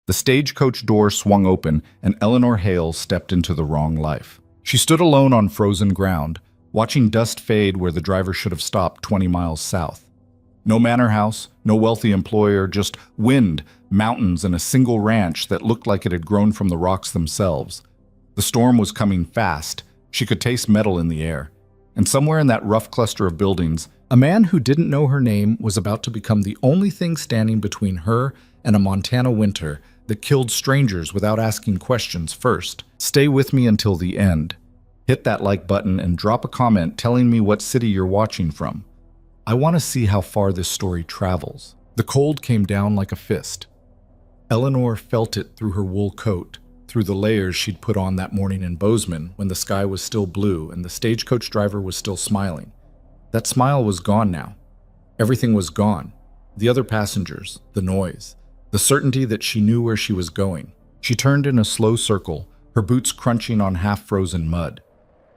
The stagecoach door swung open, and Eleanor Hale stepped into the wrong life. She stood alone on frozen ground, watching dust fade where the driver should have stopped 20 miles south. No manor house, no wealthy employer, just wind, mountains, and a single ranch that looked like it had grown from the rocks themselves. The storm was coming fast. She could taste metal in the air. And somewhere in that rough cluster of buildings, a man who didn't know her name was about to become the only thing standing between her and a Montana winter that killed strangers without asking questions first. Stay with me until the end. Hit that like button and drop a comment telling me what city you're watching from. I want to see how far this story travels. The cold came down like a fist. Eleanor felt it through her wool coat, through the layers she'd put on that morning in Bozeman when the sky was still blue and the stagecoach driver was still smiling. That smile was gone now. Everything was gone. The other passengers, the noise, the certainty that she knew where she was going. She turned in a slow circle, her boots crunching on half-frozen mud.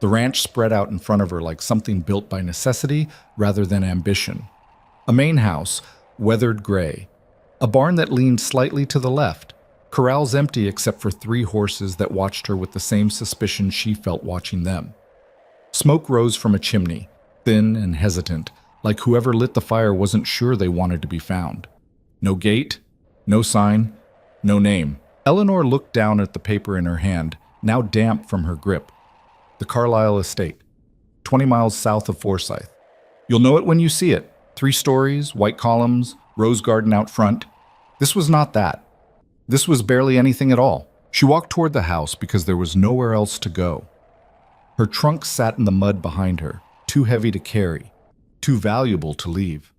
The ranch spread out in front of her like something built by necessity rather than ambition. A main house, weathered gray. A barn that leaned slightly to the left. Corrals empty except for 3 horses that watched her with the same suspicion she felt watching them. Smoke rose from a chimney, thin and hesitant, like whoever lit the fire wasn't sure they wanted to be found. No gate, no sign, no name. Eleanor looked down at the paper in her hand, now damp from her grip. The Carlisle Estate, 20 miles south of Forsyth. You'll know it when you see it. 3 stories, white columns, rose garden out front. This was not that. This was barely anything at all. She walked toward the house because there was nowhere else to go. Her trunk sat in the mud behind her, too heavy to carry, too valuable to leave.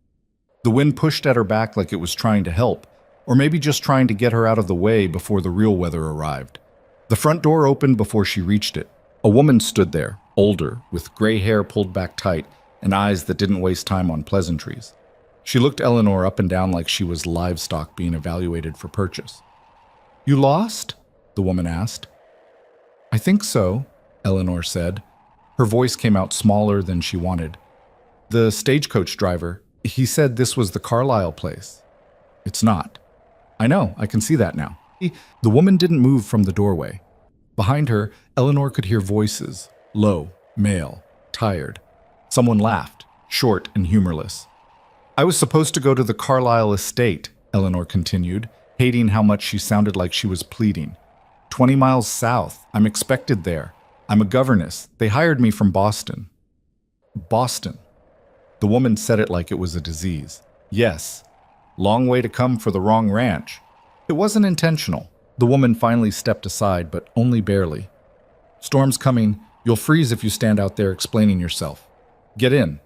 The wind pushed at her back like it was trying to help, or maybe just trying to get her out of the way before the real weather arrived. The front door opened before she reached it. A woman stood there, older, with gray hair pulled back tight and eyes that didn't waste time on pleasantries. She looked Eleanor up and down like she was livestock being evaluated for purchase. "You lost?" the woman asked. "I think so," Eleanor said. Her voice came out smaller than she wanted. "The stagecoach driver, he said this was the Carlisle place." "It's not." "I know, I can see that now." The woman didn't move from the doorway. Behind her, Eleanor could hear voices, low, male, tired. Someone laughed, short and humorless. "I was supposed to go to the Carlisle Estate," Eleanor continued, hating how much she sounded like she was pleading. 20 miles south. I'm expected there. I'm a governess. They hired me from Boston." "Boston." The woman said it like it was a disease. "Yes. Long way to come for the wrong ranch." It wasn't intentional. The woman finally stepped aside, but only barely. "Storm's coming. You'll freeze if you stand out there explaining yourself. Get in."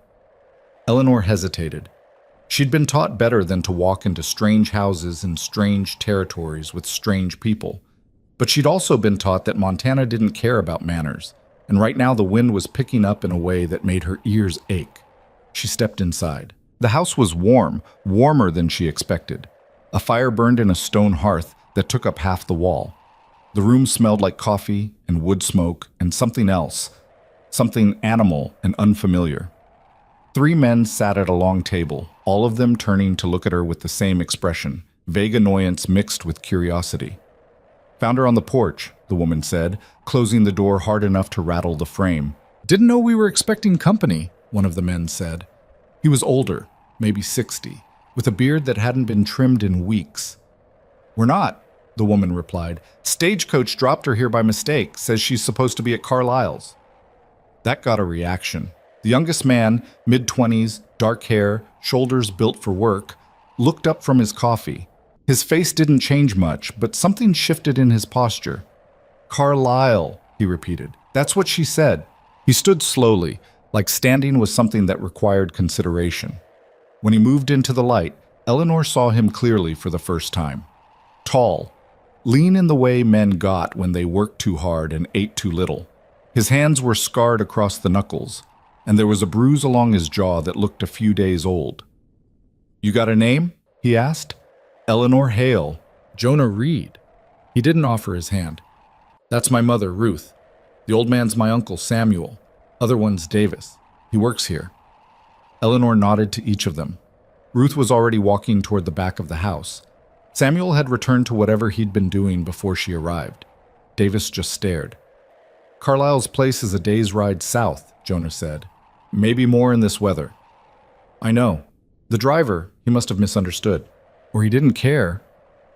Eleanor hesitated. She'd been taught better than to walk into strange houses in strange territories with strange people. But she'd also been taught that Montana didn't care about manners, and right now the wind was picking up in a way that made her ears ache. She stepped inside. The house was warm, warmer than she expected. A fire burned in a stone hearth that took up half the wall. The room smelled like coffee and wood smoke and something else, something animal and unfamiliar. 3 men sat at a long table, all of them turning to look at her with the same expression, vague annoyance mixed with curiosity. "Found her on the porch," the woman said, closing the door hard enough to rattle the frame. "Didn't know we were expecting company," one of the men said. He was older, maybe 60, with a beard that hadn't been trimmed in weeks. "We're not," the woman replied. "Stagecoach dropped her here by mistake, says she's supposed to be at Carlisle's." That got a reaction. The youngest man, mid-20s, dark hair, shoulders built for work, looked up from his coffee. His face didn't change much, but something shifted in his posture. "Carlisle," he repeated. "That's what she said." He stood slowly, like standing was something that required consideration. When he moved into the light, Eleanor saw him clearly for the first time. Tall, lean in the way men got when they worked too hard and ate too little. His hands were scarred across the knuckles, and there was a bruise along his jaw that looked a few days old. "You got a name?" he asked. "Eleanor Hale." "Jonah Reed." He didn't offer his hand. "That's my mother, Ruth. The old man's my uncle, Samuel. Other one's Davis. He works here." Eleanor nodded to each of them. Ruth was already walking toward the back of the house. Samuel had returned to whatever he'd been doing before she arrived. Davis just stared. Carlisle's place is a day's ride south, Jonah said. Maybe more in this weather. I know. The driver, he must have misunderstood. Or he didn't care.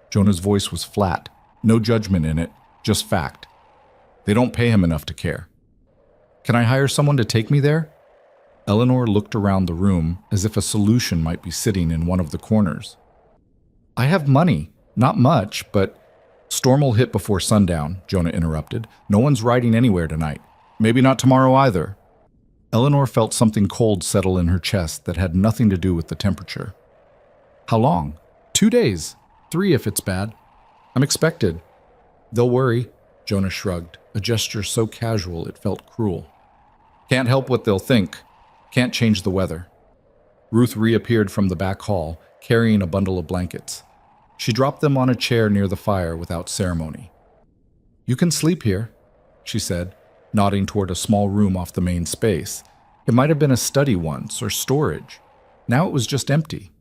Jonah's voice was flat. No judgment in it, just fact. They don't pay him enough to care. Can I hire someone to take me there? Eleanor looked around the room as if a solution might be sitting in one of the corners. I have money. Not much, but... Storm will hit before sundown, Jonah interrupted. No one's riding anywhere tonight. Maybe not tomorrow either. Eleanor felt something cold settle in her chest that had nothing to do with the temperature. How long? 2 days. 3 if it's bad. I'm expected. They'll worry, Jonah shrugged, a gesture so casual it felt cruel. Can't help what they'll think. Can't change the weather. Ruth reappeared from the back hall, carrying a bundle of blankets. She dropped them on a chair near the fire without ceremony. You can sleep here, she said, nodding toward a small room off the main space. It might have been a study once, or storage. Now it was just empty.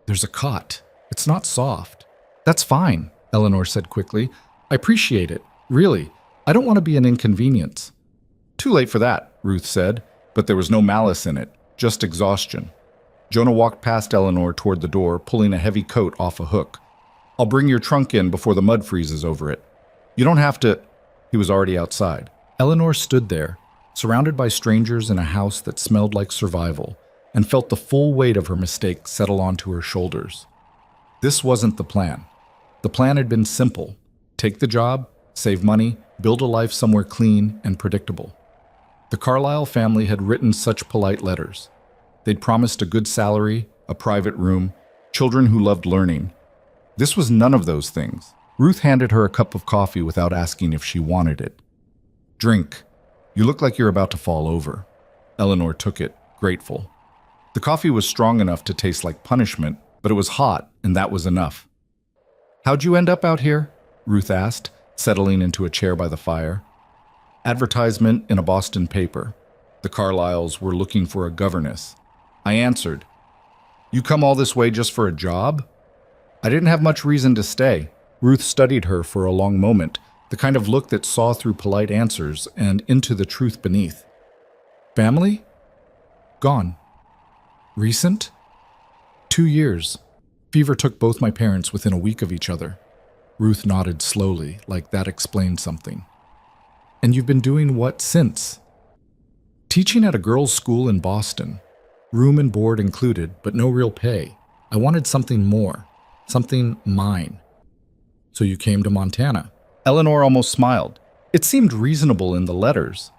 There's a cot. It's not soft. That's fine, Eleanor said quickly. I appreciate it, really. I don't want to be an inconvenience. Too late for that, Ruth said, but there was no malice in it, just exhaustion. Jonah walked past Eleanor toward the door, pulling a heavy coat off a hook. I'll bring your trunk in before the mud freezes over it. You don't have to... He was already outside. Eleanor stood there, surrounded by strangers in a house that smelled like survival, and felt the full weight of her mistake settle onto her shoulders. This wasn't the plan. The plan had been simple. Take the job, save money, build a life somewhere clean and predictable. The Carlisle family had written such polite letters. They'd promised a good salary, a private room, children who loved learning. This was none of those things. Ruth handed her a cup of coffee without asking if she wanted it. Drink. You look like you're about to fall over. Eleanor took it, grateful. The coffee was strong enough to taste like punishment, but it was hot, and that was enough. How'd you end up out here? Ruth asked, settling into a chair by the fire. Advertisement in a Boston paper. The Carlisles were looking for a governess. I answered. You come all this way just for a job? I didn't have much reason to stay. Ruth studied her for a long moment, the kind of look that saw through polite answers and into the truth beneath. Family? Gone. Recent? 2 years. Fever took both my parents within a week of each other. Ruth nodded slowly, like that explained something. And you've been doing what since? Teaching at a girls' school in Boston. Room and board included, but no real pay. I wanted something more. Something mine. So you came to Montana. Eleanor almost smiled. It seemed reasonable in the letters.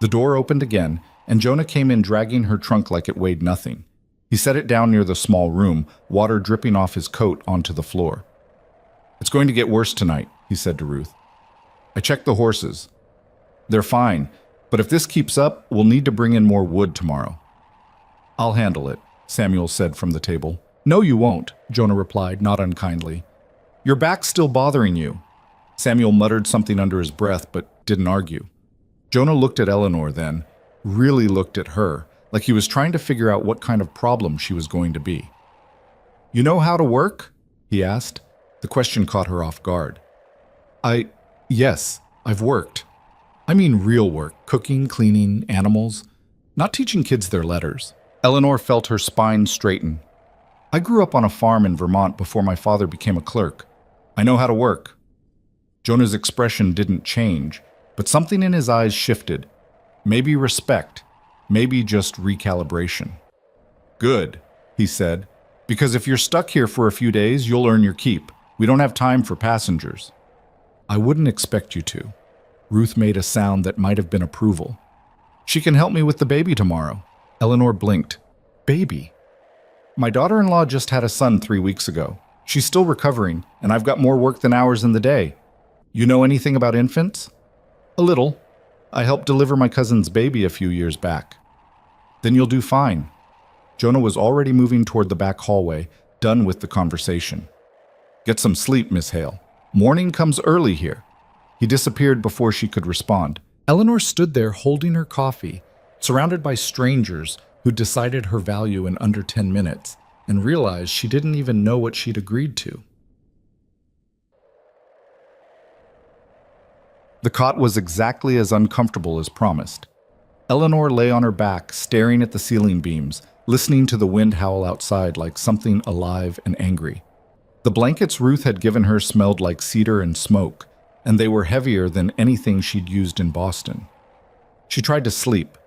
The door opened again, and Jonah came in dragging her trunk like it weighed nothing. He set it down near the small room, water dripping off his coat onto the floor. It's going to get worse tonight, he said to Ruth. I checked the horses. They're fine, but if this keeps up, we'll need to bring in more wood tomorrow. I'll handle it, Samuel said from the table. No, you won't, Jonah replied, not unkindly. Your back's still bothering you. Samuel muttered something under his breath, but didn't argue. Jonah looked at Eleanor then, really looked at her, like he was trying to figure out what kind of problem she was going to be. You know how to work? He asked. The question caught her off guard. Yes, I've worked. I mean real work, cooking, cleaning, animals, not teaching kids their letters. Eleanor felt her spine straighten. I grew up on a farm in Vermont before my father became a clerk. I know how to work. Jonah's expression didn't change, but something in his eyes shifted. Maybe respect, maybe just recalibration. Good, he said, because if you're stuck here for a few days, you'll earn your keep. We don't have time for passengers. I wouldn't expect you to. Ruth made a sound that might have been approval. She can help me with the baby tomorrow. Eleanor blinked. Baby? My daughter-in-law just had a son 3 weeks ago. She's still recovering, and I've got more work than hours in the day. You know anything about infants? A little. I helped deliver my cousin's baby a few years back. Then you'll do fine. Jonah was already moving toward the back hallway, done with the conversation. Get some sleep, Miss Hale. Morning comes early here. He disappeared before she could respond. Eleanor stood there holding her coffee, surrounded by strangers who decided her value in under 10 minutes, and realized she didn't even know what she'd agreed to. The cot was exactly as uncomfortable as promised. Eleanor lay on her back, staring at the ceiling beams, listening to the wind howl outside like something alive and angry. The blankets Ruth had given her smelled like cedar and smoke, and they were heavier than anything she'd used in Boston. She tried to sleep.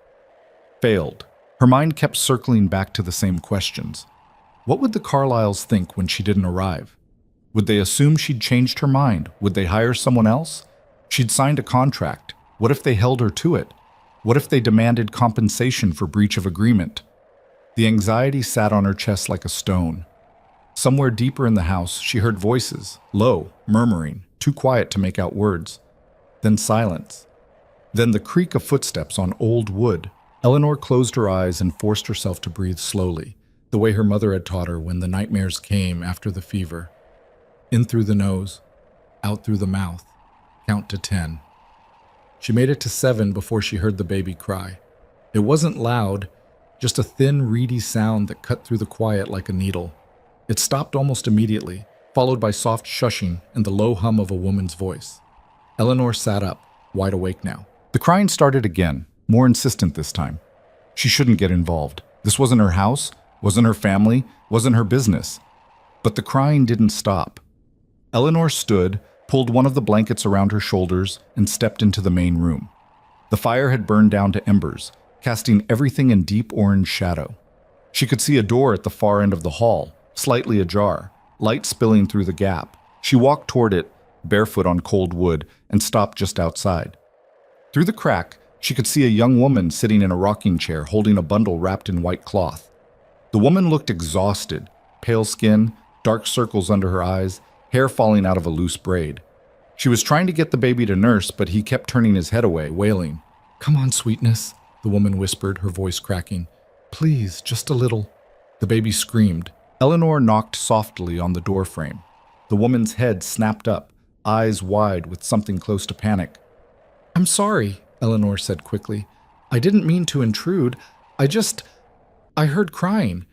Failed. Her mind kept circling back to the same questions. What would the Carlyles think when she didn't arrive? Would they assume she'd changed her mind? Would they hire someone else? She'd signed a contract. What if they held her to it? What if they demanded compensation for breach of agreement? The anxiety sat on her chest like a stone. Somewhere deeper in the house, she heard voices, low, murmuring, too quiet to make out words. Then silence. Then the creak of footsteps on old wood. Eleanor closed her eyes and forced herself to breathe slowly, the way her mother had taught her when the nightmares came after the fever. In through the nose, out through the mouth. Count to 10. She made it to 7 before she heard the baby cry. It wasn't loud, just a thin, reedy sound that cut through the quiet like a needle. It stopped almost immediately, followed by soft shushing and the low hum of a woman's voice. Eleanor sat up, wide awake now. The crying started again, more insistent this time. She shouldn't get involved. This wasn't her house, wasn't her family, wasn't her business. But the crying didn't stop. Eleanor stood, pulled one of the blankets around her shoulders, and stepped into the main room. The fire had burned down to embers, casting everything in deep orange shadow. She could see a door at the far end of the hall, slightly ajar, light spilling through the gap. She walked toward it, barefoot on cold wood, and stopped just outside. Through the crack, she could see a young woman sitting in a rocking chair holding a bundle wrapped in white cloth. The woman looked exhausted, pale skin, dark circles under her eyes, hair falling out of a loose braid. She was trying to get the baby to nurse, but he kept turning his head away, wailing. "Come on, sweetness," the woman whispered, her voice cracking. "Please, just a little." The baby screamed. Eleanor knocked softly on the doorframe. The woman's head snapped up, eyes wide with something close to panic. "I'm sorry," Eleanor said quickly. "I didn't mean to intrude. I heard crying.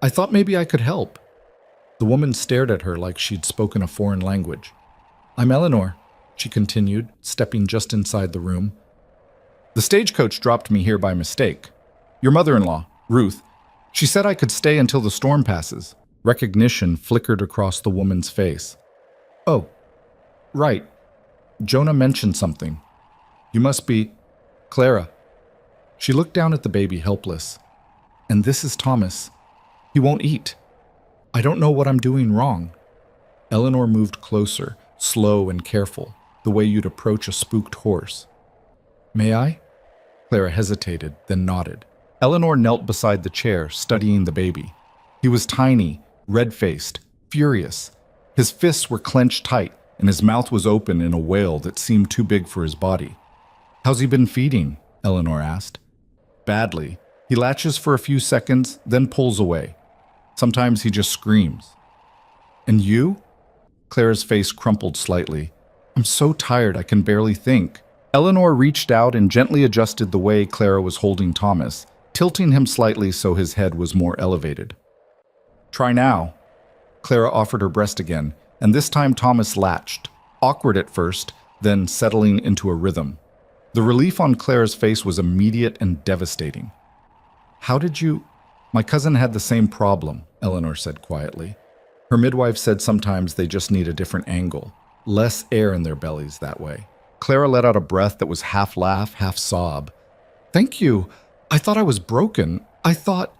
I thought maybe I could help." The woman stared at her like she'd spoken a foreign language. "I'm Eleanor," she continued, stepping just inside the room. "The stagecoach dropped me here by mistake. Your mother-in-law, Ruth, she said I could stay until the storm passes." Recognition flickered across the woman's face. "Oh, right. Jonah mentioned something. You must be Clara." She looked down at the baby, helpless. "And this is Thomas. He won't eat. I don't know what I'm doing wrong." Eleanor moved closer, slow and careful, the way you'd approach a spooked horse. "May I?" Clara hesitated, then nodded. Eleanor knelt beside the chair, studying the baby. He was tiny, red-faced, furious. His fists were clenched tight, and his mouth was open in a wail that seemed too big for his body. "How's he been feeding?" Eleanor asked. "Badly. He latches for a few seconds, then pulls away. Sometimes he just screams." "And you?" Clara's face crumpled slightly. "I'm so tired I can barely think." Eleanor reached out and gently adjusted the way Clara was holding Thomas, tilting him slightly so his head was more elevated. "Try now." Clara offered her breast again, and this time Thomas latched, awkward at first, then settling into a rhythm. The relief on Clara's face was immediate and devastating. "How did you—" "My cousin had the same problem," Eleanor said quietly. Her midwife said sometimes they just need a different angle, less air in their bellies that way. Clara let out a breath that was half laugh, half sob. "Thank you. I thought I was broken. I thought—"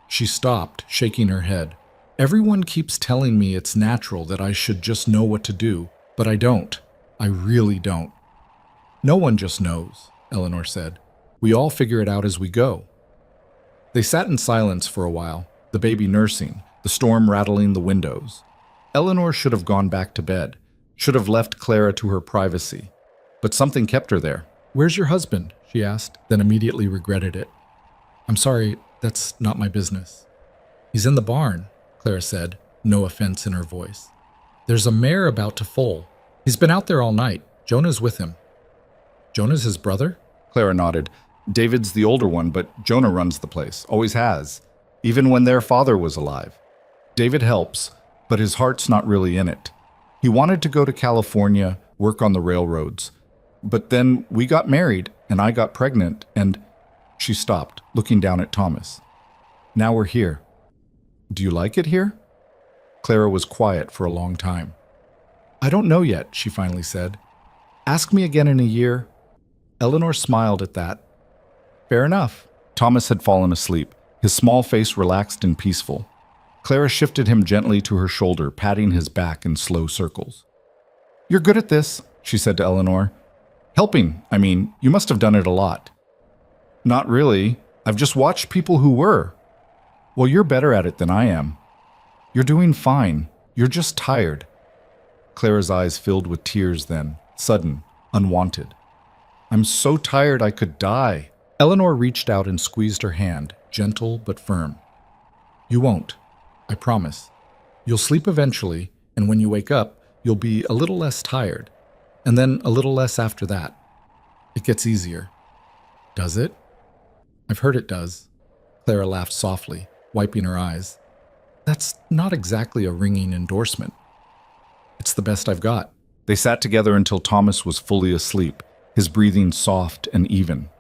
She stopped, shaking her head. "Everyone keeps telling me it's natural, that I should just know what to do, but I don't. I really don't." "No one just knows," Eleanor said. "We all figure it out as we go." They sat in silence for a while, the baby nursing, the storm rattling the windows. Eleanor should have gone back to bed, should have left Clara to her privacy. But something kept her there. "Where's your husband?" she asked, then immediately regretted it. "I'm sorry, that's not my business." "He's in the barn," Clara said, no offense in her voice. "There's a mare about to foal. He's been out there all night. Jonah's with him." "Jonah's his brother?" Clara nodded. "David's the older one, but Jonah runs the place, always has, even when their father was alive. David helps, but his heart's not really in it. He wanted to go to California, work on the railroads. But then we got married, and I got pregnant, and she stopped, looking down at Thomas. Now we're here. Do you like it here? Clara was quiet for a long time. I don't know yet, she finally said. Ask me again in a year. Eleanor smiled at that. Fair enough. Thomas had fallen asleep, his small face relaxed and peaceful. Clara shifted him gently to her shoulder, patting his back in slow circles. You're good at this, she said to Eleanor. Helping, I mean, you must have done it a lot. Not really. I've just watched people who were. Well, you're better at it than I am. You're doing fine. You're just tired. Clara's eyes filled with tears then, sudden, unwanted. I'm so tired I could die. Eleanor reached out and squeezed her hand, gentle but firm. You won't. I promise. You'll sleep eventually, and when you wake up, you'll be a little less tired, and then a little less after that. It gets easier. Does it? I've heard it does. Clara laughed softly, wiping her eyes. That's not exactly a ringing endorsement. It's the best I've got. They sat together until Thomas was fully asleep, his breathing soft and even.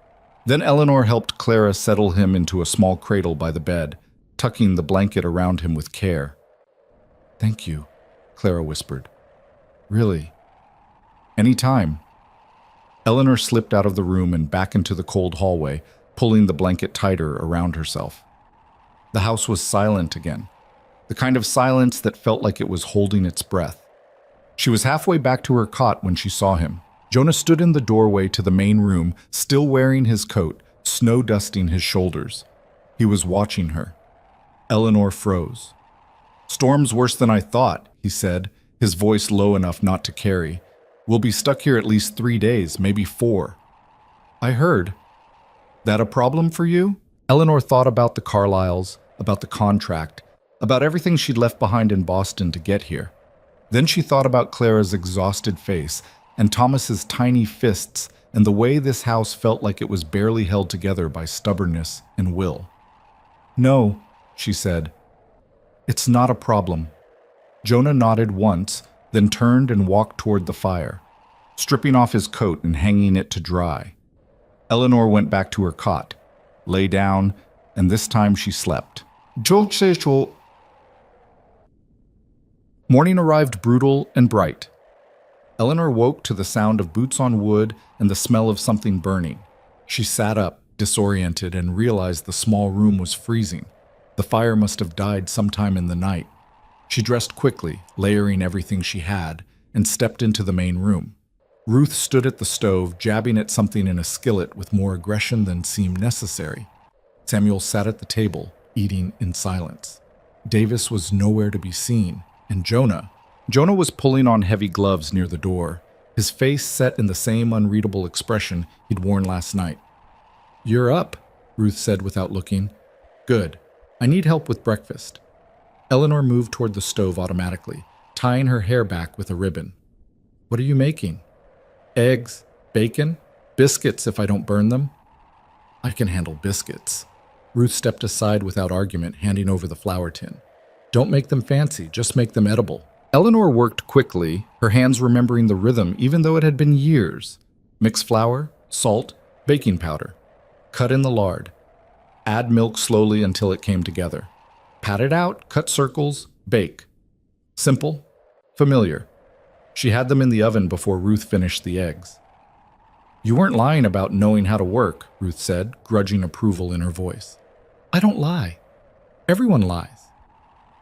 Then Eleanor helped Clara settle him into a small cradle by the bed, tucking the blanket around him with care. Thank you, Clara whispered. Really? Any time. Eleanor slipped out of the room and back into the cold hallway, pulling the blanket tighter around herself. The house was silent again, the kind of silence that felt like it was holding its breath. She was halfway back to her cot when she saw him. Jonah stood in the doorway to the main room, still wearing his coat, snow dusting his shoulders. He was watching her. Eleanor froze. Storm's worse than I thought, he said, his voice low enough not to carry. We'll be stuck here at least 3 days, maybe 4. I heard. That a problem for you? Eleanor thought about the Carlyles, about the contract, about everything she'd left behind in Boston to get here. Then she thought about Clara's exhausted face and Thomas's tiny fists and the way this house felt like it was barely held together by stubbornness and will. No, she said. It's not a problem. Jonah nodded once, then turned and walked toward the fire, stripping off his coat and hanging it to dry. Eleanor went back to her cot, lay down, and this time she slept. Morning arrived brutal and bright. Eleanor woke to the sound of boots on wood and the smell of something burning. She sat up, disoriented, and realized the small room was freezing. The fire must have died sometime in the night. She dressed quickly, layering everything she had, and stepped into the main room. Ruth stood at the stove, jabbing at something in a skillet with more aggression than seemed necessary. Samuel sat at the table, eating in silence. Davis was nowhere to be seen, and Jonah was pulling on heavy gloves near the door, his face set in the same unreadable expression he'd worn last night. You're up, Ruth said without looking. Good. I need help with breakfast. Eleanor moved toward the stove automatically, tying her hair back with a ribbon. What are you making? Eggs, bacon, biscuits if I don't burn them? I can handle biscuits. Ruth stepped aside without argument, handing over the flour tin. Don't make them fancy, just make them edible. Eleanor worked quickly, her hands remembering the rhythm even though it had been years. Mix flour, salt, baking powder. Cut in the lard. Add milk slowly until it came together. Pat it out, cut circles, bake. Simple, familiar. She had them in the oven before Ruth finished the eggs. You weren't lying about knowing how to work, Ruth said, grudging approval in her voice. I don't lie. Everyone lies.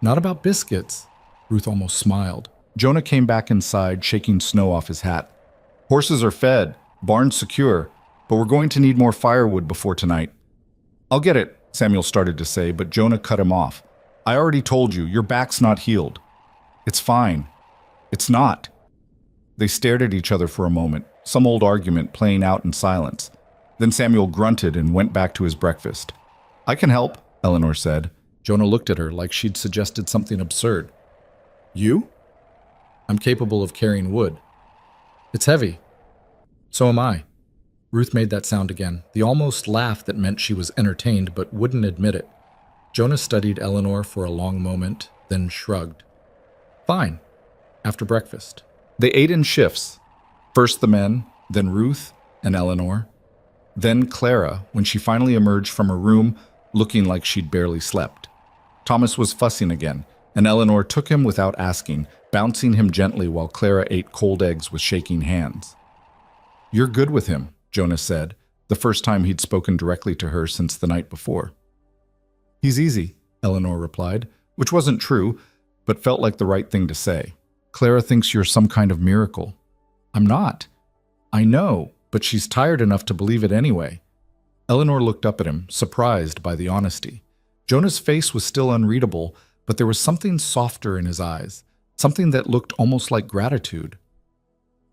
Not about biscuits. Ruth almost smiled. Jonah came back inside, shaking snow off his hat. Horses are fed, barns secure, but we're going to need more firewood before tonight. I'll get it, Samuel started to say, but Jonah cut him off. I already told you, your back's not healed. It's fine. It's not. They stared at each other for a moment, some old argument playing out in silence. Then Samuel grunted and went back to his breakfast. I can help, Eleanor said. Jonah looked at her like she'd suggested something absurd. You? I'm capable of carrying wood. It's heavy. So am I. Ruth made that sound again, the almost laugh that meant she was entertained but wouldn't admit it. Jonah studied Eleanor for a long moment, then shrugged. Fine. After breakfast. They ate in shifts. First the men, then Ruth and Eleanor, then Clara when she finally emerged from her room looking like she'd barely slept. Thomas was fussing again, and Eleanor took him without asking, bouncing him gently while Clara ate cold eggs with shaking hands. "You're good with him," Jonah said, the first time he'd spoken directly to her since the night before. "He's easy," Eleanor replied, which wasn't true, but felt like the right thing to say. "Clara thinks you're some kind of miracle." "I'm not." "I know, but she's tired enough to believe it anyway." Eleanor looked up at him, surprised by the honesty. Jonah's face was still unreadable, but there was something softer in his eyes, something that looked almost like gratitude.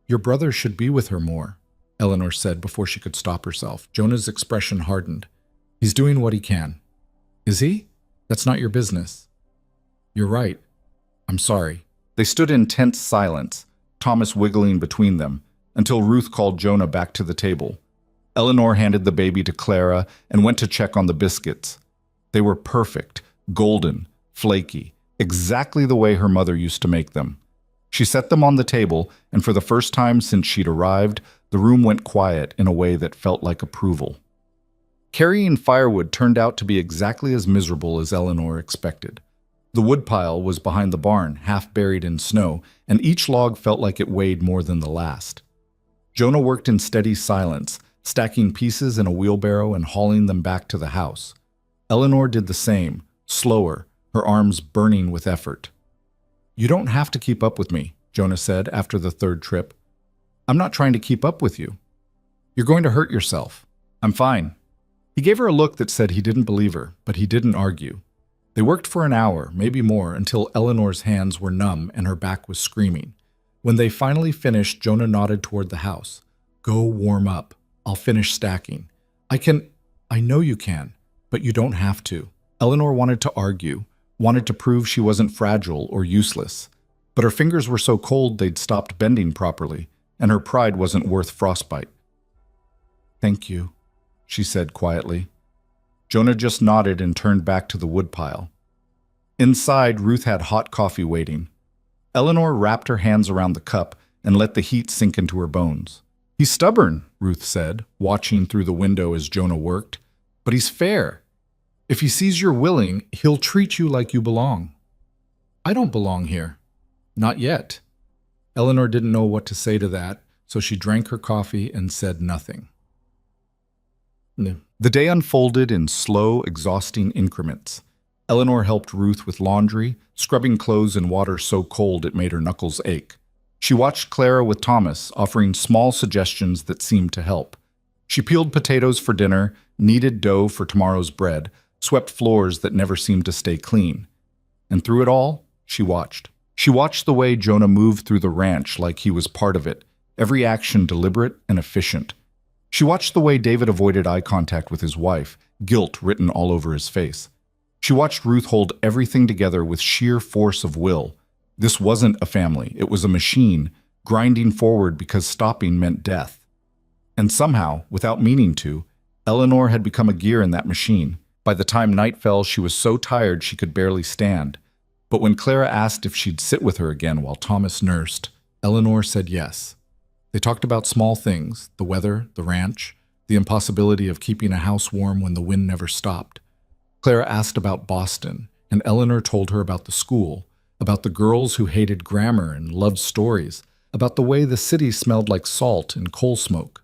"Your brother should be with her more," Eleanor said before she could stop herself. Jonah's expression hardened. "He's doing what he can." "Is he? That's not your business." "You're right. I'm sorry." They stood in tense silence, Thomas wiggling between them, until Ruth called Jonah back to the table. Eleanor handed the baby to Clara and went to check on the biscuits. They were perfect, golden, flaky, exactly the way her mother used to make them. She set them on the table, and for the first time since she'd arrived, the room went quiet in a way that felt like approval. Carrying firewood turned out to be exactly as miserable as Eleanor expected. The woodpile was behind the barn, half buried in snow, and each log felt like it weighed more than the last. Jonah worked in steady silence, stacking pieces in a wheelbarrow and hauling them back to the house. Eleanor did the same, slower, her arms burning with effort. "You don't have to keep up with me," Jonah said after the third trip. "I'm not trying to keep up with you. You're going to hurt yourself. I'm fine." He gave her a look that said he didn't believe her, but he didn't argue. They worked for an hour, maybe more, until Eleanor's hands were numb and her back was screaming. When they finally finished, Jonah nodded toward the house. "Go warm up. I'll finish stacking." I know you can, but you don't have to." Eleanor wanted to argue, wanted to prove she wasn't fragile or useless. But her fingers were so cold they'd stopped bending properly, and her pride wasn't worth frostbite. "Thank you," she said quietly. Jonah just nodded and turned back to the woodpile. Inside, Ruth had hot coffee waiting. Eleanor wrapped her hands around the cup and let the heat sink into her bones. "He's stubborn," Ruth said, watching through the window as Jonah worked. "But he's fair. If he sees you're willing, he'll treat you like you belong." "I don't belong here." "Not yet." Eleanor didn't know what to say to that, so she drank her coffee and said nothing. The day unfolded in slow, exhausting increments. Eleanor helped Ruth with laundry, scrubbing clothes in water so cold it made her knuckles ache. She watched Clara with Thomas, offering small suggestions that seemed to help. She peeled potatoes for dinner, kneaded dough for tomorrow's bread, swept floors that never seemed to stay clean. And through it all, she watched. She watched the way Jonah moved through the ranch like he was part of it, every action deliberate and efficient. She watched the way David avoided eye contact with his wife, guilt written all over his face. She watched Ruth hold everything together with sheer force of will. This wasn't a family, it was a machine, grinding forward because stopping meant death. And somehow, without meaning to, Eleanor had become a gear in that machine. By the time night fell, she was so tired she could barely stand. But when Clara asked if she'd sit with her again while Thomas nursed, Eleanor said yes. They talked about small things, the weather, the ranch, the impossibility of keeping a house warm when the wind never stopped. Clara asked about Boston, and Eleanor told her about the school, about the girls who hated grammar and loved stories, about the way the city smelled like salt and coal smoke.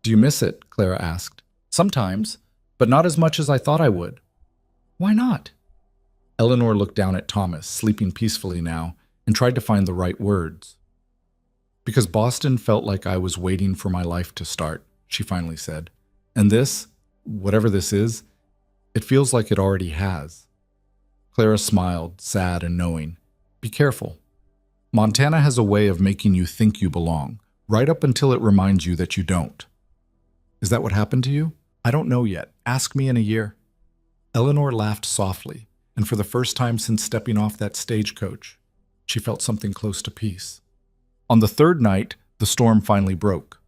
"Do you miss it?" Clara asked. "Sometimes, but not as much as I thought I would." "Why not?" Eleanor looked down at Thomas, sleeping peacefully now, and tried to find the right words. "Because Boston felt like I was waiting for my life to start," she finally said. "And this, whatever this is, it feels like it already has." Clara smiled, sad and knowing. "Be careful. Montana has a way of making you think you belong, right up until it reminds you that you don't." "Is that what happened to you?" "I don't know yet. Ask me in a year." Eleanor laughed softly, and for the first time since stepping off that stagecoach, she felt something close to peace. On the third night, the storm finally broke.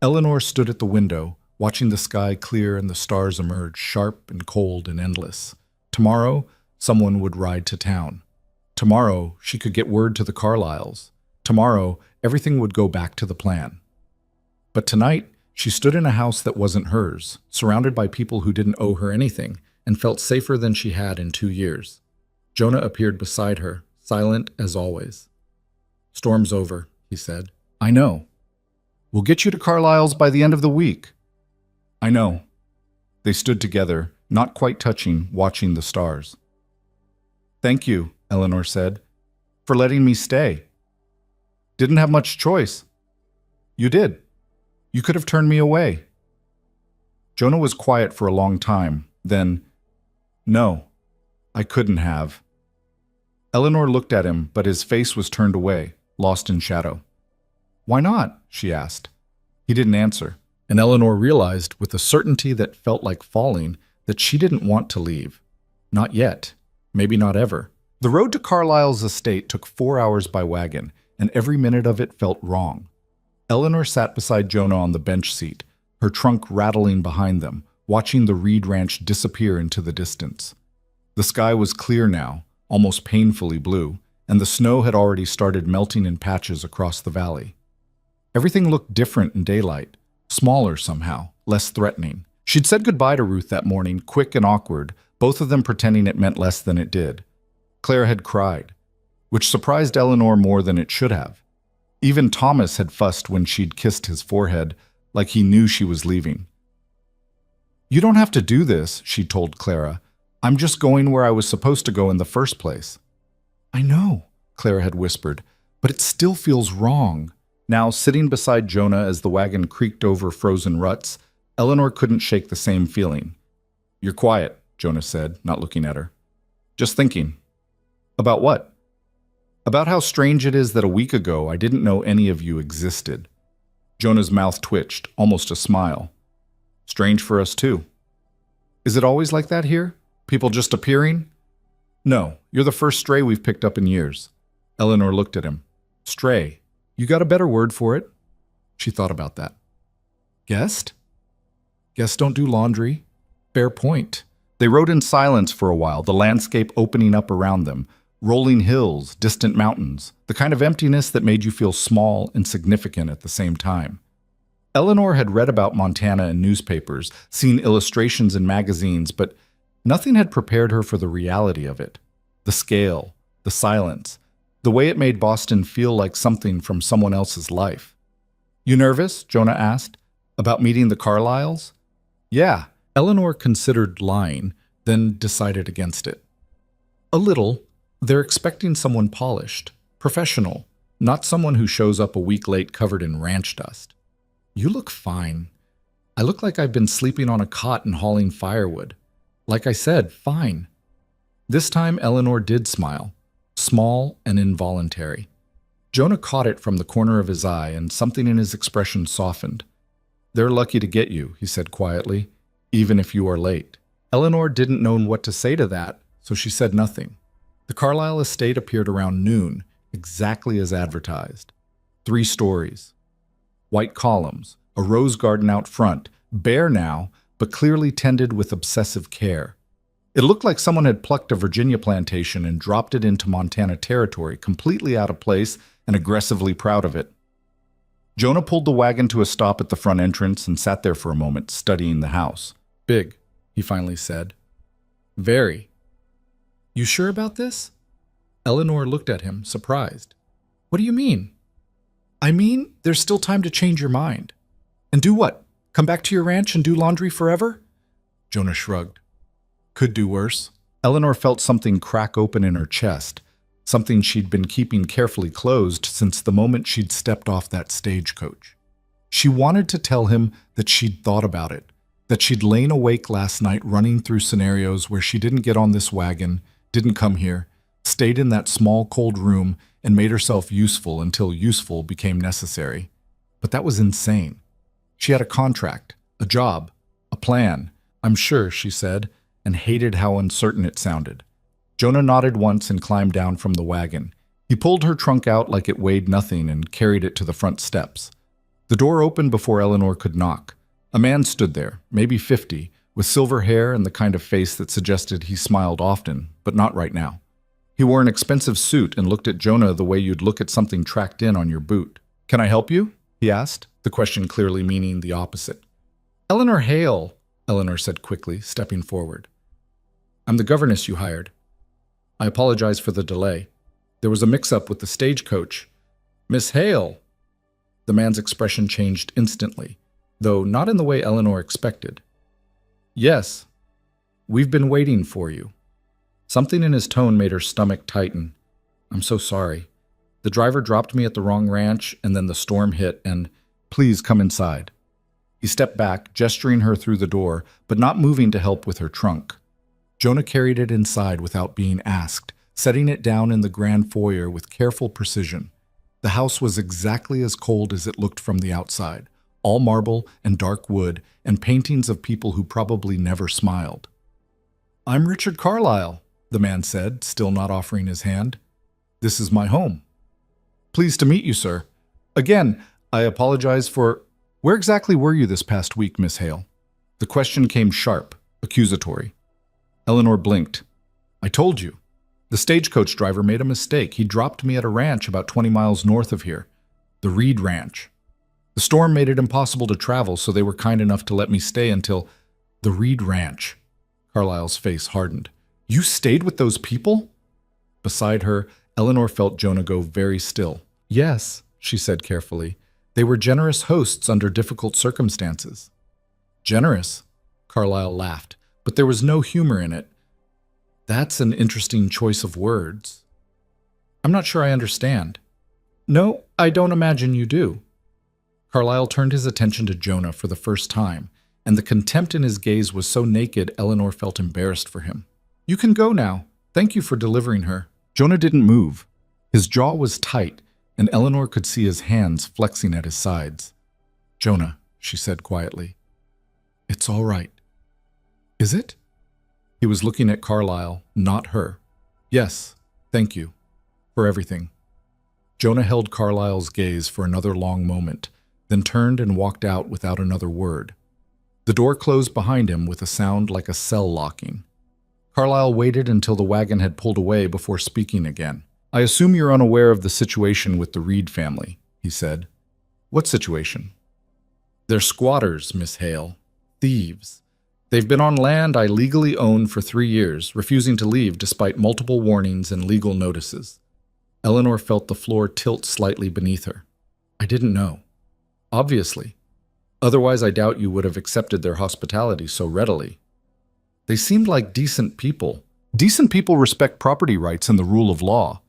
Eleanor stood at the window, watching the sky clear and the stars emerge, sharp and cold and endless. Tomorrow, someone would ride to town. Tomorrow, she could get word to the Carlyles. Tomorrow, everything would go back to the plan. But tonight, she stood in a house that wasn't hers, surrounded by people who didn't owe her anything, and felt safer than she had in 2 years. Jonah appeared beside her, silent as always. "Storm's over," he said. "I know. We'll get you to Carlisle's by the end of the week." "I know." They stood together, not quite touching, watching the stars. "Thank you," Eleanor said, "for letting me stay. Didn't have much choice." "You did. You could have turned me away." Jonah was quiet for a long time. Then, "No, I couldn't have." Eleanor looked at him, but his face was turned away, lost in shadow. "Why not?" she asked. He didn't answer, and Eleanor realized, with a certainty that felt like falling, that she didn't want to leave. Not yet. Maybe not ever. The road to Carlisle's estate took 4 hours by wagon, and every minute of it felt wrong. Eleanor sat beside Jonah on the bench seat, her trunk rattling behind them, watching the Reed Ranch disappear into the distance. The sky was clear now, almost painfully blue, and the snow had already started melting in patches across the valley. Everything looked different in daylight, smaller somehow, less threatening. She'd said goodbye to Ruth that morning, quick and awkward, both of them pretending it meant less than it did. Claire had cried, which surprised Eleanor more than it should have. Even Thomas had fussed when she'd kissed his forehead, like he knew she was leaving. "You don't have to do this," she told Clara. "I'm just going where I was supposed to go in the first place." "I know," Clara had whispered, "but it still feels wrong." Now, sitting beside Jonah as the wagon creaked over frozen ruts, Eleanor couldn't shake the same feeling. "You're quiet," Jonah said, not looking at her. "Just thinking." "About what?" "About how strange it is that a week ago I didn't know any of you existed." Jonah's mouth twitched, almost a smile. "Strange for us, too." "Is it always like that here? People just appearing?" "No, you're the first stray we've picked up in years." Eleanor looked at him. "Stray. You got a better word for it?" She thought about that. "Guest?" "Guests don't do laundry." Fair point. They rode in silence for a while, the landscape opening up around them. Rolling hills, distant mountains, the kind of emptiness that made you feel small and significant at the same time. Eleanor had read about Montana in newspapers, seen illustrations in magazines, but nothing had prepared her for the reality of it. The scale, the silence, the way it made Boston feel like something from someone else's life. "You nervous?" Jonah asked. "About meeting the Carlisles?" "Yeah." Eleanor considered lying, then decided against it. "A little. They're expecting someone polished, professional, not someone who shows up a week late covered in ranch dust." "You look fine." "I look like I've been sleeping on a cot and hauling firewood." "Like I said, fine." This time Eleanor did smile, small and involuntary. Jonah caught it from the corner of his eye, and something in his expression softened. "They're lucky to get you," he said quietly, "even if you are late." Eleanor didn't know what to say to that, so she said nothing. The Carlisle estate appeared around noon, exactly as advertised. 3 stories. White columns, a rose garden out front, bare now, but clearly tended with obsessive care. It looked like someone had plucked a Virginia plantation and dropped it into Montana territory, completely out of place and aggressively proud of it. Jonah pulled the wagon to a stop at the front entrance and sat there for a moment, studying the house. "Big," he finally said. "Very." "You sure about this?" Eleanor looked at him, surprised. "What do you mean?" "I mean, there's still time to change your mind." "And do what? Come back to your ranch and do laundry forever?" Jonah shrugged. "Could do worse." Eleanor felt something crack open in her chest, something she'd been keeping carefully closed since the moment she'd stepped off that stagecoach. She wanted to tell him that she'd thought about it, that she'd lain awake last night running through scenarios where she didn't get on this wagon, didn't come here, stayed in that small cold room, and made herself useful until useful became necessary. But that was insane. She had a contract, a job, a plan, I'm sure, she said, and hated how uncertain it sounded. Jonah nodded once and climbed down from the wagon. He pulled her trunk out like it weighed nothing and carried it to the front steps. The door opened before Eleanor could knock. A man stood there, maybe 50, with silver hair and the kind of face that suggested he smiled often, but not right now. He wore an expensive suit and looked at Jonah the way you'd look at something tracked in on your boot. "Can I help you?" he asked, the question clearly meaning the opposite. Eleanor Hale, Eleanor said quickly, stepping forward. I'm the governess you hired. I apologize for the delay. There was a mix-up with the stagecoach. Miss Hale! The man's expression changed instantly, though not in the way Eleanor expected. Yes, we've been waiting for you. Something in his tone made her stomach tighten. I'm so sorry. The driver dropped me at the wrong ranch, and then the storm hit, and please come inside. He stepped back, gesturing her through the door, but not moving to help with her trunk. Jonah carried it inside without being asked, setting it down in the grand foyer with careful precision. The house was exactly as cold as it looked from the outside, all marble and dark wood and paintings of people who probably never smiled. I'm Richard Carlyle, the man said, still not offering his hand. This is my home. Pleased to meet you, sir. Again, I apologize for... Where exactly were you this past week, Miss Hale? The question came sharp, accusatory. Eleanor blinked. I told you. The stagecoach driver made a mistake. He dropped me at a ranch about 20 miles north of here, the Reed Ranch. The storm made it impossible to travel, so they were kind enough to let me stay until... The Reed Ranch. Carlyle's face hardened. You stayed with those people? Beside her, Eleanor felt Jonah go very still. Yes, she said carefully. They were generous hosts under difficult circumstances. Generous? Carlyle laughed, but there was no humor in it. That's an interesting choice of words. I'm not sure I understand. No, I don't imagine you do. Carlyle turned his attention to Jonah for the first time, and the contempt in his gaze was so naked Eleanor felt embarrassed for him. You can go now. Thank you for delivering her. Jonah didn't move. His jaw was tight, and Eleanor could see his hands flexing at his sides. Jonah, she said quietly. It's all right. Is it? He was looking at Carlyle, not her. Yes, thank you. For everything. Jonah held Carlyle's gaze for another long moment, then turned and walked out without another word. The door closed behind him with a sound like a cell locking. Carlyle waited until the wagon had pulled away before speaking again. I assume you're unaware of the situation with the Reed family, he said. What situation? They're squatters, Miss Hale. Thieves. They've been on land I legally own for 3 years, refusing to leave despite multiple warnings and legal notices. Eleanor felt the floor tilt slightly beneath her. I didn't know. Obviously. Otherwise, I doubt you would have accepted their hospitality so readily. They seemed like decent people. Decent people respect property rights and the rule of law.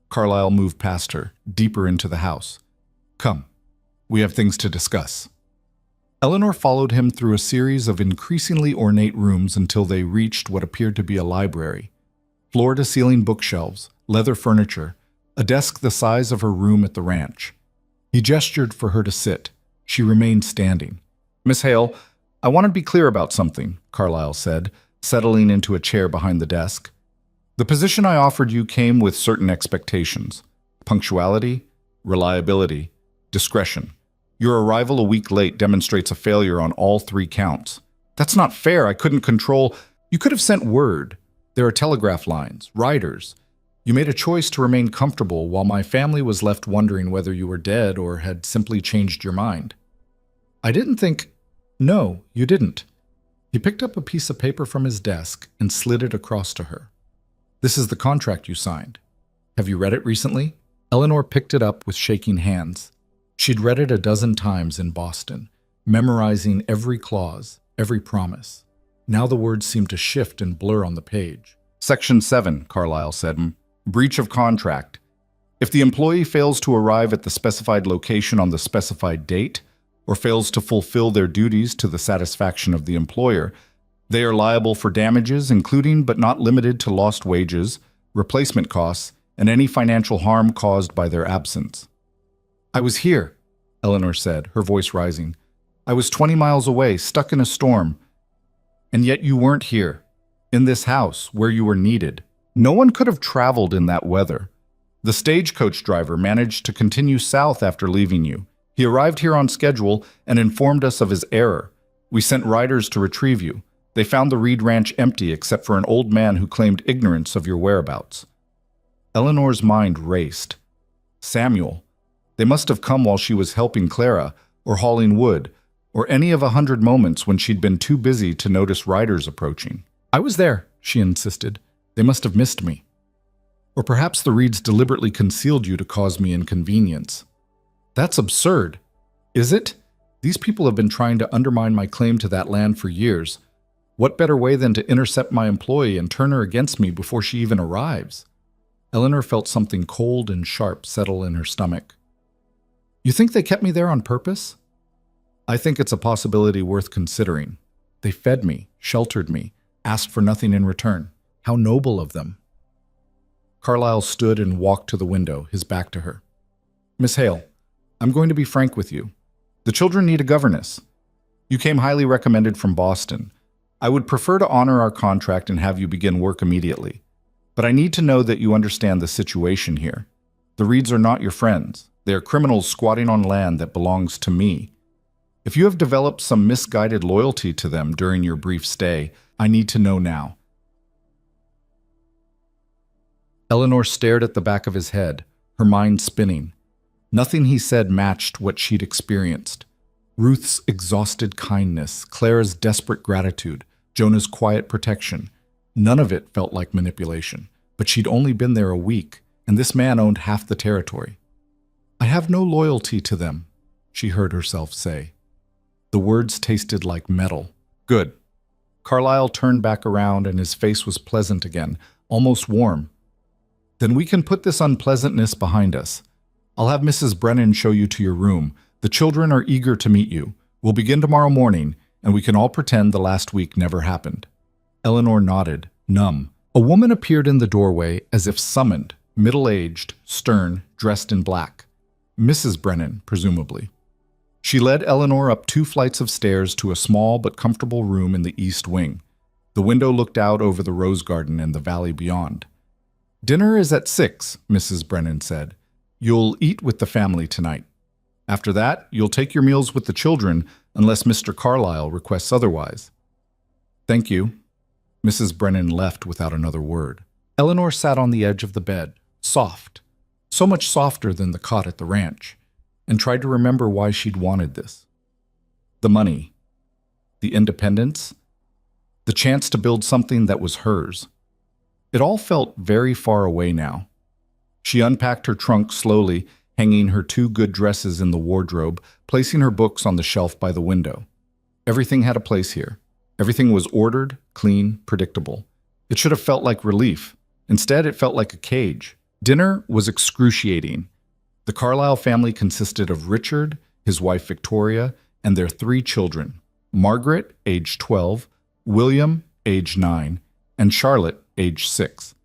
Carlyle moved past her, deeper into the house. Come, we have things to discuss. Eleanor followed him through a series of increasingly ornate rooms until they reached what appeared to be a library. Floor-to-ceiling bookshelves, leather furniture, a desk the size of her room at the ranch. He gestured for her to sit. She remained standing. Miss Hale, I want to be clear about something, Carlyle said, settling into a chair behind the desk. The position I offered you came with certain expectations. Punctuality, reliability, discretion. Your arrival a week late demonstrates a failure on all 3 counts. That's not fair. I couldn't control... You could have sent word. There are telegraph lines, riders. You made a choice to remain comfortable while my family was left wondering whether you were dead or had simply changed your mind. I didn't think... No, you didn't. He picked up a piece of paper from his desk and slid it across to her. This is the contract you signed. Have you read it recently? Eleanor picked it up with shaking hands. She'd read it a dozen times in Boston, memorizing every clause, every promise. Now the words seemed to shift and blur on the page. Section 7, Carlyle said. Breach of contract. If the employee fails to arrive at the specified location on the specified date, or fails to fulfill their duties to the satisfaction of the employer, they are liable for damages, including but not limited to lost wages, replacement costs, and any financial harm caused by their absence. I was here, Eleanor said, her voice rising. I was 20 miles away, stuck in a storm. And yet you weren't here, in this house, where you were needed. No one could have traveled in that weather. The stagecoach driver managed to continue south after leaving you. He arrived here on schedule and informed us of his error. We sent riders to retrieve you. They found the Reed Ranch empty except for an old man who claimed ignorance of your whereabouts. Eleanor's mind raced. Samuel, They must have come while she was helping Clara, or hauling wood, or any of 100 moments when she'd been too busy to notice riders approaching. I was there, she insisted. They must have missed me. Or perhaps the Reeds deliberately concealed you to cause me inconvenience. That's absurd. Is it? These people have been trying to undermine my claim to that land for years. What better way than to intercept my employee and turn her against me before she even arrives? Eleanor felt something cold and sharp settle in her stomach. You think they kept me there on purpose? I think it's a possibility worth considering. They fed me, sheltered me, asked for nothing in return. How noble of them. Carlyle stood and walked to the window, his back to her. Miss Hale, I'm going to be frank with you. The children need a governess. You came highly recommended from Boston. I would prefer to honor our contract and have you begin work immediately. But I need to know that you understand the situation here. The Reeds are not your friends. They are criminals squatting on land that belongs to me. If you have developed some misguided loyalty to them during your brief stay, I need to know now. Eleanor stared at the back of his head, her mind spinning. Nothing he said matched what she'd experienced. Ruth's exhausted kindness, Clara's desperate gratitude, Jonah's quiet protection. None of it felt like manipulation, but she'd only been there a week, and this man owned half the territory. I have no loyalty to them, she heard herself say. The words tasted like metal. Good. Carlyle turned back around and his face was pleasant again, almost warm. Then we can put this unpleasantness behind us. I'll have Mrs. Brennan show you to your room. The children are eager to meet you. We'll begin tomorrow morning, and we can all pretend the last week never happened. Eleanor nodded, numb. A woman appeared in the doorway as if summoned, middle-aged, stern, dressed in black. Mrs. Brennan, presumably. She led Eleanor up 2 flights of stairs to a small but comfortable room in the east wing. The window looked out over the rose garden and the valley beyond. Dinner is at 6, Mrs. Brennan said. You'll eat with the family tonight. After that, you'll take your meals with the children unless Mr. Carlyle requests otherwise. Thank you. Mrs. Brennan left without another word. Eleanor sat on the edge of the bed, soft, so much softer than the cot at the ranch, and tried to remember why she'd wanted this. The money, the independence, the chance to build something that was hers. It all felt very far away now. She unpacked her trunk slowly, hanging her 2 good dresses in the wardrobe, placing her books on the shelf by the window. Everything had a place here. Everything was ordered, clean, predictable. It should have felt like relief. Instead, it felt like a cage. Dinner was excruciating. The Carlyle family consisted of Richard, his wife Victoria, and their 3 children, Margaret, age 12, William, age 9, and Charlotte, age 6.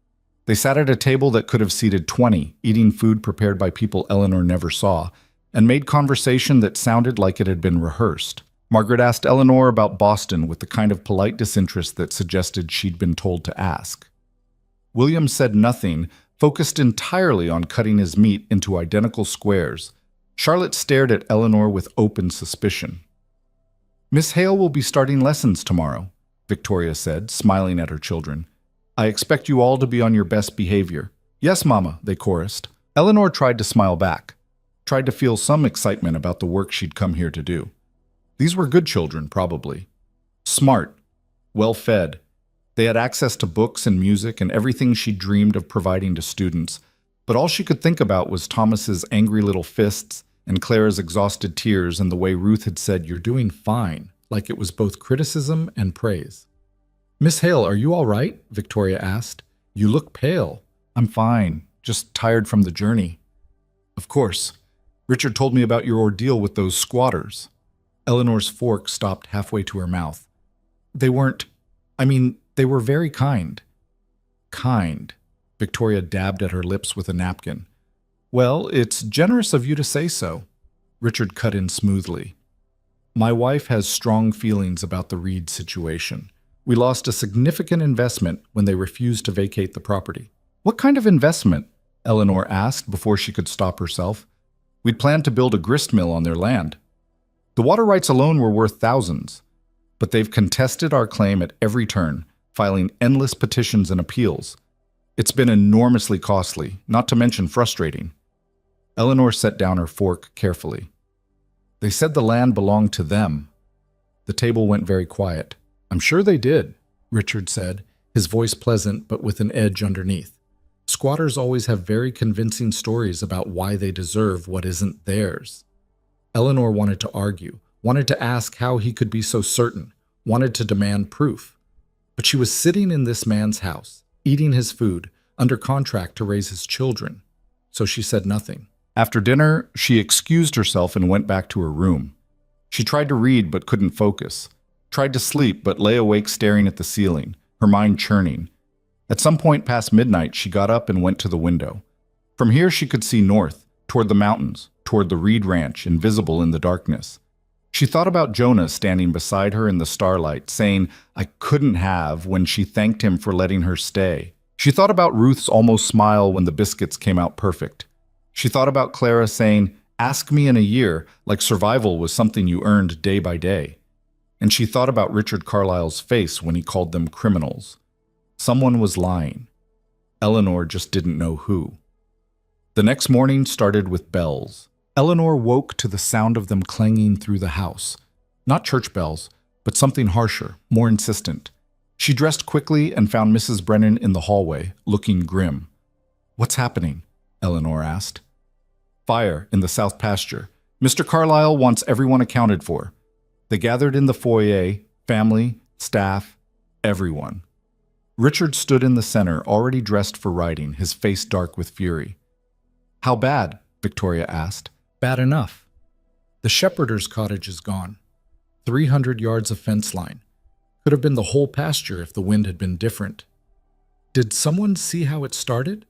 They sat at a table that could have seated 20, eating food prepared by people Eleanor never saw, and made conversation that sounded like it had been rehearsed. Margaret asked Eleanor about Boston with the kind of polite disinterest that suggested she'd been told to ask. William said nothing, focused entirely on cutting his meat into identical squares. Charlotte stared at Eleanor with open suspicion. Miss Hale will be starting lessons tomorrow, Victoria said, smiling at her children. I expect you all to be on your best behavior. Yes, Mama, they chorused. Eleanor tried to smile back, tried to feel some excitement about the work she'd come here to do. These were good children, probably. Smart, well-fed. They had access to books and music and everything she dreamed of providing to students, but all she could think about was Thomas's angry little fists and Clara's exhausted tears and the way Ruth had said, "You're doing fine," like it was both criticism and praise. Miss Hale, are you all right? Victoria asked. You look pale. I'm fine, just tired from the journey. Of course. Richard told me about your ordeal with those squatters. Eleanor's fork stopped halfway to her mouth. They were very kind. Kind. Victoria dabbed at her lips with a napkin. Well, it's generous of you to say so. Richard cut in smoothly. My wife has strong feelings about the Reed situation. We lost a significant investment when they refused to vacate the property. What kind of investment? Eleanor asked before she could stop herself. We'd planned to build a grist mill on their land. The water rights alone were worth thousands, but they've contested our claim at every turn, filing endless petitions and appeals. It's been enormously costly, not to mention frustrating. Eleanor set down her fork carefully. They said the land belonged to them. The table went very quiet. I'm sure they did, Richard said, his voice pleasant but with an edge underneath. Squatters always have very convincing stories about why they deserve what isn't theirs. Eleanor wanted to argue, wanted to ask how he could be so certain, wanted to demand proof. But she was sitting in this man's house, eating his food, under contract to raise his children. So she said nothing. After dinner, she excused herself and went back to her room. She tried to read but couldn't focus, tried to sleep but lay awake staring at the ceiling, her mind churning. At some point past midnight, she got up and went to the window. From here she could see north, toward the mountains, toward the Reed Ranch, invisible in the darkness. She thought about Jonah standing beside her in the starlight, saying, I couldn't have, when she thanked him for letting her stay. She thought about Ruth's almost smile when the biscuits came out perfect. She thought about Clara saying, ask me in a year, like survival was something you earned day by day. And she thought about Richard Carlisle's face when he called them criminals. Someone was lying. Eleanor just didn't know who. The next morning started with bells. Eleanor woke to the sound of them clanging through the house. Not church bells, but something harsher, more insistent. She dressed quickly and found Mrs. Brennan in the hallway, looking grim. What's happening? Eleanor asked. Fire in the south pasture. Mr. Carlyle wants everyone accounted for. They gathered in the foyer, family, staff, everyone. Richard stood in the center, already dressed for riding, his face dark with fury. How bad? Victoria asked. Bad enough. The shepherders' cottage is gone. 300 yards of fence line. Could have been the whole pasture if the wind had been different. Did someone see how it started?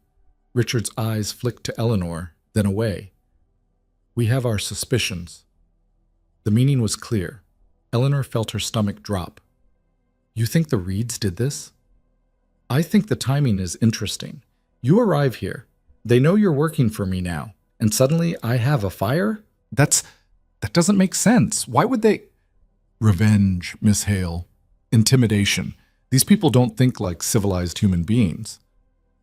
Richard's eyes flicked to Eleanor, then away. We have our suspicions. The meaning was clear. Eleanor felt her stomach drop. You think the Reeds did this? I think the timing is interesting. You arrive here. They know you're working for me now, and suddenly I have a fire? That doesn't make sense. Why would they? Revenge, Miss Hale. Intimidation. These people don't think like civilized human beings.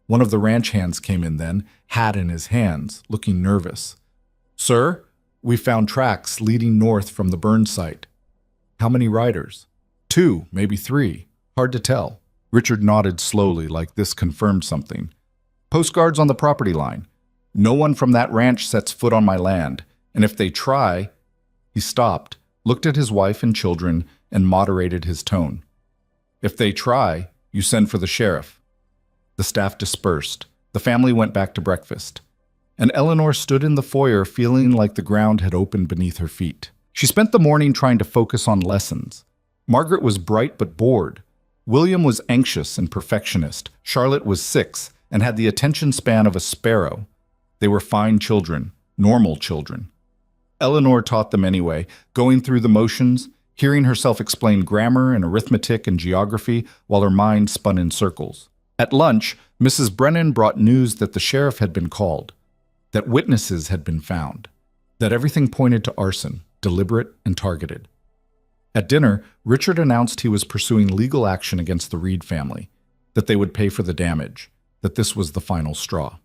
One of the ranch hands came in then, hat in his hands, looking nervous. Sir, we found tracks leading north from the burn site. How many riders? 2, maybe 3. Hard to tell. Richard nodded slowly, like this confirmed something. Postguards on the property line. No one from that ranch sets foot on my land, and if they try... He stopped, looked at his wife and children, and moderated his tone. If they try, you send for the sheriff. The staff dispersed. The family went back to breakfast. And Eleanor stood in the foyer feeling like the ground had opened beneath her feet. She spent the morning trying to focus on lessons. Margaret was bright but bored. William was anxious and perfectionist. Charlotte was 6 and had the attention span of a sparrow. They were fine children, normal children. Eleanor taught them anyway, going through the motions, hearing herself explain grammar and arithmetic and geography while her mind spun in circles. At lunch, Mrs. Brennan brought news that the sheriff had been called, that witnesses had been found, that everything pointed to arson, deliberate and targeted. At dinner, Richard announced he was pursuing legal action against the Reed family, that they would pay for the damage, that this was the final straw.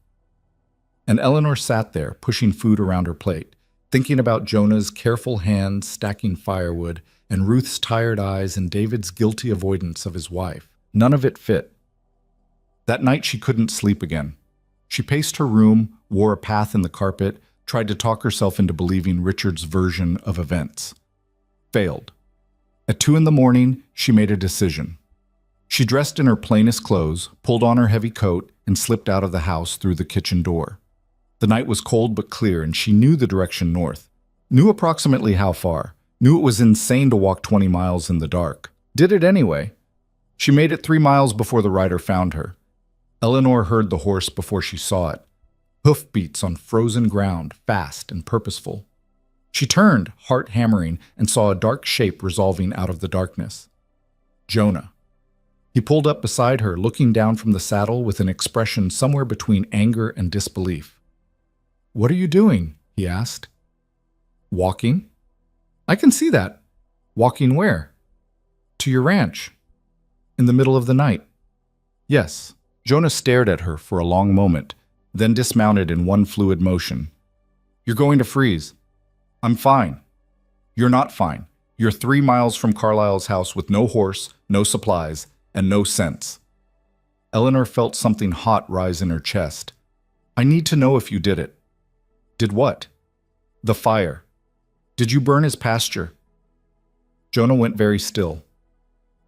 And Eleanor sat there, pushing food around her plate, thinking about Jonah's careful hands stacking firewood and Ruth's tired eyes and David's guilty avoidance of his wife. None of it fit. That night she couldn't sleep again. She paced her room, wore a path in the carpet, tried to talk herself into believing Richard's version of events. Failed. At 2 a.m, she made a decision. She dressed in her plainest clothes, pulled on her heavy coat, and slipped out of the house through the kitchen door. The night was cold but clear, and she knew the direction north. Knew approximately how far. Knew it was insane to walk 20 miles in the dark. Did it anyway. She made it 3 miles before the rider found her. Eleanor heard the horse before she saw it. Hoofbeats on frozen ground, fast and purposeful. She turned, heart hammering, and saw a dark shape resolving out of the darkness. Jonah. He pulled up beside her, looking down from the saddle with an expression somewhere between anger and disbelief. "What are you doing?" he asked. "Walking." "I can see that." "Walking where?" "To your ranch." "In the middle of the night." "Yes." Jonah stared at her for a long moment, then dismounted in one fluid motion. You're going to freeze. I'm fine. You're not fine. You're 3 miles from Carlisle's house with no horse, no supplies, and no sense. Eleanor felt something hot rise in her chest. I need to know if you did it. Did what? The fire. Did you burn his pasture? Jonah went very still.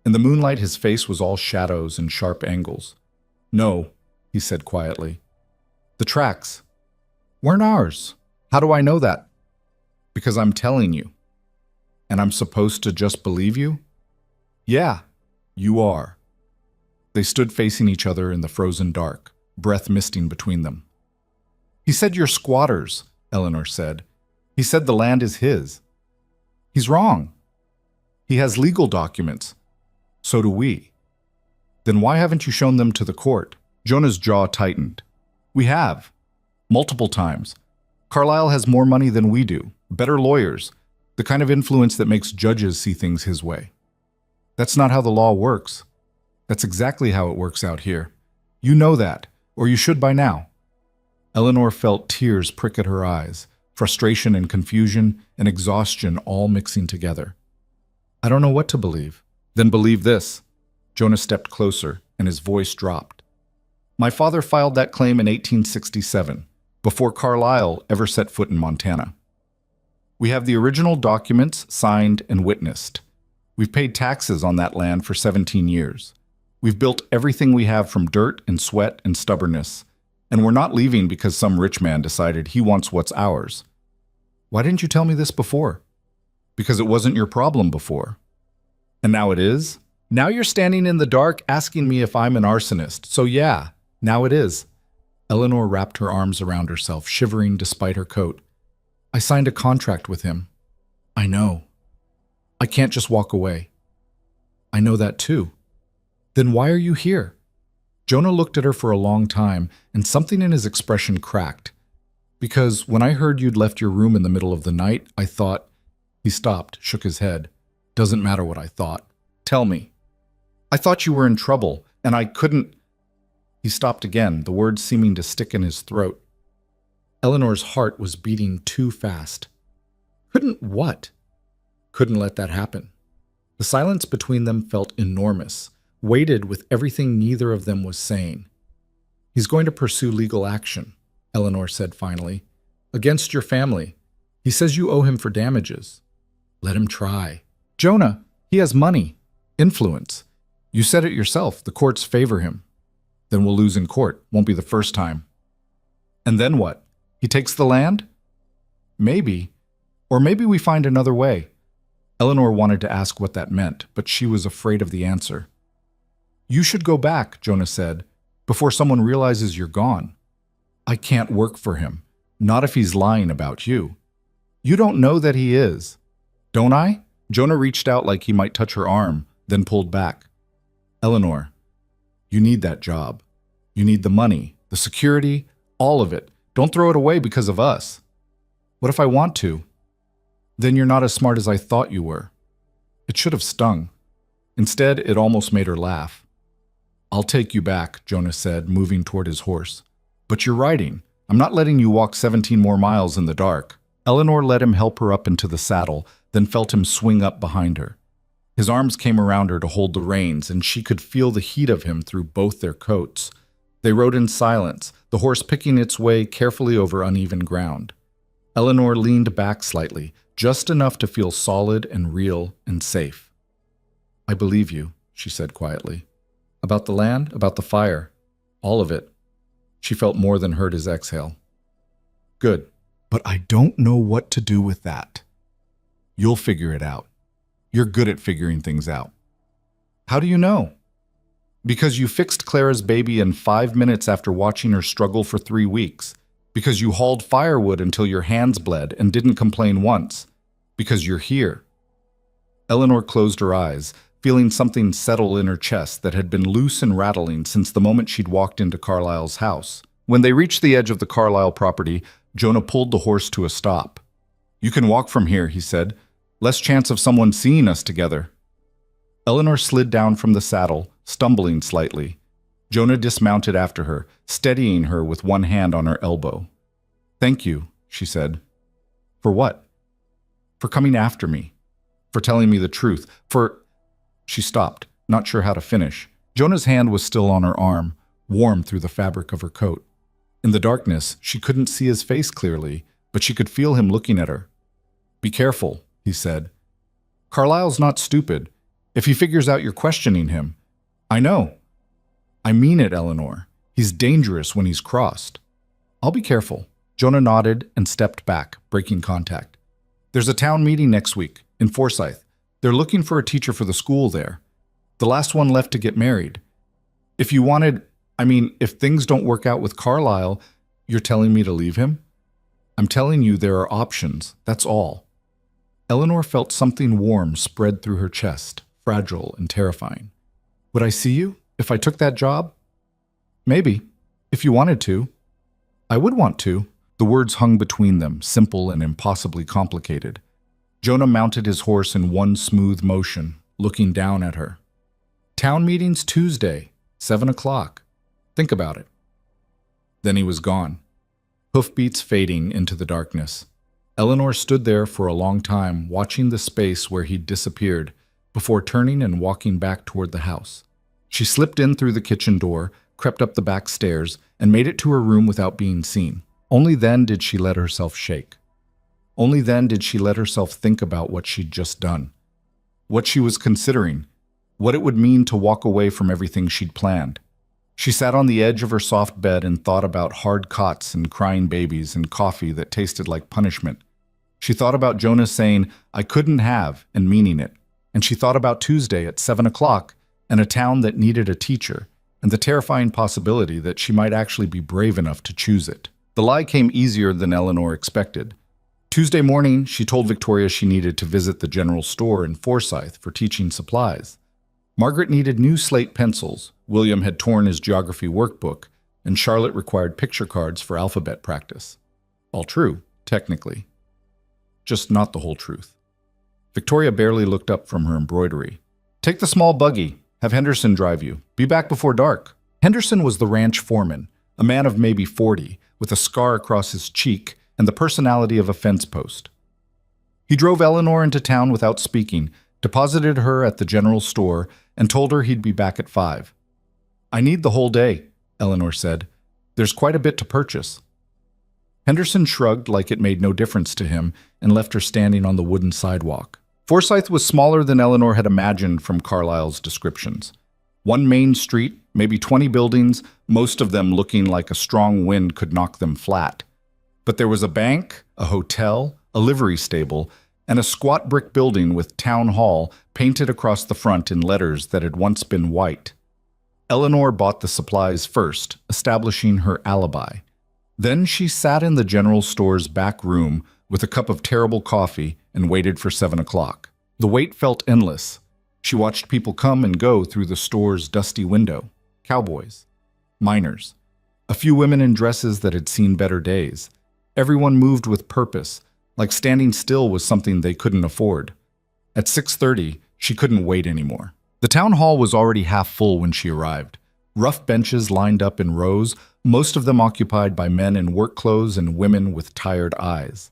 In the moonlight, his face was all shadows and sharp angles. No, he said quietly. The tracks weren't ours. How do I know that? Because I'm telling you. And I'm supposed to just believe you? Yeah, you are. They stood facing each other in the frozen dark, breath misting between them. He said you're squatters, Eleanor said. He said the land is his. He's wrong. He has legal documents. So do we. Then why haven't you shown them to the court? Jonah's jaw tightened. We have. Multiple times. Carlisle has more money than we do, better lawyers, the kind of influence that makes judges see things his way. That's not how the law works. That's exactly how it works out here. You know that, or you should by now. Eleanor felt tears prick at her eyes, frustration and confusion and exhaustion all mixing together. I don't know what to believe. Then believe this. Jonah stepped closer, and his voice dropped. My father filed that claim in 1867, before Carlisle ever set foot in Montana. We have the original documents signed and witnessed. We've paid taxes on that land for 17 years. We've built everything we have from dirt and sweat and stubbornness, and we're not leaving because some rich man decided he wants what's ours. Why didn't you tell me this before? Because it wasn't your problem before. And now it is? Now you're standing in the dark asking me if I'm an arsonist, so yeah, now it is. Eleanor wrapped her arms around herself, shivering despite her coat. I signed a contract with him. I know. I can't just walk away. I know that too. Then why are you here? Jonah looked at her for a long time, and something in his expression cracked. Because when I heard you'd left your room in the middle of the night, I thought... He stopped, shook his head. Doesn't matter what I thought. Tell me. I thought you were in trouble, and I couldn't... He stopped again, the words seeming to stick in his throat. Eleanor's heart was beating too fast. Couldn't what? Couldn't let that happen. The silence between them felt enormous, weighted with everything neither of them was saying. He's going to pursue legal action, Eleanor said finally. Against your family. He says you owe him for damages. Let him try. Jonah, he has money, influence. You said it yourself, the courts favor him. Then we'll lose in court, won't be the first time. And then what? He takes the land? Maybe. Or maybe we find another way. Eleanor wanted to ask what that meant, but she was afraid of the answer. You should go back, Jonah said, before someone realizes you're gone. I can't work for him, not if he's lying about you. You don't know that he is. Don't I? Jonah reached out like he might touch her arm, then pulled back. Eleanor, you need that job. You need the money, the security, all of it. Don't throw it away because of us. What if I want to? Then you're not as smart as I thought you were. It should have stung. Instead, it almost made her laugh. I'll take you back, Jonah said, moving toward his horse. But you're riding. I'm not letting you walk 17 more miles in the dark. Eleanor let him help her up into the saddle, then felt him swing up behind her. His arms came around her to hold the reins, and she could feel the heat of him through both their coats. They rode in silence, the horse picking its way carefully over uneven ground. Eleanor leaned back slightly, just enough to feel solid and real and safe. I believe you, she said quietly. About the land, about the fire, all of it. She felt more than heard his exhale. Good, but I don't know what to do with that. You'll figure it out. You're good at figuring things out. How do you know? Because you fixed Clara's baby in 5 minutes after watching her struggle for 3 weeks. Because you hauled firewood until your hands bled and didn't complain once. Because you're here. Eleanor closed her eyes, feeling something settle in her chest that had been loose and rattling since the moment she'd walked into Carlisle's house. When they reached the edge of the Carlisle property, Jonah pulled the horse to a stop. You can walk from here, he said. Less chance of someone seeing us together. Eleanor slid down from the saddle, stumbling slightly. Jonah dismounted after her, steadying her with one hand on her elbow. Thank you, she said. For what? For coming after me. For telling me the truth. For... She stopped, not sure how to finish. Jonah's hand was still on her arm, warm through the fabric of her coat. In the darkness, she couldn't see his face clearly, but she could feel him looking at her. Be careful, he said. Carlisle's not stupid. If he figures out you're questioning him. I know. I mean it, Eleanor. He's dangerous when he's crossed. I'll be careful. Jonah nodded and stepped back, breaking contact. There's a town meeting next week, in Forsyth. They're looking for a teacher for the school there. The last one left to get married. If things don't work out with Carlisle, you're telling me to leave him? I'm telling you there are options, that's all. Eleanor felt something warm spread through her chest, fragile and terrifying. Would I see you if I took that job? Maybe, if you wanted to. I would want to. The words hung between them, simple and impossibly complicated. Jonah mounted his horse in one smooth motion, looking down at her. Town meeting's Tuesday, 7 o'clock. Think about it. Then he was gone, hoofbeats fading into the darkness. Eleanor stood there for a long time, watching the space where he'd disappeared, before turning and walking back toward the house. She slipped in through the kitchen door, crept up the back stairs, and made it to her room without being seen. Only then did she let herself shake. Only then did she let herself think about what she'd just done, what she was considering, what it would mean to walk away from everything she'd planned. She sat on the edge of her soft bed and thought about hard cots and crying babies and coffee that tasted like punishment. She thought about Jonah saying, I couldn't have, and meaning it. And she thought about Tuesday at 7 o'clock and a town that needed a teacher, and the terrifying possibility that she might actually be brave enough to choose it. The lie came easier than Eleanor expected. Tuesday morning, she told Victoria she needed to visit the general store in Forsyth for teaching supplies. Margaret needed new slate pencils, William had torn his geography workbook, and Charlotte required picture cards for alphabet practice. All true, technically. Just not the whole truth. Victoria barely looked up from her embroidery. Take the small buggy. Have Henderson drive you. Be back before dark. Henderson was the ranch foreman, a man of maybe 40, with a scar across his cheek and the personality of a fence post. He drove Eleanor into town without speaking, deposited her at the general store, and told her he'd be back at 5. I need the whole day, Eleanor said. There's quite a bit to purchase. Henderson shrugged like it made no difference to him and left her standing on the wooden sidewalk. Forsyth was smaller than Eleanor had imagined from Carlisle's descriptions. One main street, maybe 20 buildings, most of them looking like a strong wind could knock them flat. But there was a bank, a hotel, a livery stable, and a squat brick building with Town Hall painted across the front in letters that had once been white. Eleanor bought the supplies first, establishing her alibi. Then she sat in the general store's back room with a cup of terrible coffee and waited for 7 o'clock. The wait felt endless. She watched people come and go through the store's dusty window. Cowboys. Miners. A few women in dresses that had seen better days. Everyone moved with purpose, like standing still was something they couldn't afford. At 6:30, she couldn't wait anymore. The town hall was already half full when she arrived. Rough benches lined up in rows, most of them occupied by men in work clothes and women with tired eyes.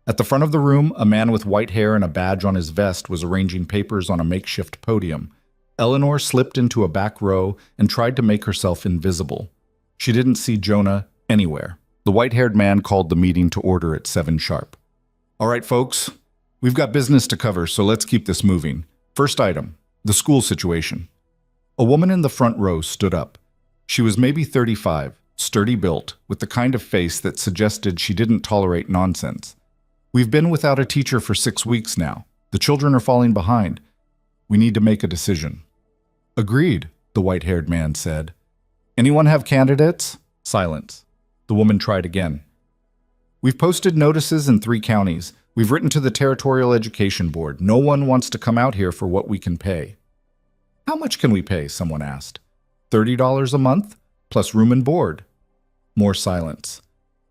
At the front of the room, a man with white hair and a badge on his vest was arranging papers on a makeshift podium. Eleanor slipped into a back row and tried to make herself invisible. She didn't see Jonah anywhere. The white-haired man called the meeting to order at 7 sharp. All right, folks, we've got business to cover, so let's keep this moving. First item, the school situation. A woman in the front row stood up. She was maybe 35, sturdy built, with the kind of face that suggested she didn't tolerate nonsense. We've been without a teacher for 6 weeks now. The children are falling behind. We need to make a decision. Agreed, the white-haired man said. Anyone have candidates? Silence. The woman tried again. We've posted notices in 3 counties. We've written to the Territorial Education Board. No one wants to come out here for what we can pay. How much can we pay? Someone asked. $30 a month, plus room and board. More silence.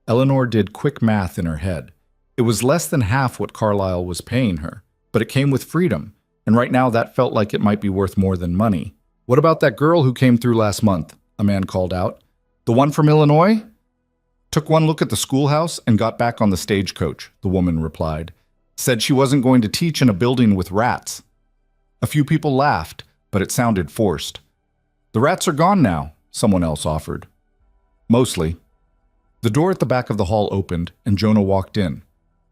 Eleanor did quick math in her head. It was less than half what Carlisle was paying her, but it came with freedom, and right now that felt like it might be worth more than money. What about that girl who came through last month? A man called out. The one from Illinois? Took one look at the schoolhouse and got back on the stagecoach, the woman replied. Said she wasn't going to teach in a building with rats. A few people laughed, but it sounded forced. The rats are gone now, someone else offered. Mostly. The door at the back of the hall opened, and Jonah walked in.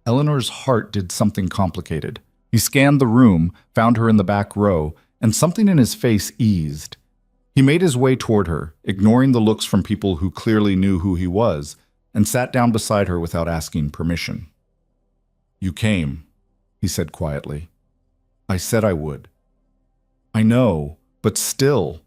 Eleanor's heart did something complicated. He scanned the room, found her in the back row, and something in his face eased. He made his way toward her, ignoring the looks from people who clearly knew who he was, and sat down beside her without asking permission. "You came," he said quietly. "I said I would." "I know, but still."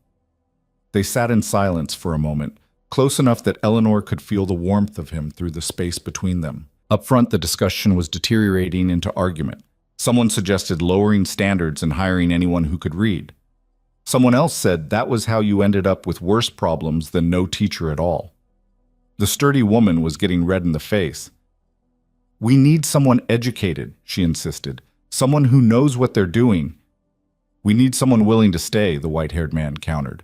They sat in silence for a moment, close enough that Eleanor could feel the warmth of him through the space between them. Up front, the discussion was deteriorating into argument. Someone suggested lowering standards and hiring anyone who could read. Someone else said that was how you ended up with worse problems than no teacher at all. The sturdy woman was getting red in the face. "We need someone educated," she insisted. "Someone who knows what they're doing." "We need someone willing to stay," the white-haired man countered.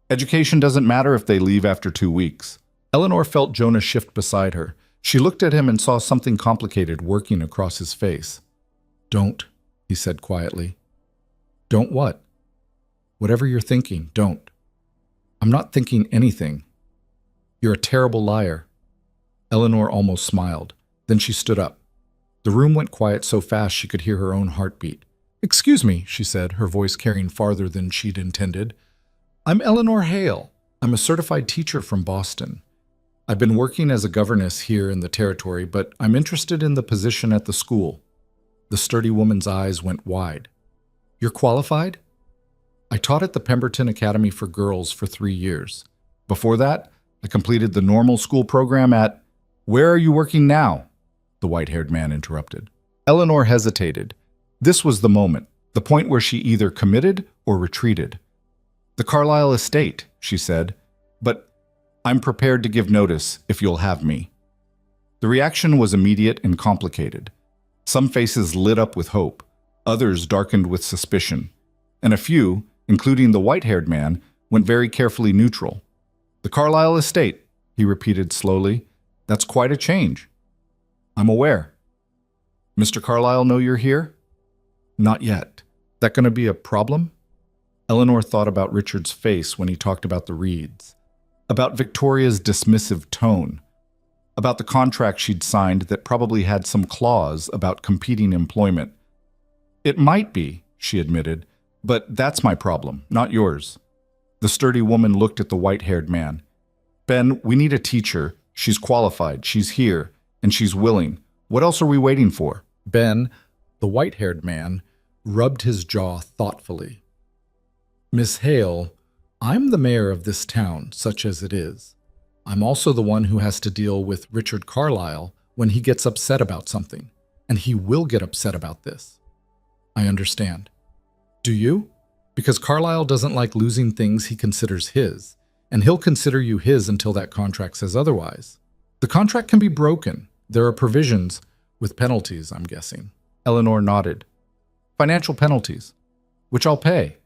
"Education doesn't matter if they leave after 2 weeks." Eleanor felt Jonah shift beside her. She looked at him and saw something complicated working across his face. "Don't," he said quietly. "Don't what?" "Whatever you're thinking, don't." "I'm not thinking anything. You're a terrible liar." Eleanor almost smiled. Then she stood up. The room went quiet so fast she could hear her own heartbeat. "Excuse me," she said, her voice carrying farther than she'd intended. "I'm Eleanor Hale. I'm a certified teacher from Boston. I've been working as a governess here in the territory, but I'm interested in the position at the school." The sturdy woman's eyes went wide. "You're qualified?" "I taught at the Pemberton Academy for Girls for 3 years. Before that, I completed the normal school program at—" "Where are you working now?" the white-haired man interrupted. Eleanor hesitated. This was the moment, the point where she either committed or retreated. "The Carlisle estate," she said, "but I'm prepared to give notice if you'll have me." The reaction was immediate and complicated. Some faces lit up with hope, others darkened with suspicion, and a few, including the white-haired man, went very carefully neutral. "The Carlisle estate," he repeated slowly. "That's quite a change." "I'm aware." "Mr. Carlisle know you're here?" "Not yet." "That going to be a problem?" Eleanor thought about Richard's face when he talked about the Reeds, about Victoria's dismissive tone, about the contract she'd signed that probably had some clause about competing employment. "It might be," she admitted, "but that's my problem, not yours." The sturdy woman looked at the white-haired man. "Ben, we need a teacher. She's qualified, she's here, and she's willing. What else are we waiting for?" Ben, the white-haired man, rubbed his jaw thoughtfully. "Miss Hale, I'm the mayor of this town, such as it is. I'm also the one who has to deal with Richard Carlisle when he gets upset about something, and he will get upset about this." "I understand." "Do you? Because Carlisle doesn't like losing things he considers his, and he'll consider you his until that contract says otherwise. The contract can be broken. There are provisions with penalties, I'm guessing." Eleanor nodded. "Financial penalties, which I'll pay."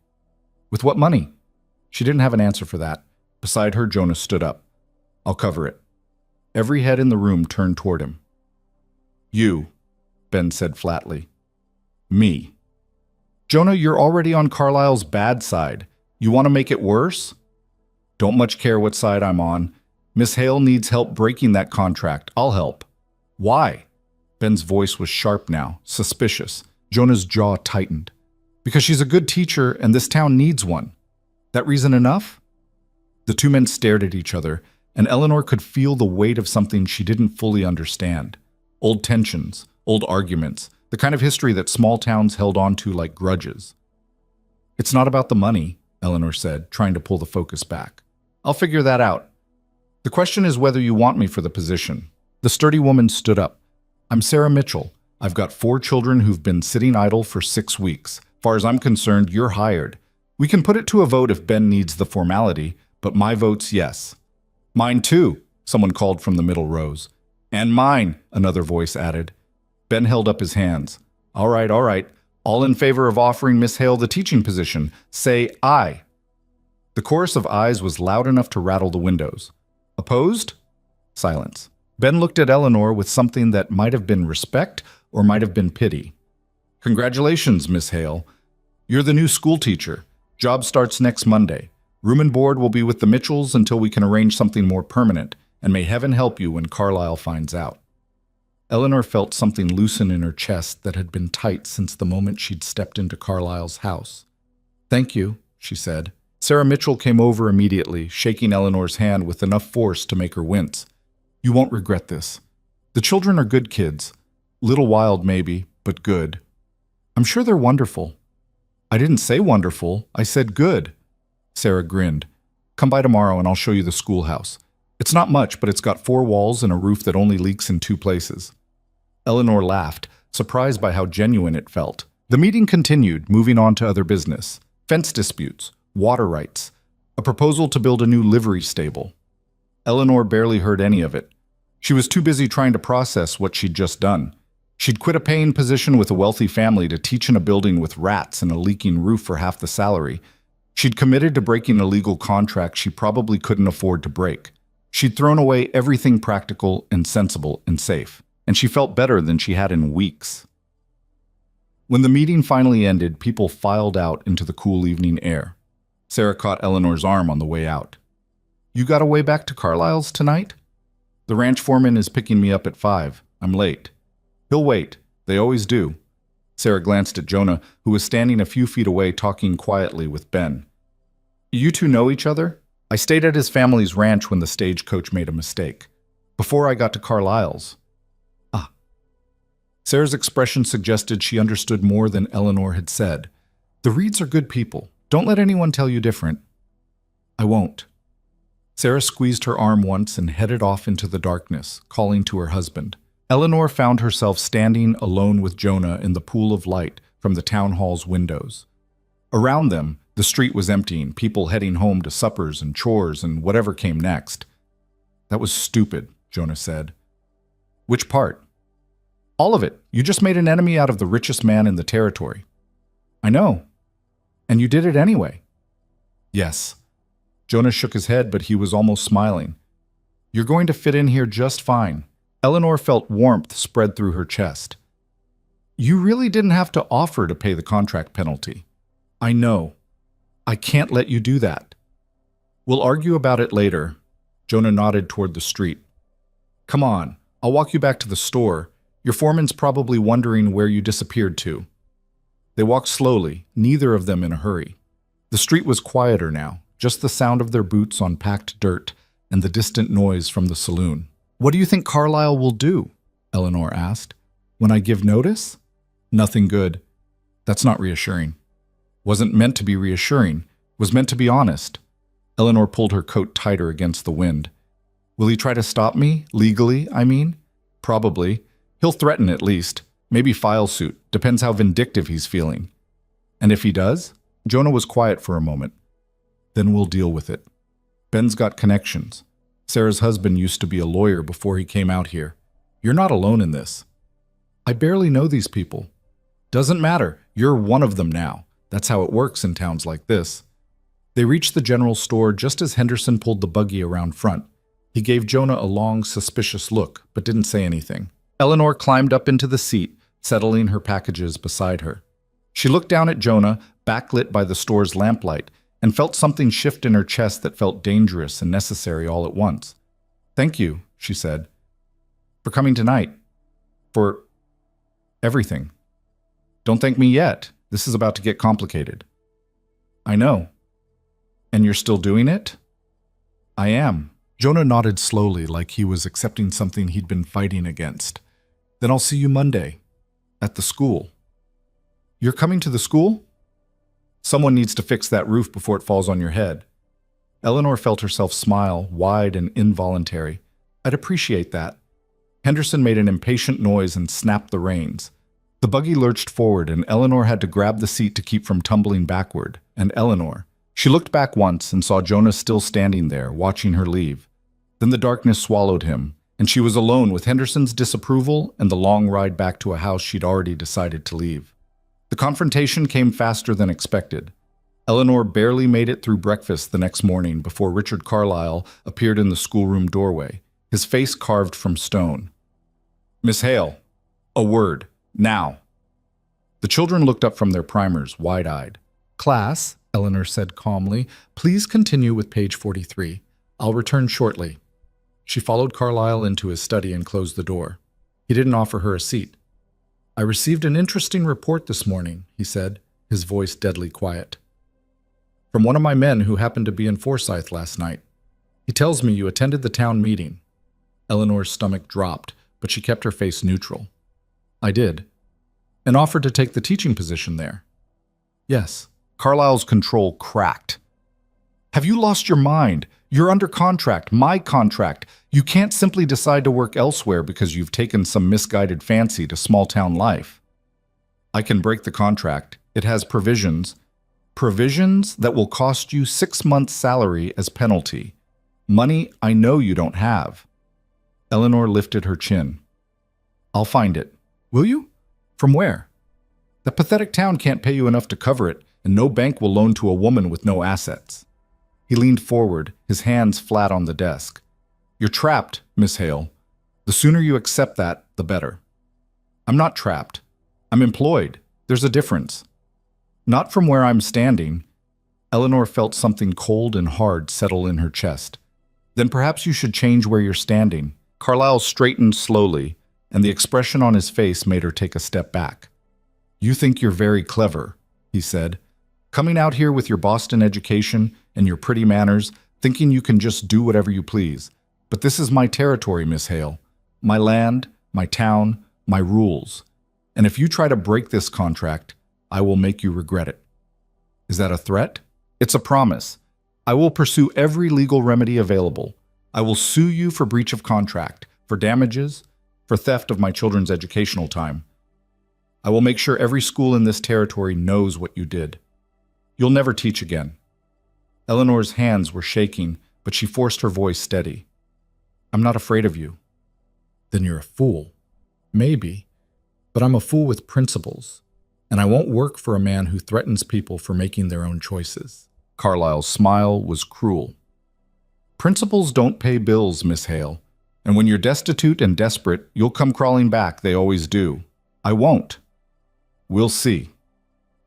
"With what money?" She didn't have an answer for that. Beside her, Jonah stood up. "I'll cover it." Every head in the room turned toward him. "You," Ben said flatly. "Me." "Jonah, you're already on Carlisle's bad side. You want to make it worse?" "Don't much care what side I'm on. Miss Hale needs help breaking that contract. I'll help." "Why?" Ben's voice was sharp now, suspicious. Jonah's jaw tightened. "Because she's a good teacher and this town needs one. That reason enough?" The two men stared at each other, and Eleanor could feel the weight of something she didn't fully understand. Old tensions, old arguments, the kind of history that small towns held on to like grudges. "It's not about the money," Eleanor said, trying to pull the focus back. "I'll figure that out. The question is whether you want me for the position." The sturdy woman stood up. "I'm Sarah Mitchell. I've got 4 children who've been sitting idle for 6 weeks. Far as I'm concerned, you're hired. We can put it to a vote if Ben needs the formality, but my vote's yes." "Mine too," someone called from the middle rows. "And mine," another voice added. Ben held up his hands. All right. All in favor of offering Miss Hale the teaching position, say aye." The chorus of ayes was loud enough to rattle the windows. "Opposed?" Silence. Ben looked at Eleanor with something that might have been respect or might have been pity. Congratulations, Miss Hale. You're the new school teacher. Job starts next Monday. Room and board will be with the Mitchells until we can arrange something more permanent, and may heaven help you when Carlisle finds out. Eleanor felt something loosen in her chest that had been tight since the moment she'd stepped into Carlisle's house. Thank you, she said. Sarah Mitchell came over immediately, shaking Eleanor's hand with enough force to make her wince. You won't regret this. The children are good kids. Little wild, maybe, but good. I'm sure they're wonderful. I didn't say wonderful, I said good. Sarah grinned. Come by tomorrow and I'll show you the schoolhouse. It's not much, but it's got 4 walls and a roof that only leaks in 2 places. Eleanor laughed, surprised by how genuine it felt. The meeting continued, moving on to other business. Fence disputes, water rights, a proposal to build a new livery stable. Eleanor barely heard any of it. She was too busy trying to process what she'd just done. She'd quit a paying position with a wealthy family to teach in a building with rats and a leaking roof for half the salary. She'd committed to breaking a legal contract she probably couldn't afford to break. She'd thrown away everything practical and sensible and safe, and she felt better than she had in weeks. When the meeting finally ended, people filed out into the cool evening air. Sarah caught Eleanor's arm on the way out. You got a way back to Carlisle's tonight? The ranch foreman is picking me up at 5. I'm late. He'll wait. They always do. Sarah glanced at Jonah, who was standing a few feet away talking quietly with Ben. You two know each other? I stayed at his family's ranch when the stagecoach made a mistake. Before I got to Carlisle's. Ah. Sarah's expression suggested she understood more than Eleanor had said. The Reeds are good people. Don't let anyone tell you different. I won't. Sarah squeezed her arm once and headed off into the darkness, calling to her husband. Eleanor found herself standing alone with Jonah in the pool of light from the town hall's windows. Around them, the street was emptying, people heading home to suppers and chores and whatever came next. That was stupid, Jonah said. Which part? All of it. You just made an enemy out of the richest man in the territory. I know. And you did it anyway. Yes. Jonah shook his head, but he was almost smiling. You're going to fit in here just fine. Eleanor felt warmth spread through her chest. You really didn't have to offer to pay the contract penalty. I know. I can't let you do that. We'll argue about it later. Jonah nodded toward the street. Come on, I'll walk you back to the store. Your foreman's probably wondering where you disappeared to. They walked slowly, neither of them in a hurry. The street was quieter now, just the sound of their boots on packed dirt and the distant noise from the saloon. What do you think Carlisle will do? Eleanor asked. When I give notice? Nothing good. That's not reassuring. Wasn't meant to be reassuring. Was meant to be honest. Eleanor pulled her coat tighter against the wind. Will he try to stop me? Legally, I mean? Probably. He'll threaten at least. Maybe file suit. Depends how vindictive he's feeling. And if he does? Jonah was quiet for a moment. Then we'll deal with it. Ben's got connections. Sarah's husband used to be a lawyer before he came out here. You're not alone in this. I barely know these people. Doesn't matter. You're one of them now. That's how it works in towns like this. They reached the general store just as Henderson pulled the buggy around front. He gave Jonah a long, suspicious look, but didn't say anything. Eleanor climbed up into the seat, settling her packages beside her. She looked down at Jonah, backlit by the store's lamplight, and felt something shift in her chest that felt dangerous and necessary all at once. Thank you, she said, for coming tonight. For everything. Don't thank me yet. This is about to get complicated. I know. And you're still doing it? I am. Jonah nodded slowly, like he was accepting something he'd been fighting against. Then I'll see you Monday. At the school. You're coming to the school? Someone needs to fix that roof before it falls on your head. Eleanor felt herself smile, wide and involuntary. I'd appreciate that. Henderson made an impatient noise and snapped the reins. The buggy lurched forward, and Eleanor had to grab the seat to keep from tumbling backward. And Eleanor. She looked back once and saw Jonah still standing there, watching her leave. Then the darkness swallowed him, and she was alone with Henderson's disapproval and the long ride back to a house she'd already decided to leave. The confrontation came faster than expected. Eleanor barely made it through breakfast the next morning before Richard Carlisle appeared in the schoolroom doorway. his face carved from stone. "Miss Hale, a word, now." The children looked up from their primers, wide-eyed. "Class," Eleanor said calmly, "please continue with page 43. I'll return shortly." She followed Carlyle into his study and closed the door. He didn't offer her a seat. "I received an interesting report this morning," he said, his voice deadly quiet. "From one of my men who happened to be in Forsyth last night. He tells me you attended the town meeting." Eleanor's stomach dropped, but she kept her face neutral. "I did." "And offered to take the teaching position there?" "Yes." Carlyle's control cracked. "Have you lost your mind? You're under contract, my contract. You can't simply decide to work elsewhere because you've taken some misguided fancy to small-town life." "I can break the contract. It has provisions. Provisions that will cost you 6 months' salary as penalty. Money I know you don't have." Eleanor lifted her chin. "I'll find it." "Will you? From where?" "The pathetic town can't pay you enough to cover it, and no bank will loan to a woman with no assets." He leaned forward, his hands flat on the desk. "You're trapped, Miss Hale. The sooner you accept that, the better." "I'm not trapped. I'm employed. There's a difference." "Not from where I'm standing." Eleanor felt something cold and hard settle in her chest. "Then perhaps you should change where you're standing." Carlyle straightened slowly, and the expression on his face made her take a step back. "You think you're very clever," he said. "Coming out here with your Boston education and your pretty manners, thinking you can just do whatever you please. But this is my territory, Miss Hale. My land, my town, my rules. And if you try to break this contract, I will make you regret it." "Is that a threat?" "It's a promise. I will pursue every legal remedy available. I will sue you for breach of contract, for damages, for theft of my children's educational time. I will make sure every school in this territory knows what you did. You'll never teach again." Eleanor's hands were shaking, but she forced her voice steady. "I'm not afraid of you." "Then you're a fool." "Maybe, but I'm a fool with principles, and I won't work for a man who threatens people for making their own choices." Carlyle's smile was cruel. "Principles don't pay bills, Miss Hale, and when you're destitute and desperate, you'll come crawling back, they always do. I won't." "We'll see."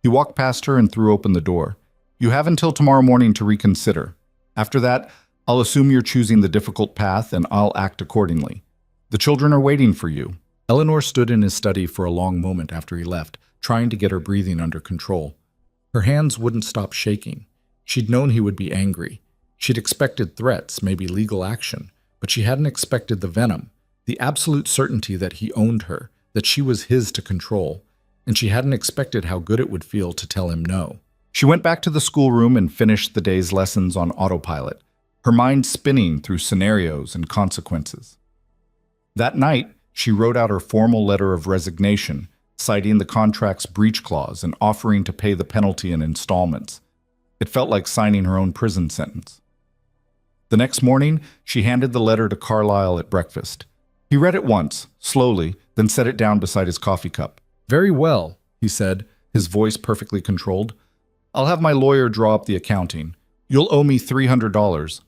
He walked past her and threw open the door. "You have until tomorrow morning to reconsider. After that, I'll assume you're choosing the difficult path and I'll act accordingly. The children are waiting for you." Eleanor stood in his study for a long moment after he left, trying to get her breathing under control. Her hands wouldn't stop shaking. She'd known he would be angry. She'd expected threats, maybe legal action, but she hadn't expected the venom, the absolute certainty that he owned her, that she was his to control, and she hadn't expected how good it would feel to tell him no. She went back to the schoolroom and finished the day's lessons on autopilot, her mind spinning through scenarios and consequences. That night, she wrote out her formal letter of resignation, citing the contract's breach clause and offering to pay the penalty in installments. It felt like signing her own prison sentence. The next morning, she handed the letter to Carlyle at breakfast. He read it once, slowly, then set it down beside his coffee cup. "Very well," he said, his voice perfectly controlled. "I'll have my lawyer draw up the accounting. You'll owe me $300.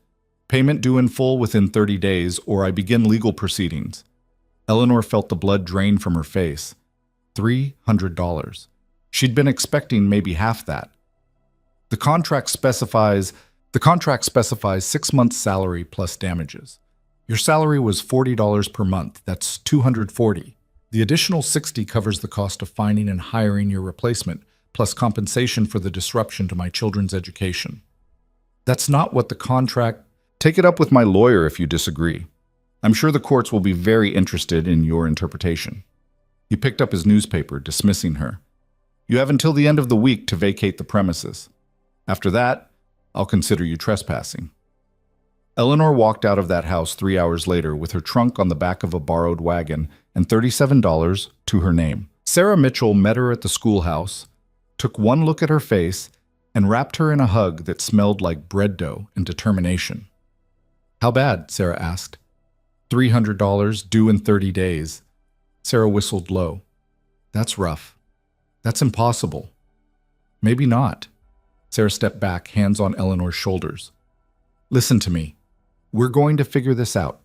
Payment due in full within 30 days, or I begin legal proceedings." Eleanor felt the blood drain from her face. $300. She'd been expecting maybe half that. The contract specifies 6 months' salary plus damages. Your salary was $40 per month. That's $240. The additional $60 covers the cost of finding and hiring your replacement, plus compensation for the disruption to my children's education. That's not what the contract... Take it up with my lawyer if you disagree. I'm sure the courts will be very interested in your interpretation. He picked up his newspaper, dismissing her. You have until the end of the week to vacate the premises. After that, I'll consider you trespassing. Eleanor walked out of that house 3 hours later with her trunk on the back of a borrowed wagon and $37 to her name. Sarah Mitchell met her at the schoolhouse, took one look at her face, and wrapped her in a hug that smelled like bread dough and determination. "How bad?" Sarah asked. $300 due in 30 days. Sarah whistled low. "That's rough. That's impossible." "Maybe not." Sarah stepped back, hands on Eleanor's shoulders. "Listen to me. We're going to figure this out.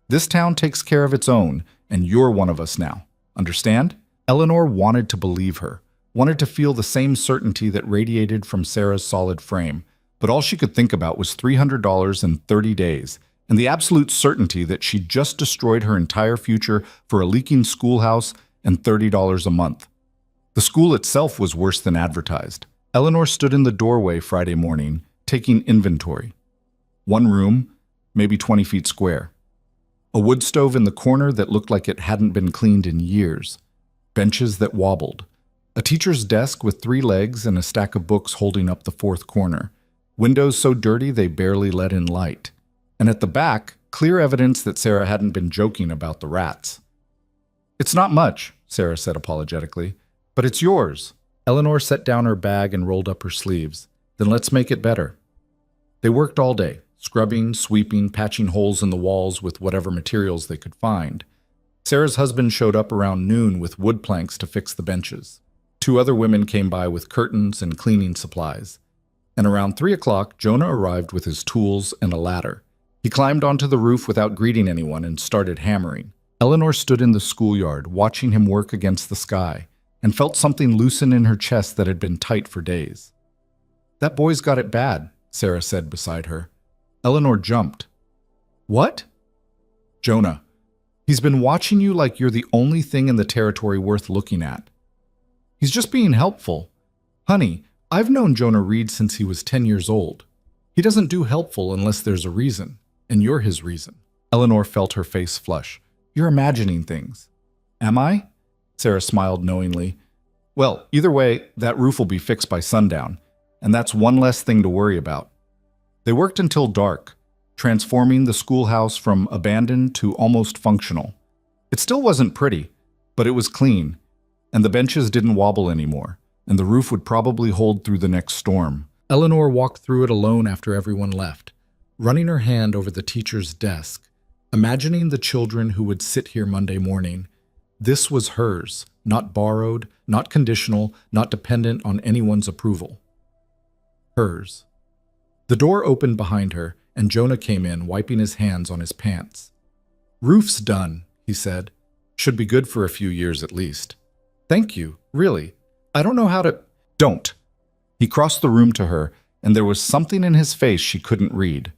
This town takes care of its own, and you're one of us now. Understand? Eleanor wanted to believe her, wanted to feel the same certainty that radiated from Sarah's solid frame, but all she could think about was $300 in 30 days, and the absolute certainty that she'd just destroyed her entire future for a leaking schoolhouse and $30 a month. The school itself was worse than advertised. Eleanor stood in the doorway Friday morning, taking inventory. One room, maybe 20 feet square. A wood stove in the corner that looked like it hadn't been cleaned in years. Benches that wobbled. A teacher's desk with 3 legs and a stack of books holding up the 4th corner. Windows so dirty they barely let in light. And at the back, clear evidence that Sarah hadn't been joking about the rats. "It's not much," Sarah said apologetically, "but it's yours." Eleanor set down her bag and rolled up her sleeves. "Then let's make it better." They worked all day, scrubbing, sweeping, patching holes in the walls with whatever materials they could find. Sarah's husband showed up around noon with wood planks to fix the benches. 2 other women came by with curtains and cleaning supplies. And around 3 o'clock, Jonah arrived with his tools and a ladder. He climbed onto the roof without greeting anyone and started hammering. Eleanor stood in the schoolyard, watching him work against the sky, and felt something loosen in her chest that had been tight for days. "That boy's got it bad," Sarah said beside her. Eleanor jumped. "What?" "Jonah. He's been watching you like you're the only thing in the territory worth looking at. He's just being helpful. Honey, I've known Jonah Reed since he was 10 years old. He doesn't do helpful unless there's a reason, and you're his reason." Eleanor felt her face flush. "You're imagining things." "Am I?" Sarah smiled knowingly. "Well, either way, that roof will be fixed by sundown, and that's one less thing to worry about." They worked until dark, transforming the schoolhouse from abandoned to almost functional. It still wasn't pretty, but it was clean, and the benches didn't wobble anymore, and the roof would probably hold through the next storm. Eleanor walked through it alone after everyone left, running her hand over the teacher's desk, imagining the children who would sit here Monday morning. This was hers, not borrowed, not conditional, not dependent on anyone's approval. Hers. The door opened behind her, and Jonah came in, wiping his hands on his pants. "Roof's done," he said. "Should be good for a few years at least." "Thank you, really. I don't know how to—" "Don't." He crossed the room to her, and there was something in his face she couldn't read.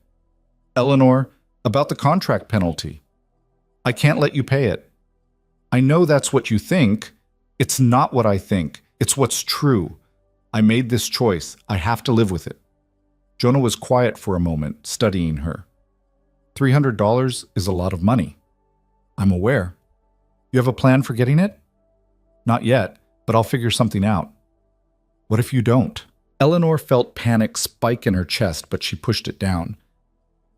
"Eleanor, about the contract penalty. I can't let you pay it. I know that's what you think. It's not what I think. It's what's true. I made this choice. I have to live with it." Jonah was quiet for a moment, studying her. $300 is a lot of money. "I'm aware. You have a plan for getting it?" "Not yet, but I'll figure something out." "What if you don't?" Eleanor felt panic spike in her chest, but she pushed it down.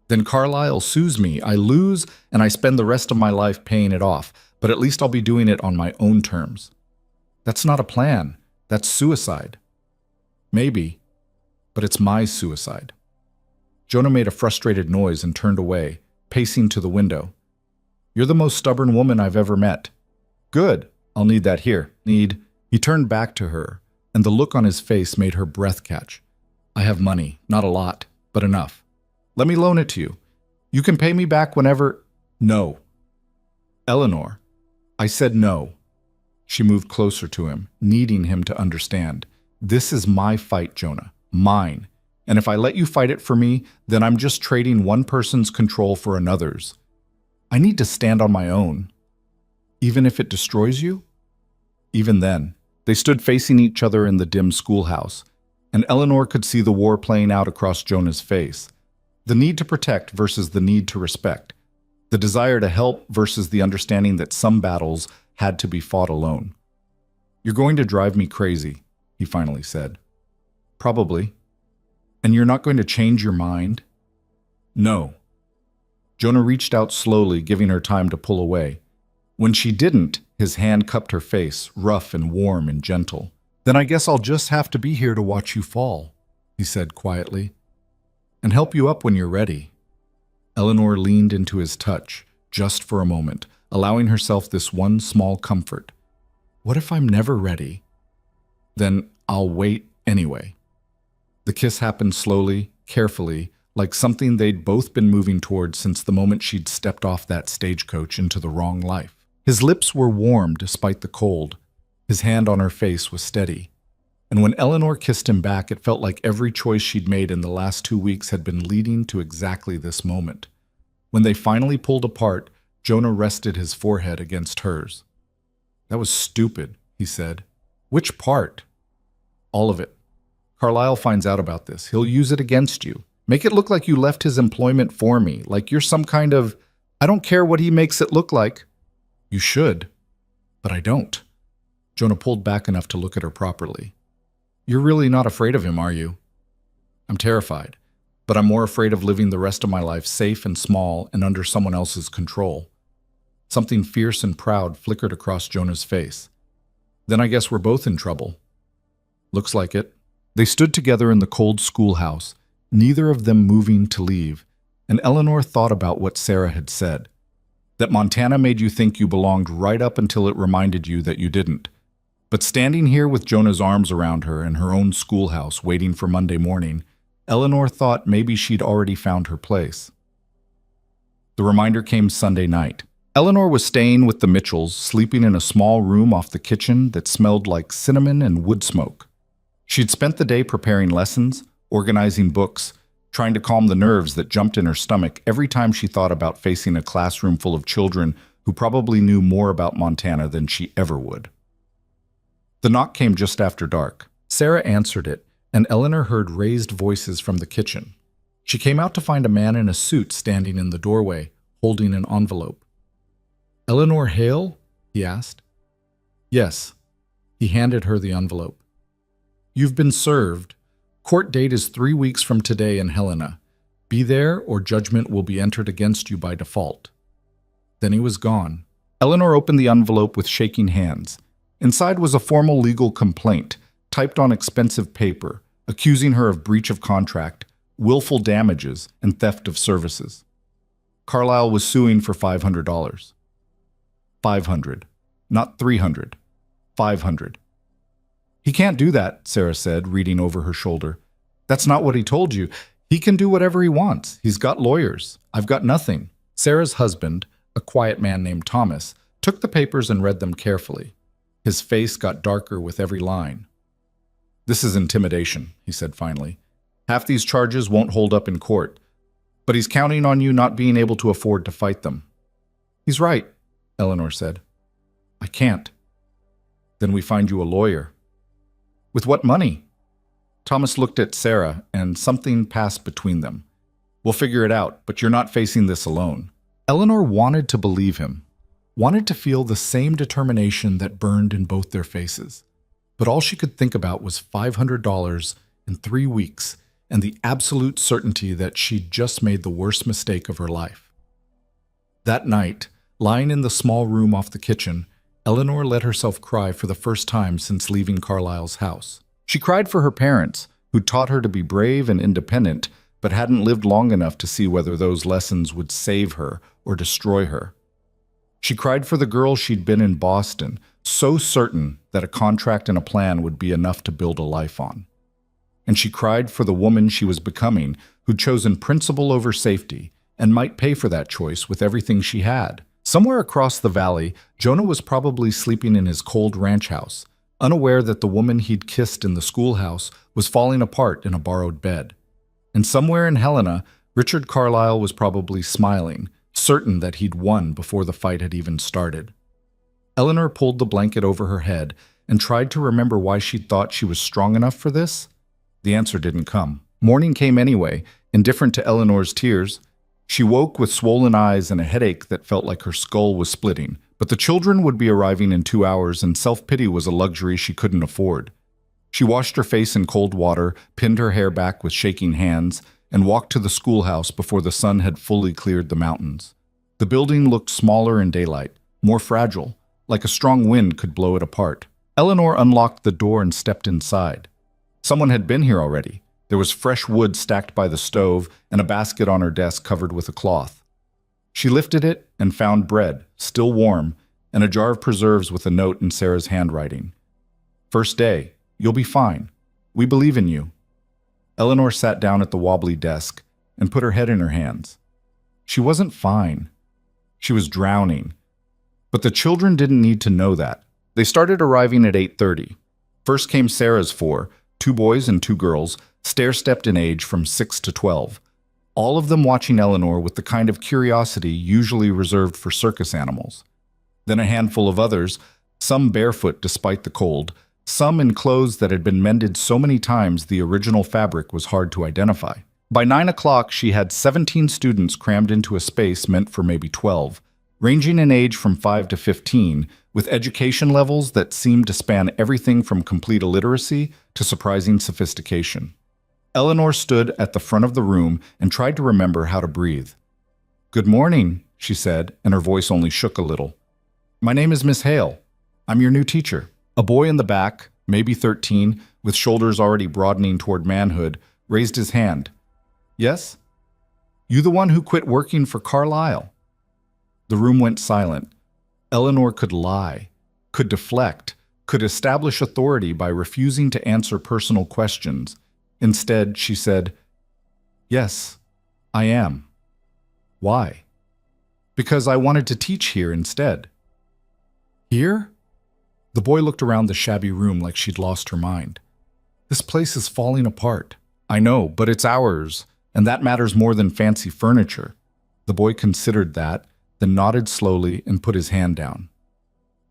"Then Carlisle sues me. I lose, and I spend the rest of my life paying it off, but at least I'll be doing it on my own terms." "That's not a plan. That's suicide." "Maybe, but it's my suicide." Jonah made a frustrated noise and turned away, pacing to the window. "You're the most stubborn woman I've ever met." "Good. I'll need that here." He turned back to her, and the look on his face made her breath catch. "I have money. Not a lot, but enough. Let me loan it to you. You can pay me back whenever—" "No." "Eleanor." "I said no." She moved closer to him, needing him to understand. "This is my fight, Jonah. Mine. And if I let you fight it for me, then I'm just trading one person's control for another's. I need to stand on my own." "Even if it destroys you?" Even then, they stood facing each other in the dim schoolhouse, and Eleanor could see the war playing out across Jonah's face. The need to protect versus the need to respect. The desire to help versus the understanding that some battles had to be fought alone. "You're going to drive me crazy," he finally said. "Probably. And you're not going to change your mind?" "No." Jonah reached out slowly, giving her time to pull away. When she didn't, his hand cupped her face, rough and warm and gentle. "Then I guess I'll just have to be here to watch you fall," he said quietly, "and help you up when you're ready." Eleanor leaned into his touch, just for a moment, allowing herself this one small comfort. "What if I'm never ready?" "Then I'll wait anyway." The kiss happened slowly, carefully, like something they'd both been moving toward since the moment she'd stepped off that stagecoach into the wrong life. His lips were warm despite the cold. His hand on her face was steady. And when Eleanor kissed him back, it felt like every choice she'd made in the last 2 weeks had been leading to exactly this moment. When they finally pulled apart, Jonah rested his forehead against hers. "That was stupid," he said. "Which part?" "All of it. Carlisle finds out about this. He'll use it against you. Make it look like you left his employment for me, like you're some kind of... I don't care what he makes it look like." "You should, but I don't." Jonah pulled back enough to look at her properly. "You're really not afraid of him, are you?" "I'm terrified, but I'm more afraid of living the rest of my life safe and small and under someone else's control." Something fierce and proud flickered across Jonah's face. "Then I guess we're both in trouble." "Looks like it." They stood together in the cold schoolhouse, neither of them moving to leave, and Eleanor thought about what Sarah had said. That Montana made you think you belonged right up until it reminded you that you didn't. But standing here with Jonah's arms around her in her own schoolhouse waiting for Monday morning, Eleanor thought maybe she'd already found her place. The reminder came Sunday night. Eleanor was staying with the Mitchells, sleeping in a small room off the kitchen that smelled like cinnamon and wood smoke. She'd spent the day preparing lessons, organizing books, trying to calm the nerves that jumped in her stomach every time she thought about facing a classroom full of children who probably knew more about Montana than she ever would. The knock came just after dark. Sarah answered it, and Eleanor heard raised voices from the kitchen. She came out to find a man in a suit standing in the doorway, holding an envelope. "Eleanor Hale?" he asked. "Yes." He handed her the envelope. "You've been served. Court date is 3 weeks from today in Helena. Be there or judgment will be entered against you by default." Then he was gone. Eleanor opened the envelope with shaking hands. Inside was a formal legal complaint, typed on expensive paper, accusing her of breach of contract, willful damages, and theft of services. Carlisle was suing for $500. 500, not 300. 500. "He can't do that," Sarah said, reading over her shoulder. "That's not what he told you. He can do whatever he wants. He's got lawyers. I've got nothing." Sarah's husband, a quiet man named Thomas, took the papers and read them carefully. His face got darker with every line. "This is intimidation," he said finally. "Half these charges won't hold up in court, but he's counting on you not being able to afford to fight them." "He's right," Eleanor said. "I can't." "Then we find you a lawyer." "With what money?" Thomas looked at Sarah, and something passed between them. "We'll figure it out, but you're not facing this alone." Eleanor wanted to believe him, wanted to feel the same determination that burned in both their faces. But all she could think about was $500 in 3 weeks and the absolute certainty that she'd just made the worst mistake of her life. That night, lying in the small room off the kitchen, Eleanor let herself cry for the first time since leaving Carlisle's house. She cried for her parents, who'd taught her to be brave and independent, but hadn't lived long enough to see whether those lessons would save her or destroy her. She cried for the girl she'd been in Boston, so certain that a contract and a plan would be enough to build a life on. And she cried for the woman she was becoming, who'd chosen principle over safety, and might pay for that choice with everything she had. Somewhere across the valley, Jonah was probably sleeping in his cold ranch house, unaware that the woman he'd kissed in the schoolhouse was falling apart in a borrowed bed. And somewhere in Helena, Richard Carlisle was probably smiling, certain that he'd won before the fight had even started. Eleanor pulled the blanket over her head and tried to remember why she'd thought she was strong enough for this. The answer didn't come. Morning came anyway, indifferent to Eleanor's tears. She woke with swollen eyes and a headache that felt like her skull was splitting, but the children would be arriving in 2 hours and self-pity was a luxury she couldn't afford. She washed her face in cold water, pinned her hair back with shaking hands, and walked to the schoolhouse before the sun had fully cleared the mountains. The building looked smaller in daylight, more fragile, like a strong wind could blow it apart. Eleanor unlocked the door and stepped inside. Someone had been here already. There was fresh wood stacked by the stove and a basket on her desk covered with a cloth. She lifted it and found bread, still warm, and a jar of preserves with a note in Sarah's handwriting. "First day. You'll be fine. We believe in you." Eleanor sat down at the wobbly desk, and put her head in her hands. She wasn't fine. She was drowning. But the children didn't need to know that. They started arriving at 8:30. First came Sarah's four, 2 boys and 2 girls, stair-stepped in age from 6 to 12. All of them watching Eleanor with the kind of curiosity usually reserved for circus animals. Then a handful of others, some barefoot despite the cold, some in clothes that had been mended so many times the original fabric was hard to identify. By 9 o'clock, she had 17 students crammed into a space meant for maybe 12, ranging in age from 5 to 15, with education levels that seemed to span everything from complete illiteracy to surprising sophistication. Eleanor stood at the front of the room and tried to remember how to breathe. "Good morning," she said, and her voice only shook a little. "My name is Miss Hale. I'm your new teacher." A boy in the back, maybe 13, with shoulders already broadening toward manhood, raised his hand. "Yes? You the one who quit working for Carlyle?" The room went silent. Eleanor could lie, could deflect, could establish authority by refusing to answer personal questions. Instead, she said, "Yes, I am." "Why?" "Because I wanted to teach here instead." "Here?" The boy looked around the shabby room like she'd lost her mind. "This place is falling apart." "I know, but it's ours, and that matters more than fancy furniture." The boy considered that, then nodded slowly and put his hand down.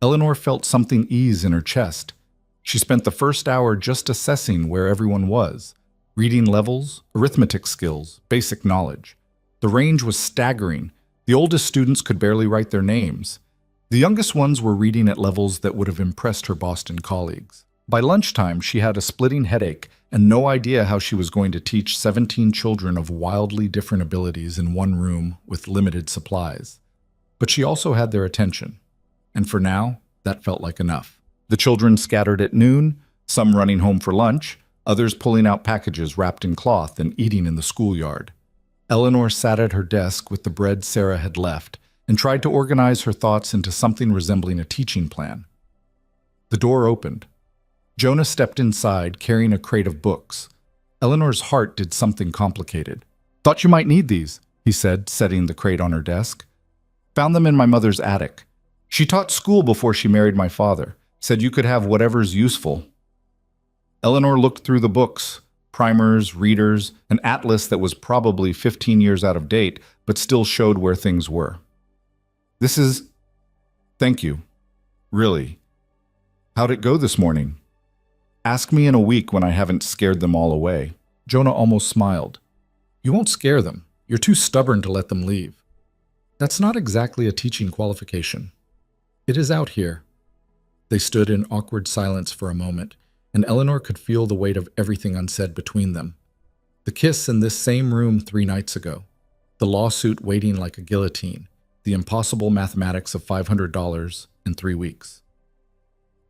Eleanor felt something ease in her chest. She spent the first hour just assessing where everyone was. Reading levels, arithmetic skills, basic knowledge. The range was staggering. The oldest students could barely write their names. The youngest ones were reading at levels that would have impressed her Boston colleagues. By lunchtime, she had a splitting headache and no idea how she was going to teach 17 children of wildly different abilities in one room with limited supplies. But she also had their attention. And for now, that felt like enough. The children scattered at noon, some running home for lunch, others pulling out packages wrapped in cloth and eating in the schoolyard. Eleanor sat at her desk with the bread Sarah had left and tried to organize her thoughts into something resembling a teaching plan. The door opened. Jonah stepped inside, carrying a crate of books. Eleanor's heart did something complicated. "Thought you might need these," he said, setting the crate on her desk. "Found them in my mother's attic. She taught school before she married my father. Said you could have whatever's useful." Eleanor looked through the books, primers, readers, an atlas that was probably 15 years out of date, but still showed where things were. "This is... Thank you. Really. How'd it go this morning?" "Ask me in a week when I haven't scared them all away." Jonah almost smiled. "You won't scare them. You're too stubborn to let them leave." "That's not exactly a teaching qualification." "It is out here." They stood in awkward silence for a moment, and Eleanor could feel the weight of everything unsaid between them. The kiss in this same room 3 nights ago, the lawsuit waiting like a guillotine, the impossible mathematics of $500 in 3 weeks.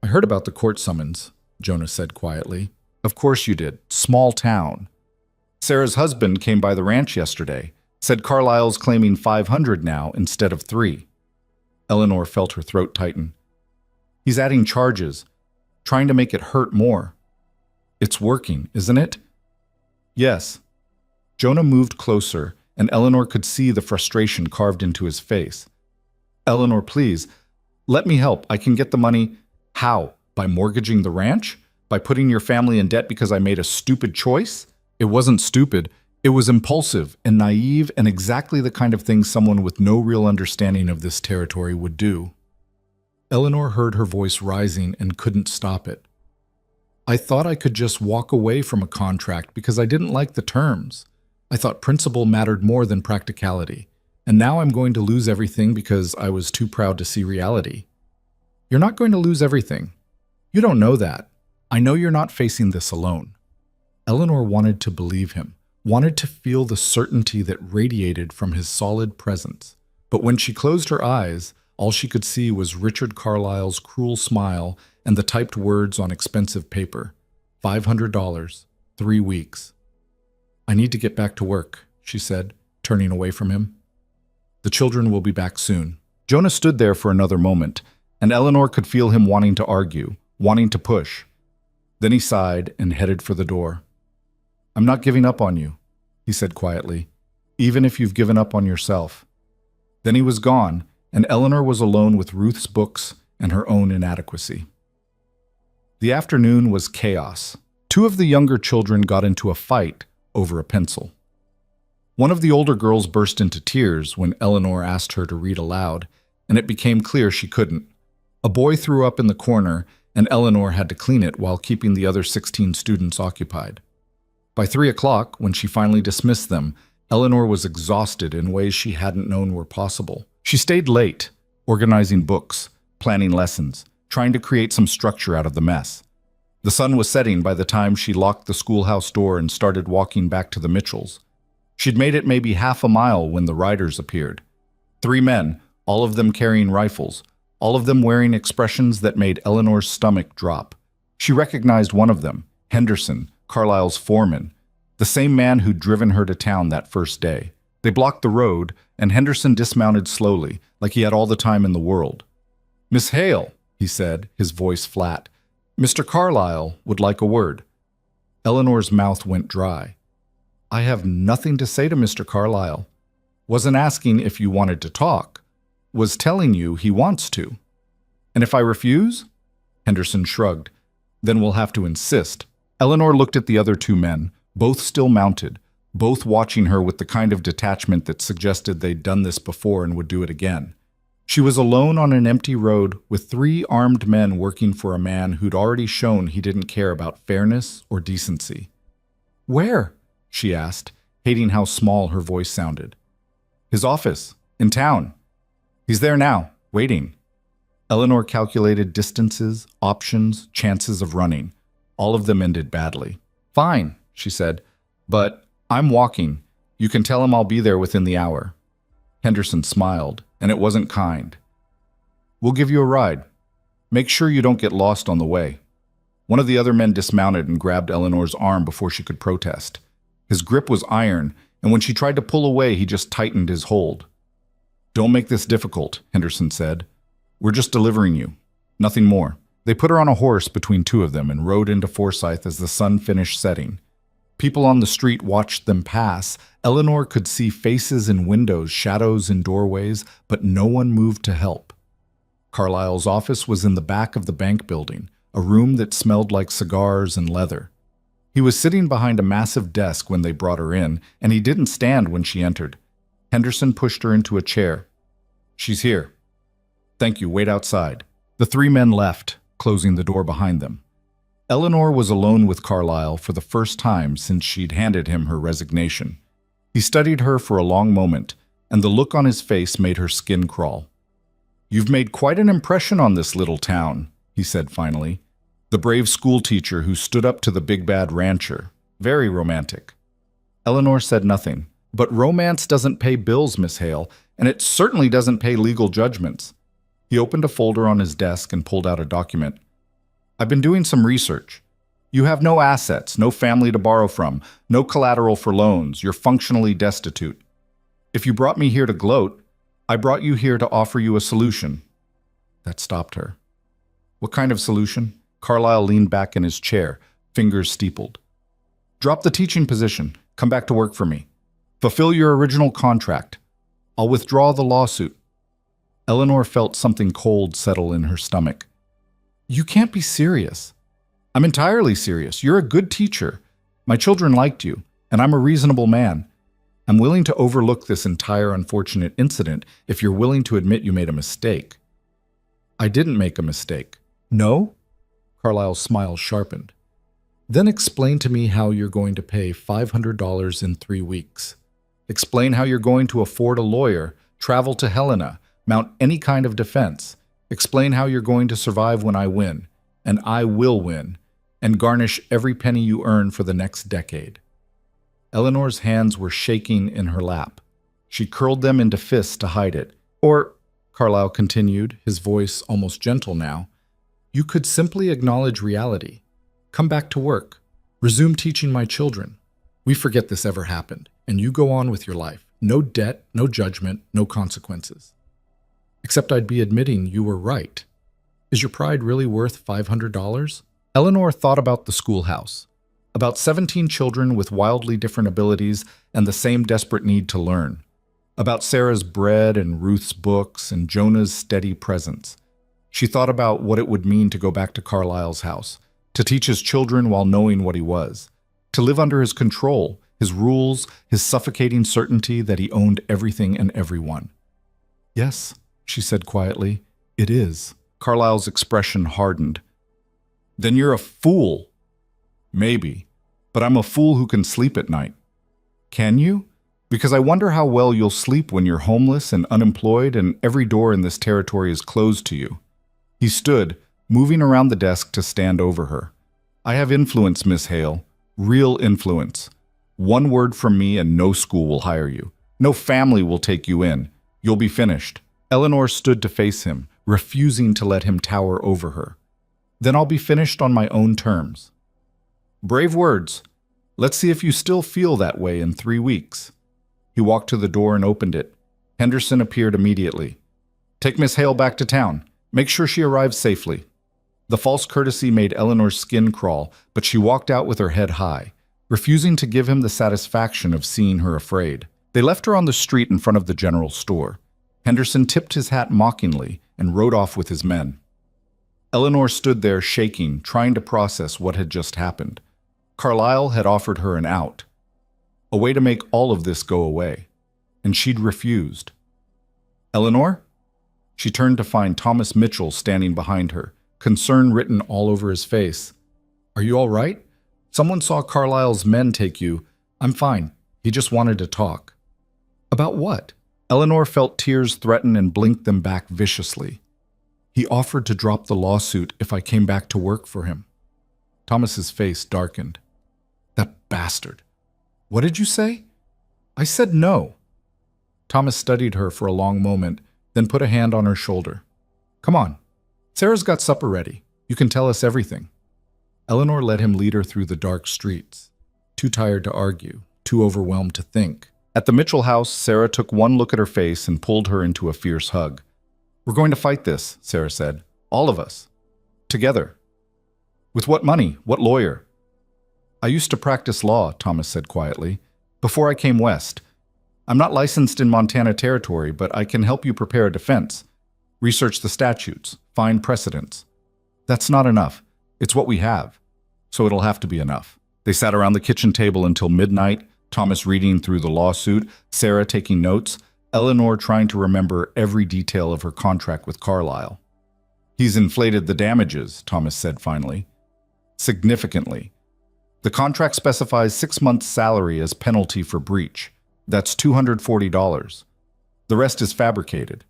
"I heard about the court summons," Jonah said quietly. "Of course you did. Small town. Sarah's husband came by the ranch yesterday, said Carlisle's claiming 500 now instead of 3. Eleanor felt her throat tighten. "He's adding charges, trying to make it hurt more." "It's working, isn't it?" "Yes." Jonah moved closer, and Eleanor could see the frustration carved into his face. "Eleanor, please, let me help. I can get the money." "How? By mortgaging the ranch? By putting your family in debt because I made a stupid choice?" "It wasn't stupid. It was impulsive and naive and exactly the kind of thing someone with no real understanding of this territory would do." Eleanor heard her voice rising and couldn't stop it. "I thought I could just walk away from a contract because I didn't like the terms. I thought principle mattered more than practicality. And now I'm going to lose everything because I was too proud to see reality." "You're not going to lose everything. You don't know that. I know you're not facing this alone." Eleanor wanted to believe him, wanted to feel the certainty that radiated from his solid presence. But when she closed her eyes, all she could see was Richard Carlisle's cruel smile and the typed words on expensive paper. $500, 3 weeks. "I need to get back to work," she said, turning away from him. "The children will be back soon." Jonah stood there for another moment, and Eleanor could feel him wanting to argue, wanting to push. Then he sighed and headed for the door. "I'm not giving up on you," he said quietly. even if you've given up on yourself." Then he was gone, and Eleanor was alone with Ruth's books and her own inadequacy. The afternoon was chaos. Two of the younger children got into a fight over a pencil. One of the older girls burst into tears when Eleanor asked her to read aloud, and it became clear she couldn't. A boy threw up in the corner, and Eleanor had to clean it while keeping the other 16 students occupied. By 3 o'clock, when she finally dismissed them, Eleanor was exhausted in ways she hadn't known were possible. She stayed late, organizing books, planning lessons, trying to create some structure out of the mess. The sun was setting by the time she locked the schoolhouse door and started walking back to the Mitchells. She'd made it maybe half a mile when the riders appeared. 3 men, all of them carrying rifles, all of them wearing expressions that made Eleanor's stomach drop. She recognized one of them, Henderson, Carlisle's foreman, the same man who'd driven her to town that first day. They blocked the road, and Henderson dismounted slowly, like he had all the time in the world. "Miss Hale," he said, his voice flat. "Mr. Carlisle would like a word." Eleanor's mouth went dry. "I have nothing to say to Mr. Carlisle. Wasn't asking if you wanted to talk. Was telling you he wants to." "And if I refuse?" Henderson shrugged. "Then we'll have to insist." Eleanor looked at the other 2 men, both still mounted, both watching her with the kind of detachment that suggested they'd done this before and would do it again. She was alone on an empty road with 3 armed men working for a man who'd already shown he didn't care about fairness or decency. "Where?" she asked, hating how small her voice sounded. "His office, in town. He's there now, waiting." Eleanor calculated distances, options, chances of running. All of them ended badly. "Fine," she said, "but I'm walking. You can tell him I'll be there within the hour." Henderson smiled, and it wasn't kind. "We'll give you a ride. Make sure you don't get lost on the way." One of the other men dismounted and grabbed Eleanor's arm before she could protest. His grip was iron, and when she tried to pull away, he just tightened his hold. "Don't make this difficult," Henderson said. "We're just delivering you. Nothing more." They put her on a horse between 2 of them and rode into Forsyth as the sun finished setting. People on the street watched them pass. Eleanor could see faces in windows, shadows in doorways, but no one moved to help. Carlisle's office was in the back of the bank building, a room that smelled like cigars and leather. He was sitting behind a massive desk when they brought her in, and he didn't stand when she entered. Henderson pushed her into a chair. "She's here." "Thank you, wait outside." The 3 men left, closing the door behind them. Eleanor was alone with Carlisle for the first time since she'd handed him her resignation. He studied her for a long moment, and the look on his face made her skin crawl. "You've made quite an impression on this little town," he said finally. "The brave schoolteacher who stood up to the big bad rancher. Very romantic." Eleanor said nothing. "But romance doesn't pay bills, Miss Hale, and it certainly doesn't pay legal judgments." He opened a folder on his desk and pulled out a document. "I've been doing some research. You have no assets, no family to borrow from, no collateral for loans. You're functionally destitute. If you brought me here to gloat, I brought you here to offer you a solution." That stopped her. "What kind of solution?" Carlisle leaned back in his chair, fingers steepled. "Drop the teaching position. Come back to work for me. Fulfill your original contract. I'll withdraw the lawsuit." Eleanor felt something cold settle in her stomach. "You can't be serious." "I'm entirely serious. You're a good teacher. My children liked you, and I'm a reasonable man. I'm willing to overlook this entire unfortunate incident if you're willing to admit you made a mistake." "I didn't make a mistake." "No?" Carlisle's smile sharpened. "Then explain to me how you're going to pay $500 in 3 weeks. Explain how you're going to afford a lawyer, travel to Helena, mount any kind of defense. Explain how you're going to survive when I win, and I will win, and garnish every penny you earn for the next decade." Eleanor's hands were shaking in her lap. She curled them into fists to hide it. "Or," Carlisle continued, his voice almost gentle now, "you could simply acknowledge reality. Come back to work. Resume teaching my children. We forget this ever happened, and you go on with your life. No debt, no judgment, no consequences. Except I'd be admitting you were right. Is your pride really worth $500? Eleanor thought about the schoolhouse. About 17 children with wildly different abilities and the same desperate need to learn. About Sarah's bread and Ruth's books and Jonah's steady presence. She thought about what it would mean to go back to Carlisle's house, to teach his children while knowing what he was, to live under his control, his rules, his suffocating certainty that he owned everything and everyone. "Yes," she said quietly, "it is." Carlisle's expression hardened. "Then you're a fool." "Maybe, but I'm a fool who can sleep at night." "Can you? Because I wonder how well you'll sleep when you're homeless and unemployed and every door in this territory is closed to you." He stood, moving around the desk to stand over her. "I have influence, Miss Hale, real influence. One word from me and no school will hire you. No family will take you in. You'll be finished." Eleanor stood to face him, refusing to let him tower over her. "Then I'll be finished on my own terms." "Brave words. Let's see if you still feel that way in 3 weeks." He walked to the door and opened it. Henderson appeared immediately. "Take Miss Hale back to town. Make sure she arrives safely." The false courtesy made Eleanor's skin crawl, but she walked out with her head high, refusing to give him the satisfaction of seeing her afraid. They left her on the street in front of the general store. Henderson tipped his hat mockingly and rode off with his men. Eleanor stood there shaking, trying to process what had just happened. Carlisle had offered her an out, a way to make all of this go away, and she'd refused. "Eleanor?" She turned to find Thomas Mitchell standing behind her, concern written all over his face. "Are you all right? Someone saw Carlisle's men take you." "I'm fine. He just wanted to talk." "About what?" Eleanor felt tears threaten and blinked them back viciously. "He offered to drop the lawsuit if I came back to work for him." Thomas's face darkened. "That bastard. What did you say?" "I said no." Thomas studied her for a long moment, then put a hand on her shoulder. "Come on. Sarah's got supper ready. You can tell us everything." Eleanor let him lead her through the dark streets, too tired to argue, too overwhelmed to think. At the Mitchell house, Sarah took one look at her face and pulled her into a fierce hug. "We're going to fight this," Sarah said. "All of us. Together." "With what money? What lawyer?" "I used to practice law," Thomas said quietly, "before I came west. I'm not licensed in Montana Territory, but I can help you prepare a defense. Research the statutes, find precedents." "That's not enough. It's what we have. So it'll have to be enough." They sat around the kitchen table until midnight, Thomas reading through the lawsuit, Sarah taking notes, Eleanor trying to remember every detail of her contract with Carlisle. "He's inflated the damages," Thomas said finally. "Significantly. The contract specifies 6 months' salary as penalty for breach. That's $240. The rest is fabricated.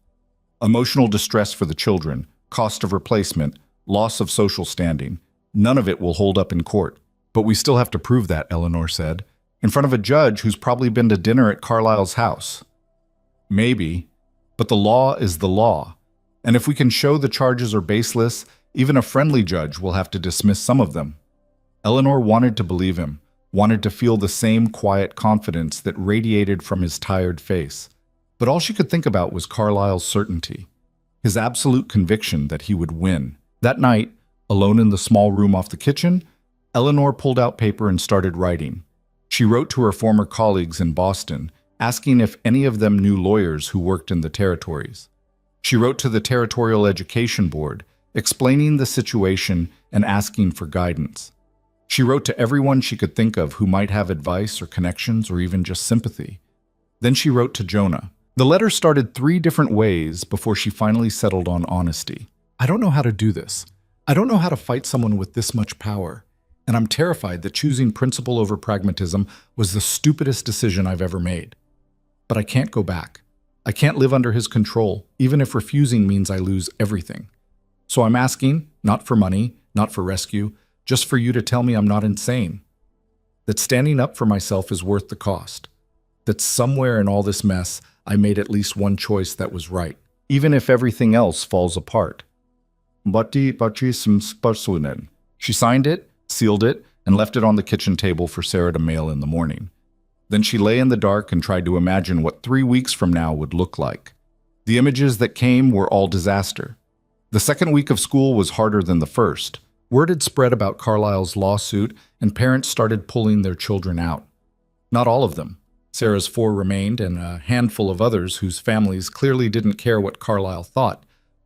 Emotional distress for the children, cost of replacement, loss of social standing. None of it will hold up in court." "But we still have to prove that," Eleanor said, "in front of a judge who's probably been to dinner at Carlisle's house." "Maybe, but the law is the law. And if we can show the charges are baseless, even a friendly judge will have to dismiss some of them." Eleanor wanted to believe him, wanted to feel the same quiet confidence that radiated from his tired face. But all she could think about was Carlisle's certainty, his absolute conviction that he would win. That night, alone in the small room off the kitchen, Eleanor pulled out paper and started writing. She wrote to her former colleagues in Boston, asking if any of them knew lawyers who worked in the territories. She wrote to the Territorial Education Board, explaining the situation and asking for guidance. She wrote to everyone she could think of who might have advice or connections or even just sympathy. Then she wrote to Jonah. The letter started 3 different ways before she finally settled on honesty. "I don't know how to do this. I don't know how to fight someone with this much power. And I'm terrified that choosing principle over pragmatism was the stupidest decision I've ever made. But I can't go back. I can't live under his control, even if refusing means I lose everything. So I'm asking, not for money, not for rescue, just for you to tell me I'm not insane. That standing up for myself is worth the cost. That somewhere in all this mess, I made at least one choice that was right, even if everything else falls apart." She signed it, sealed it, and left it on the kitchen table for Sarah to mail in the morning. Then she lay in the dark and tried to imagine what 3 weeks from now would look like. The images that came were all disaster. The second week of school was harder than the first. Word had spread about Carlisle's lawsuit, and parents started pulling their children out. Not all of them. Sarah's 4 remained, and a handful of others whose families clearly didn't care what Carlisle thought,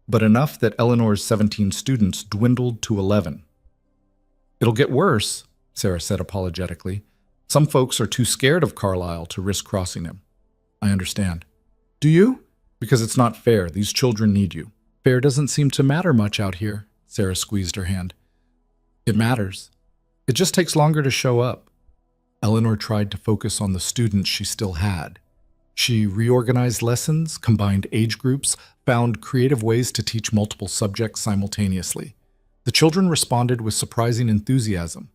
but enough that Eleanor's 17 students dwindled to 11. "It'll get worse," Sarah said apologetically. "Some folks are too scared of Carlisle to risk crossing him." "I understand." "Do you?" "Because it's not fair. These children need you." "Fair doesn't seem to matter much out here." Sarah squeezed her hand. "It matters. It just takes longer to show up." Eleanor tried to focus on the students she still had. She reorganized lessons, combined age groups, found creative ways to teach multiple subjects simultaneously. The children responded with surprising enthusiasm.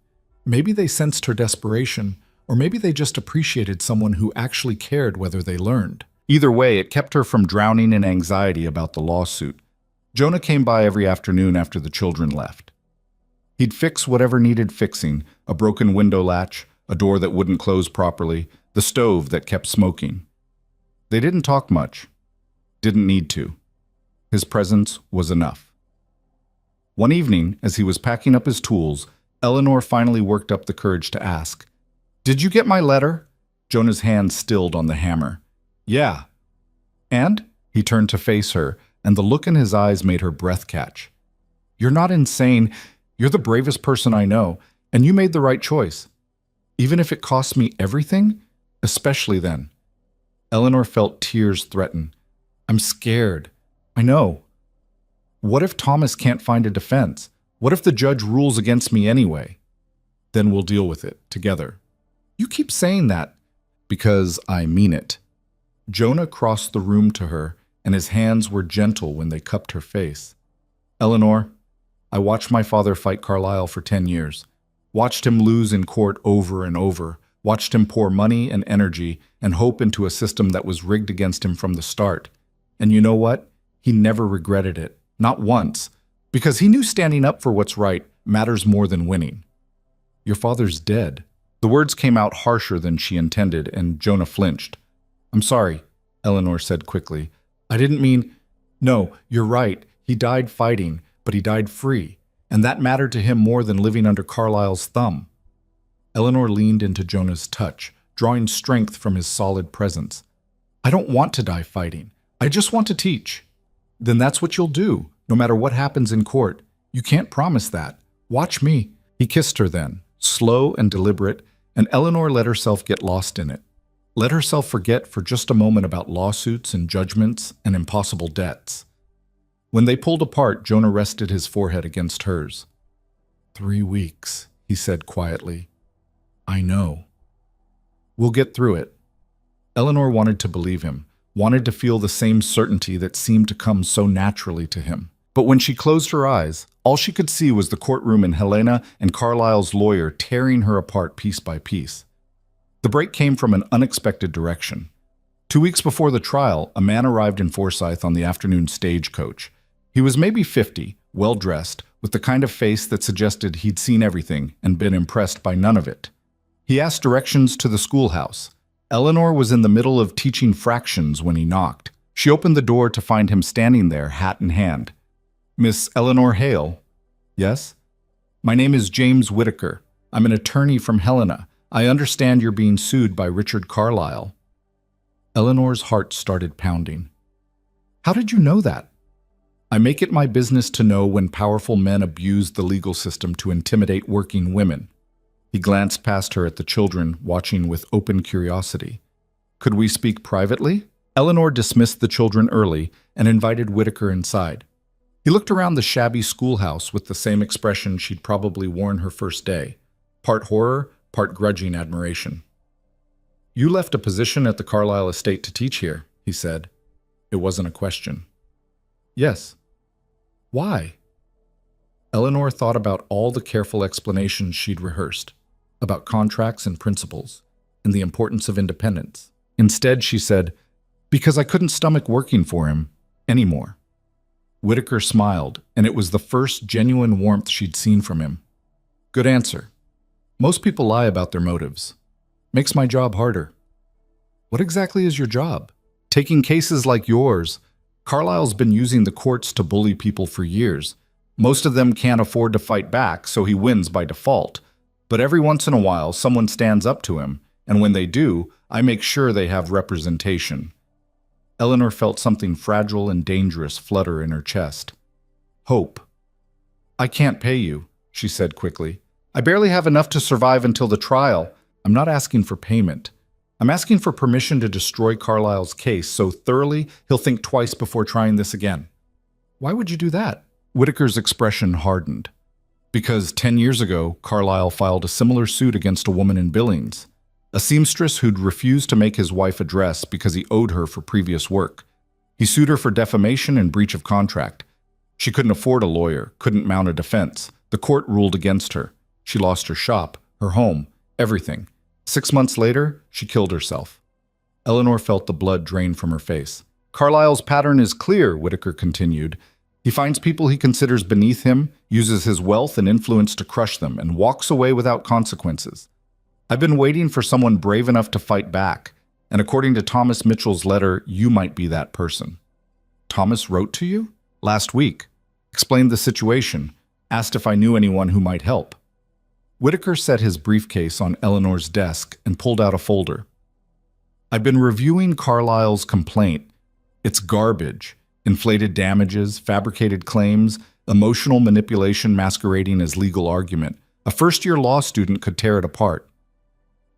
Maybe they sensed her desperation, or maybe they just appreciated someone who actually cared whether they learned. Either way, it kept her from drowning in anxiety about the lawsuit. Jonah came by every afternoon after the children left. He'd fix whatever needed fixing: a broken window latch, a door that wouldn't close properly, the stove that kept smoking. They didn't talk much. Didn't need to. His presence was enough. One evening, as he was packing up his tools, Eleanor finally worked up the courage to ask, "Did you get my letter?" Jonah's hand stilled on the hammer. "Yeah." "And?" He turned to face her, and the look in his eyes made her breath catch. "You're not insane. You're the bravest person I know, and you made the right choice. Even if it costs me everything, especially then." Eleanor felt tears threaten. "I'm scared. I know. What if Thomas can't find a defense? What if the judge rules against me anyway? Then we'll deal with it together." "You keep saying that." "Because I mean it." Jonah crossed the room to her, and his hands were gentle when they cupped her face. "Eleanor, I watched my father fight Carlisle for 10 years. Watched him lose in court over and over. Watched him pour money and energy and hope into a system that was rigged against him from the start. And you know what? He never regretted it. Not once. Because he knew standing up for what's right matters more than winning. Your father's dead." The words came out harsher than she intended, and Jonah flinched. "I'm sorry," Eleanor said quickly. "I didn't mean—" "No, you're right. He died fighting, but he died free. And that mattered to him more than living under Carlisle's thumb." Eleanor leaned into Jonah's touch, drawing strength from his solid presence. "I don't want to die fighting. I just want to teach." "Then that's what you'll do, no matter what happens in court. You can't promise that. Watch me." He kissed her then, slow and deliberate, and Eleanor let herself get lost in it. Let herself forget for just a moment about lawsuits and judgments and impossible debts. When they pulled apart, Jonah rested his forehead against hers. 3 weeks, he said quietly. "I know. We'll get through it." Eleanor wanted to believe him, wanted to feel the same certainty that seemed to come so naturally to him. But when she closed her eyes, all she could see was the courtroom and Helena and Carlisle's lawyer tearing her apart piece by piece. The break came from an unexpected direction. 2 weeks before the trial, a man arrived in Forsyth on the afternoon stagecoach. He was maybe 50, well-dressed, with the kind of face that suggested he'd seen everything and been impressed by none of it. He asked directions to the schoolhouse. Eleanor was in the middle of teaching fractions when he knocked. She opened the door to find him standing there, hat in hand. "Miss Eleanor Hale?" "Yes?" "My name is James Whitaker. I'm an attorney from Helena. I understand you're being sued by Richard Carlisle." Eleanor's heart started pounding. "How did you know that?" "I make it my business to know when powerful men abuse the legal system to intimidate working women." He glanced past her at the children, watching with open curiosity. "Could we speak privately?" Eleanor dismissed the children early and invited Whitaker inside. He looked around the shabby schoolhouse with the same expression she'd probably worn her first day, part horror, part grudging admiration. "You left a position at the Carlisle estate to teach here," he said. It wasn't a question. "Yes." "Why?" Eleanor thought about all the careful explanations she'd rehearsed, about contracts and principles, and the importance of independence. Instead, she said, "Because I couldn't stomach working for him anymore." Whitaker smiled, and it was the first genuine warmth she'd seen from him. "Good answer. Most people lie about their motives. Makes my job harder." "What exactly is your job?" "Taking cases like yours. Carlisle's been using the courts to bully people for years. Most of them can't afford to fight back, so he wins by default. But every once in a while, someone stands up to him, and when they do, I make sure they have representation. Eleanor felt something fragile and dangerous flutter in her chest. Hope. I can't pay you, she said quickly. I barely have enough to survive until the trial. I'm not asking for payment. I'm asking for permission to destroy Carlisle's case so thoroughly he'll think twice before trying this again. Why would you do that? Whitaker's expression hardened. Because 10 years ago, Carlisle filed a similar suit against a woman in Billings, a seamstress who'd refused to make his wife a dress because he owed her for previous work. He sued her for defamation and breach of contract. She couldn't afford a lawyer, couldn't mount a defense. The court ruled against her. She lost her shop, her home, everything. 6 months later, she killed herself. Eleanor felt the blood drain from her face. Carlisle's pattern is clear, Whitaker continued. He finds people he considers beneath him, uses his wealth and influence to crush them, and walks away without consequences. I've been waiting for someone brave enough to fight back, and according to Thomas Mitchell's letter, you might be that person. Thomas wrote to you? Last week. Explained the situation, asked if I knew anyone who might help. Whitaker set his briefcase on Eleanor's desk and pulled out a folder. I've been reviewing Carlisle's complaint. It's garbage. Inflated damages, fabricated claims, emotional manipulation masquerading as legal argument. A first-year law student could tear it apart.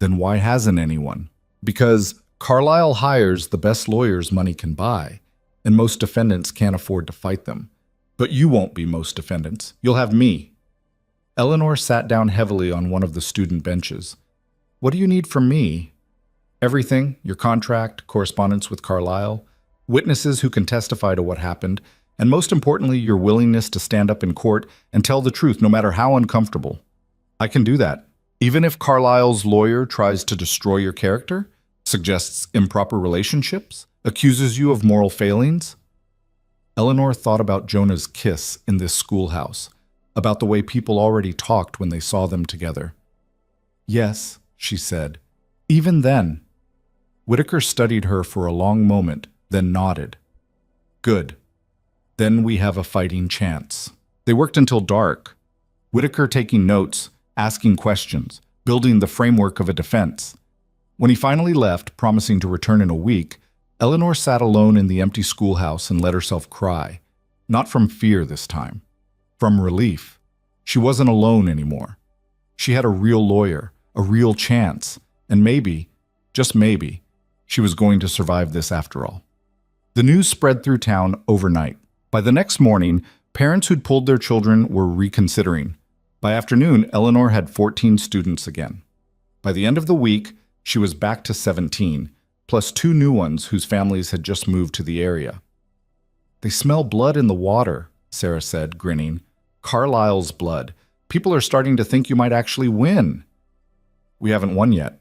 Then why hasn't anyone? Because Carlisle hires the best lawyers money can buy, and most defendants can't afford to fight them. But you won't be most defendants. You'll have me. Eleanor sat down heavily on one of the student benches. What do you need from me? Everything, your contract, correspondence with Carlisle, witnesses who can testify to what happened, and most importantly, your willingness to stand up in court and tell the truth no matter how uncomfortable. I can do that. Even if Carlisle's lawyer tries to destroy your character, suggests improper relationships, accuses you of moral failings. Eleanor thought about Jonah's kiss in this schoolhouse, about the way people already talked when they saw them together. Yes, she said. Even then. Whitaker studied her for a long moment, then nodded. Good. Then we have a fighting chance. They worked until dark. Whitaker taking notes, asking questions, building the framework of a defense. When he finally left, promising to return in a week, Eleanor sat alone in the empty schoolhouse and let herself cry. Not from fear this time. From relief. She wasn't alone anymore. She had a real lawyer, a real chance, and maybe, just maybe, she was going to survive this after all. The news spread through town overnight. By the next morning, parents who'd pulled their children were reconsidering. By afternoon, Eleanor had 14 students again. By the end of the week, she was back to 17, plus 2 new ones whose families had just moved to the area. They smell blood in the water, Sarah said, grinning. Carlisle's blood. People are starting to think you might actually win. We haven't won yet.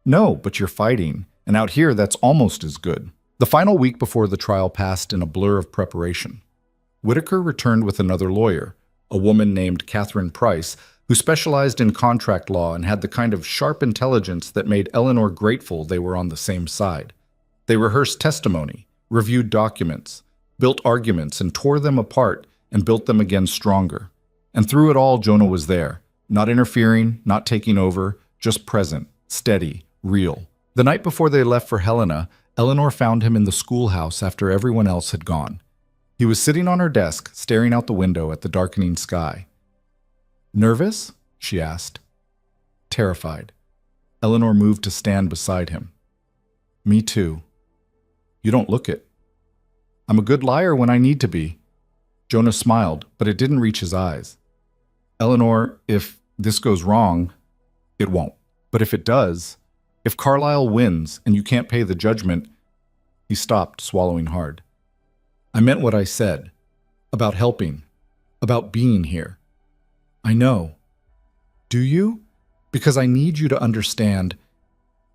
No, but you're fighting, and out here that's almost as good. The final week before the trial passed in a blur of preparation. Whitaker returned with another lawyer, a woman named Catherine Price, who specialized in contract law and had the kind of sharp intelligence that made Eleanor grateful they were on the same side. They rehearsed testimony, reviewed documents, built arguments and tore them apart and built them again stronger. And through it all, Jonah was there, not interfering, not taking over, just present, steady, real. The night before they left for Helena, Eleanor found him in the schoolhouse after everyone else had gone. He was sitting on her desk, staring out the window at the darkening sky. Nervous? She asked. Terrified. Eleanor moved to stand beside him. Me too. You don't look it. I'm a good liar when I need to be. Jonah smiled, but it didn't reach his eyes. Eleanor, if this goes wrong, it won't. But if it does, if Carlisle wins and you can't pay the judgment, he stopped, swallowing hard. I meant what I said. About helping. About being here. I know. Do you? Because I need you to understand.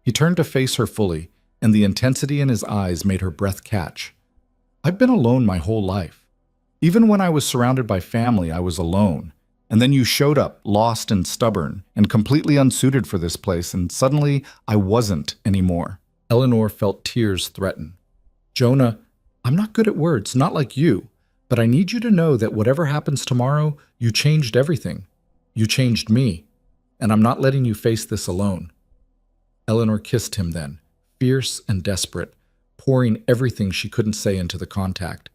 He turned to face her fully, and the intensity in his eyes made her breath catch. I've been alone my whole life. Even when I was surrounded by family, I was alone. And then you showed up, lost and stubborn, and completely unsuited for this place, and suddenly I wasn't anymore. Eleanor felt tears threaten. Jonah, I'm not good at words, not like you. But I need you to know that whatever happens tomorrow, you changed everything. You changed me, and I'm not letting you face this alone." Eleanor kissed him then, fierce and desperate, pouring everything she couldn't say into the contact.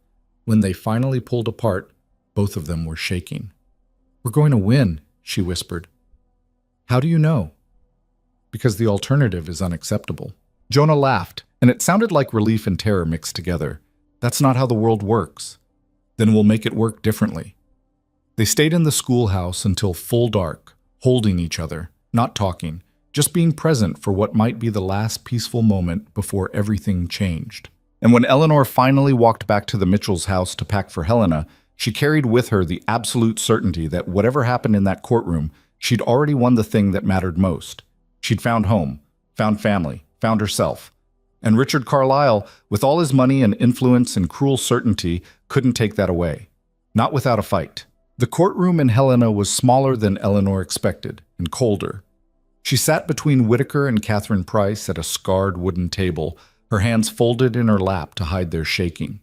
When they finally pulled apart, both of them were shaking. "We're going to win," she whispered. "How do you know?" "Because the alternative is unacceptable." Jonah laughed, and it sounded like relief and terror mixed together. "That's not how the world works." "Then we'll make it work differently." They stayed in the schoolhouse until full dark, holding each other, not talking, just being present for what might be the last peaceful moment before everything changed. And when Eleanor finally walked back to the Mitchell's house to pack for Helena, she carried with her the absolute certainty that whatever happened in that courtroom, she'd already won the thing that mattered most. She'd found home, found family, found herself. And Richard Carlyle, with all his money and influence and cruel certainty, couldn't take that away. Not without a fight. The courtroom in Helena was smaller than Eleanor expected, and colder. She sat between Whitaker and Catherine Price at a scarred wooden table, her hands folded in her lap to hide their shaking.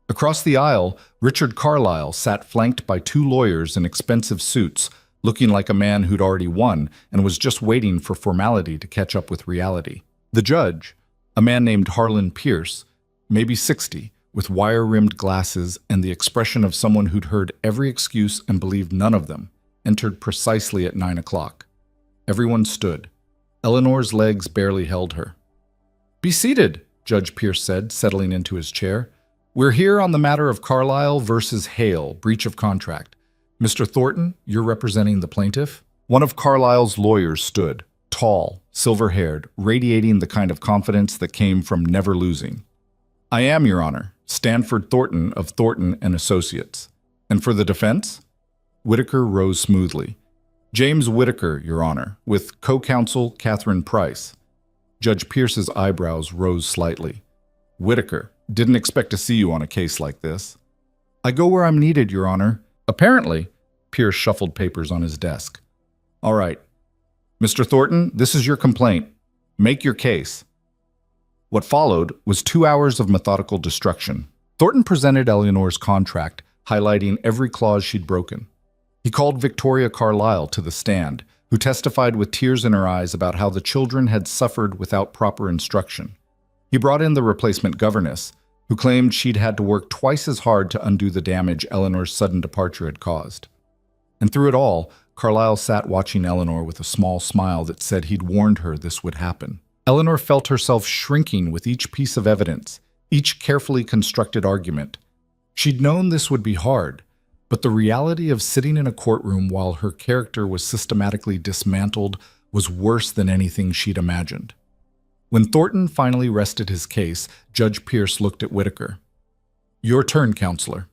Across the aisle, Richard Carlyle sat flanked by two lawyers in expensive suits, looking like a man who'd already won and was just waiting for formality to catch up with reality. The judge, a man named Harlan Pierce, maybe 60, with wire-rimmed glasses and the expression of someone who'd heard every excuse and believed none of them, entered precisely at 9 o'clock. Everyone stood. Eleanor's legs barely held her. "Be seated," Judge Pierce said, settling into his chair. "We're here on the matter of Carlyle versus Hale, breach of contract. Mr. Thornton, you're representing the plaintiff?" One of Carlyle's lawyers stood, tall, silver-haired, radiating the kind of confidence that came from never losing. "I am, Your Honor, Stanford Thornton of Thornton and Associates. And for the defense?" Whitaker rose smoothly. "James Whitaker, Your Honor, with co-counsel Catherine Price." Judge Pierce's eyebrows rose slightly. "Whitaker, didn't expect to see you on a case like this." "I go where I'm needed, Your Honor." "Apparently." Pierce shuffled papers on his desk. "All right. Mr. Thornton, this is your complaint. Make your case." What followed was 2 hours of methodical destruction. Thornton presented Eleanor's contract, highlighting every clause she'd broken. He called Victoria Carlyle to the stand, who testified with tears in her eyes about how the children had suffered without proper instruction. He brought in the replacement governess, who claimed she'd had to work twice as hard to undo the damage Eleanor's sudden departure had caused. And through it all, Carlyle sat watching Eleanor with a small smile that said he'd warned her this would happen. Eleanor felt herself shrinking with each piece of evidence, each carefully constructed argument. She'd known this would be hard, but the reality of sitting in a courtroom while her character was systematically dismantled was worse than anything she'd imagined. When Thornton finally rested his case, Judge Pierce looked at Whitaker. "Your turn, counselor."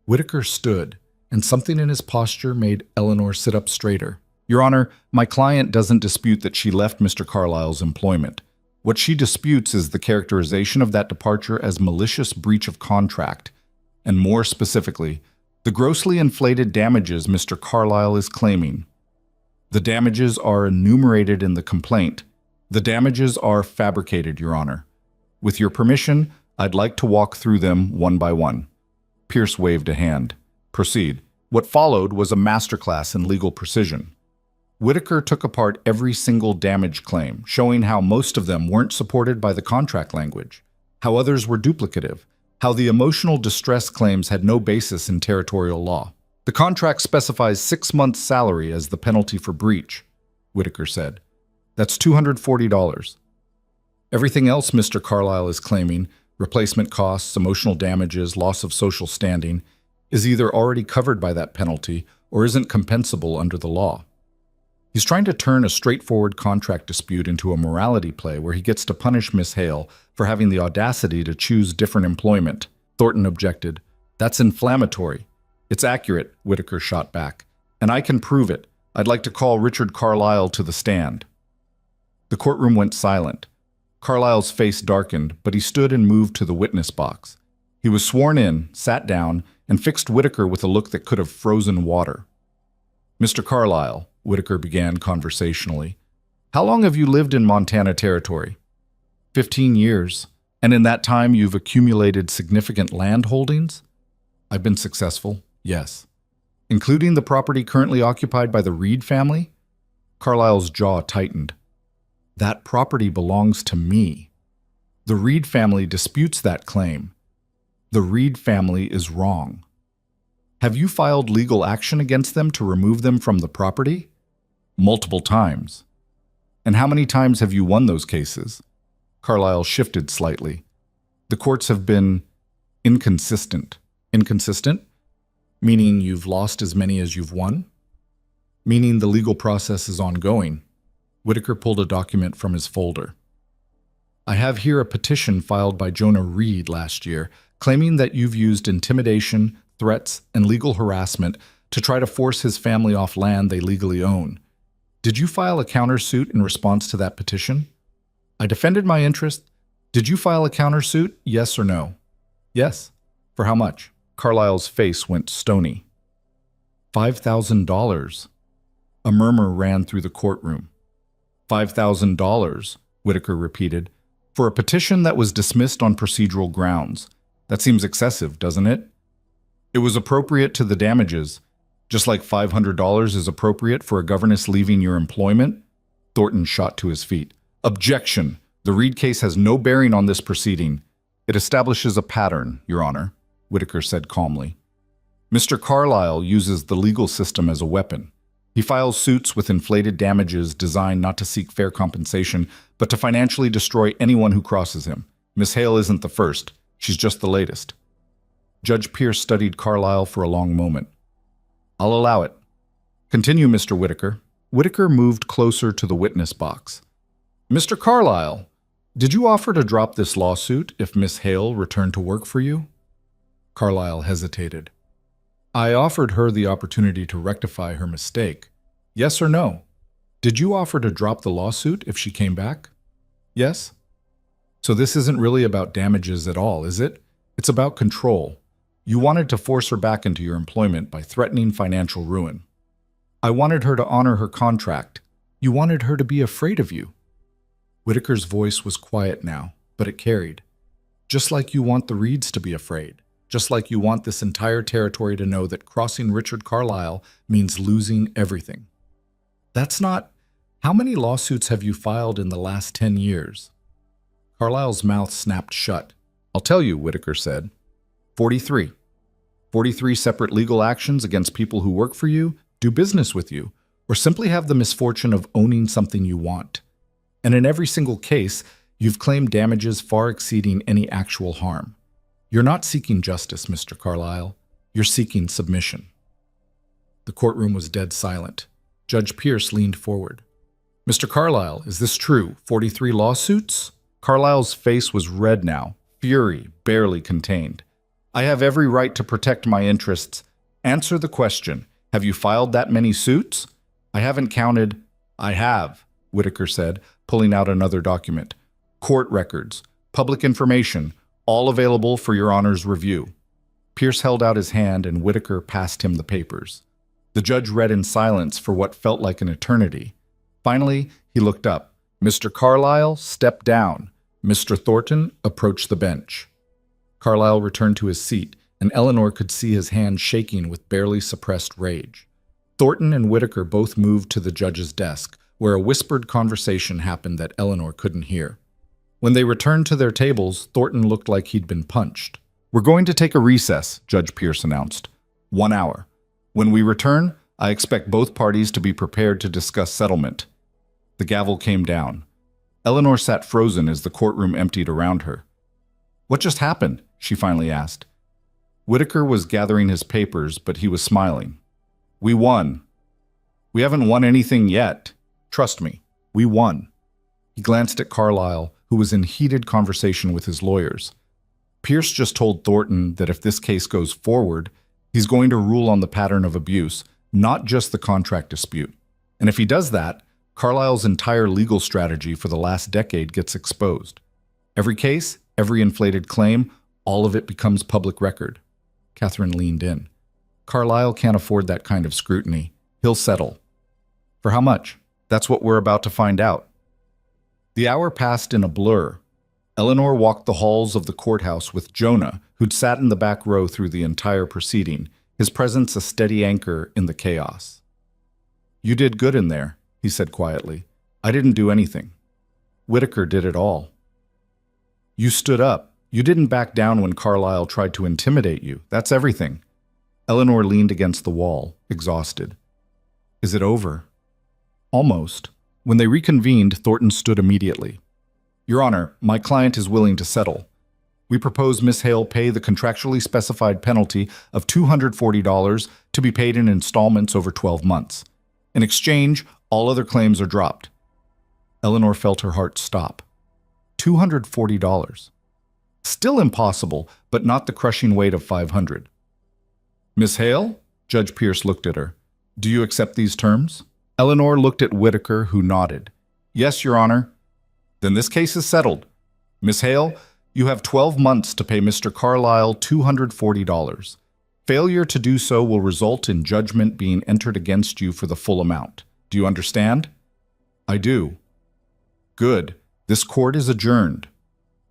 Whitaker stood, and something in his posture made Eleanor sit up straighter. "Your Honor, my client doesn't dispute that she left Mr. Carlyle's employment. What she disputes is the characterization of that departure as malicious breach of contract, and more specifically, the grossly inflated damages Mr. Carlyle is claiming. The damages are enumerated in the complaint. The damages are fabricated, Your Honor. With your permission, I'd like to walk through them one by one." Pierce waved a hand. "Proceed." What followed was a masterclass in legal precision. Whitaker took apart every single damage claim, showing how most of them weren't supported by the contract language, how others were duplicative, how the emotional distress claims had no basis in territorial law. "The contract specifies 6 months' salary as the penalty for breach," Whitaker said. "That's $240. Everything else Mr. Carlyle is claiming, replacement costs, emotional damages, loss of social standing, is either already covered by that penalty or isn't compensable under the law. He's trying to turn a straightforward contract dispute into a morality play where he gets to punish Miss Hale for having the audacity to choose different employment." Thornton objected. "That's inflammatory." "It's accurate," Whitaker shot back. "And I can prove it. I'd like to call Richard Carlyle to the stand." The courtroom went silent. Carlyle's face darkened, but he stood and moved to the witness box. He was sworn in, sat down, and fixed Whitaker with a look that could have frozen water. "Mr. Carlyle," Whitaker began conversationally, "how long have you lived in Montana Territory?" 15 years. "And in that time you've accumulated significant land holdings?" I've been successful, yes. Including the property currently occupied by the Reed family? Carlyle's jaw tightened. That property belongs to me. The Reed family disputes that claim. The Reed family is wrong. Have you filed legal action against them to remove them from the property? Multiple times. And how many times have you won those cases? Carlyle shifted slightly. The courts have been inconsistent. Inconsistent? Meaning you've lost as many as you've won? Meaning the legal process is ongoing. Whitaker pulled a document from his folder. I have here a petition filed by Jonah Reed last year, claiming that you've used intimidation, threats, and legal harassment to try to force his family off land they legally own. Did you file a countersuit in response to that petition? I defended my interest. Did you file a countersuit, yes or no? Yes. For how much? Carlyle's face went stony. $5,000. A murmur ran through the courtroom. $5,000, Whitaker repeated, for a petition that was dismissed on procedural grounds. That seems excessive, doesn't it? It was appropriate to the damages, just like $500 is appropriate for a governess leaving your employment. Thornton shot to his feet. Objection! The Reed case has no bearing on this proceeding. It establishes a pattern, Your Honor, Whitaker said calmly. Mr. Carlyle uses the legal system as a weapon. He files suits with inflated damages designed not to seek fair compensation, but to financially destroy anyone who crosses him. Miss Hale isn't the first. She's just the latest. Judge Pierce studied Carlyle for a long moment. I'll allow it. Continue, Mr. Whitaker. Whitaker moved closer to the witness box. Mr. Carlyle, did you offer to drop this lawsuit if Miss Hale returned to work for you? Carlyle hesitated. I offered her the opportunity to rectify her mistake. Yes or no? Did you offer to drop the lawsuit if she came back? Yes? So this isn't really about damages at all, is it? It's about control. You wanted to force her back into your employment by threatening financial ruin. I wanted her to honor her contract. You wanted her to be afraid of you. Whitaker's voice was quiet now, but it carried. Just like you want the Reeds to be afraid. Just like you want this entire territory to know that crossing Richard Carlyle means losing everything. That's not... How many lawsuits have you filed in the last 10 years? Carlyle's mouth snapped shut. I'll tell you, Whitaker said. 43. 43 separate legal actions against people who work for you, do business with you, or simply have the misfortune of owning something you want. And in every single case, you've claimed damages far exceeding any actual harm. You're not seeking justice, Mr. Carlyle. You're seeking submission. The courtroom was dead silent. Judge Pierce leaned forward. Mr. Carlyle, is this true? 43 lawsuits? Carlyle's face was red now, fury barely contained. I have every right to protect my interests. Answer the question. Have you filed that many suits? I haven't counted. I have, Whitaker said, pulling out another document. Court records, public information, all available for Your Honor's review. Pierce held out his hand and Whitaker passed him the papers. The judge read in silence for what felt like an eternity. Finally, he looked up. Mr. Carlyle, step down. Mr. Thornton approached the bench. Carlyle returned to his seat, and Eleanor could see his hand shaking with barely suppressed rage. Thornton and Whitaker both moved to the judge's desk, where a whispered conversation happened that Eleanor couldn't hear. When they returned to their tables, Thornton looked like he'd been punched. We're going to take a recess, Judge Pierce announced. 1 hour. When we return, I expect both parties to be prepared to discuss settlement. The gavel came down. Eleanor sat frozen as the courtroom emptied around her. What just happened? She finally asked. Whitaker was gathering his papers, but he was smiling. We won. We haven't won anything yet. Trust me, we won. He glanced at Carlyle, who was in heated conversation with his lawyers. Pierce just told Thornton that if this case goes forward, he's going to rule on the pattern of abuse, not just the contract dispute. And if he does that, Carlyle's entire legal strategy for the last decade gets exposed. Every case, every inflated claim, all of it becomes public record. Catherine leaned in. Carlyle can't afford that kind of scrutiny. He'll settle. For how much? That's what we're about to find out. The hour passed in a blur. Eleanor walked the halls of the courthouse with Jonah, who'd sat in the back row through the entire proceeding, his presence a steady anchor in the chaos. "You did good in there," he said quietly. "I didn't do anything. Whitaker did it all. You stood up. You didn't back down when Carlyle tried to intimidate you. That's everything." Eleanor leaned against the wall, exhausted. "Is it over?" "Almost." When they reconvened, Thornton stood immediately. "Your Honor, my client is willing to settle. We propose Miss Hale pay the contractually specified penalty of $240 to be paid in installments over 12 months. In exchange, all other claims are dropped." Eleanor felt her heart stop. $240. Still impossible, but not the crushing weight of $500. "Miss Hale?" Judge Pierce looked at her. "Do you accept these terms?" Eleanor looked at Whitaker, who nodded. "Yes, Your Honor." "Then this case is settled. Miss Hale, you have 12 months to pay Mr. Carlyle $240. Failure to do so will result in judgment being entered against you for the full amount. Do you understand?" "I do." "Good. This court is adjourned."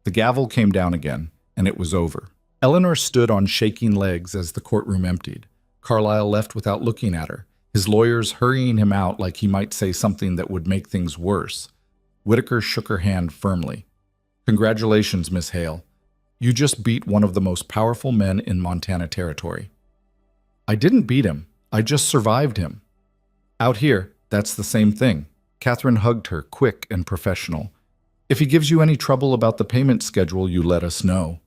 The gavel came down again, and it was over. Eleanor stood on shaking legs as the courtroom emptied. Carlyle left without looking at her, his lawyers hurrying him out like he might say something that would make things worse. Whitaker shook her hand firmly. "Congratulations, Miss Hale. You just beat one of the most powerful men in Montana Territory." "I didn't beat him. I just survived him." "Out here, that's the same thing." Catherine hugged her, quick and professional. "If he gives you any trouble about the payment schedule, you let us know."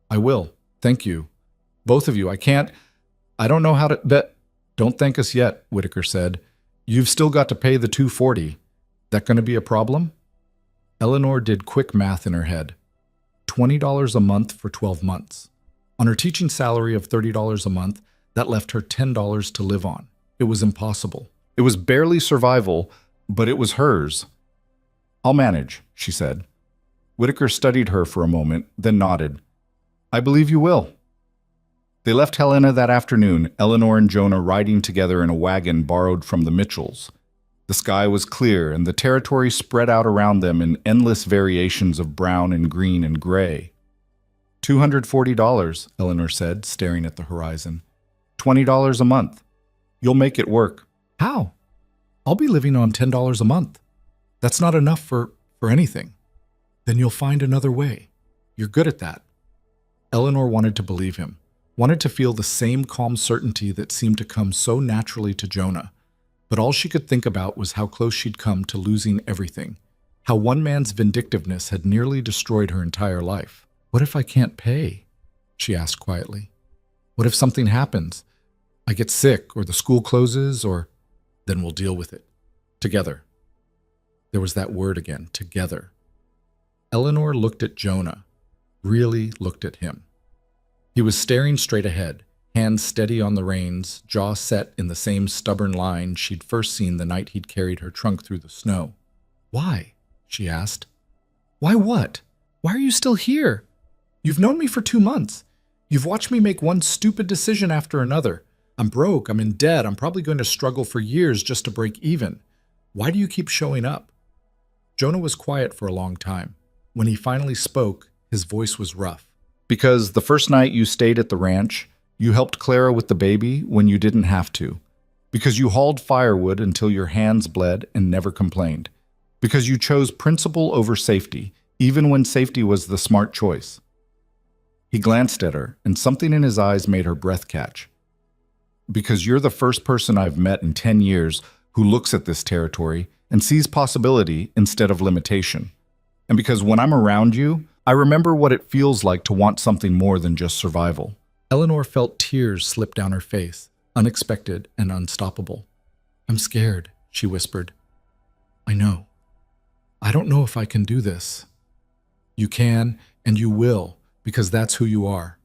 "I will. Thank you. Both of you. I don't know how to... "Don't thank us yet," Whitaker said. "You've still got to pay the $240. That going to be a problem?" Eleanor did quick math in her head. $20 a month for 12 months. On her teaching salary of $30 a month, that left her $10 to live on. It was impossible. It was barely survival, but it was hers. "I'll manage," she said. Whitaker studied her for a moment, then nodded. "I believe you will." They left Helena that afternoon, Eleanor and Jonah riding together in a wagon borrowed from the Mitchells. The sky was clear, and the territory spread out around them in endless variations of brown and green and gray. $240, Eleanor said, staring at the horizon. $20 a month. You'll make it work. How? I'll be living on $10 a month. That's not enough for anything. Then you'll find another way. You're good at that. Eleanor wanted to believe him, wanted to feel the same calm certainty that seemed to come so naturally to Jonah. But all she could think about was how close she'd come to losing everything, how one man's vindictiveness had nearly destroyed her entire life. "What if I can't pay?" she asked quietly. "What if something happens? I get sick, or the school closes, or... Then we'll deal with it. Together." There was that word again, together. Eleanor looked at Jonah, really looked at him. He was staring straight ahead, hands steady on the reins, jaw set in the same stubborn line she'd first seen the night he'd carried her trunk through the snow. "Why?" she asked. "Why what? Why are you still here? You've known me for 2 months. You've watched me make one stupid decision after another. I'm broke, I'm in debt, I'm probably going to struggle for years just to break even. Why do you keep showing up?" Jonah was quiet for a long time. When he finally spoke, his voice was rough. "Because the first night you stayed at the ranch, you helped Clara with the baby when you didn't have to. Because you hauled firewood until your hands bled and never complained. Because you chose principle over safety, even when safety was the smart choice." He glanced at her, and something in his eyes made her breath catch. "Because you're the first person I've met in 10 years who looks at this territory and sees possibility instead of limitation. And because when I'm around you, I remember what it feels like to want something more than just survival." Eleanor felt tears slip down her face, unexpected and unstoppable. "I'm scared," she whispered. "I know. I don't know if I can do this." "You can, and you will, because that's who you are."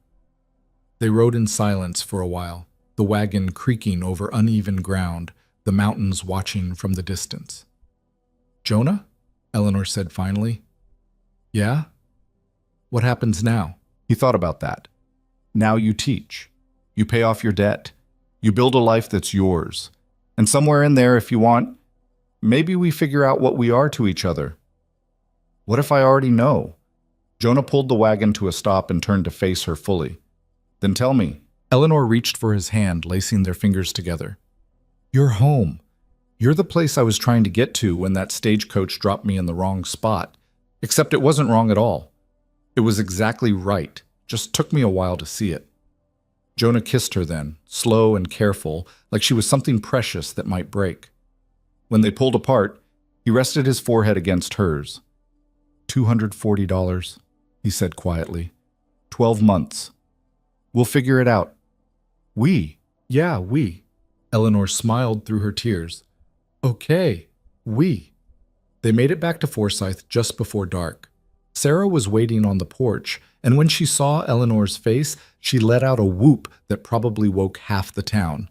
They rode in silence for a while, the wagon creaking over uneven ground, the mountains watching from the distance. "Jonah?" Eleanor said finally. "Yeah? What happens now?" He thought about that. "Now you teach. You pay off your debt. You build a life that's yours. And somewhere in there, if you want, maybe we figure out what we are to each other. What if I already know? Jonah pulled the wagon to a stop and turned to face her fully. Then tell me. Eleanor reached for his hand, lacing their fingers together. You're home. You're the place I was trying to get to when that stagecoach dropped me in the wrong spot. Except it wasn't wrong at all. It was exactly right. Just took me a while to see it. Jonah kissed her then, slow and careful, like she was something precious that might break. When they pulled apart, he rested his forehead against hers. $240, he said quietly. 12 months. We'll figure it out. We. Yeah, we. Eleanor smiled through her tears. Okay, we. They made it back to Forsyth just before dark. Sarah was waiting on the porch, and when she saw Eleanor's face, she let out a whoop that probably woke half the town.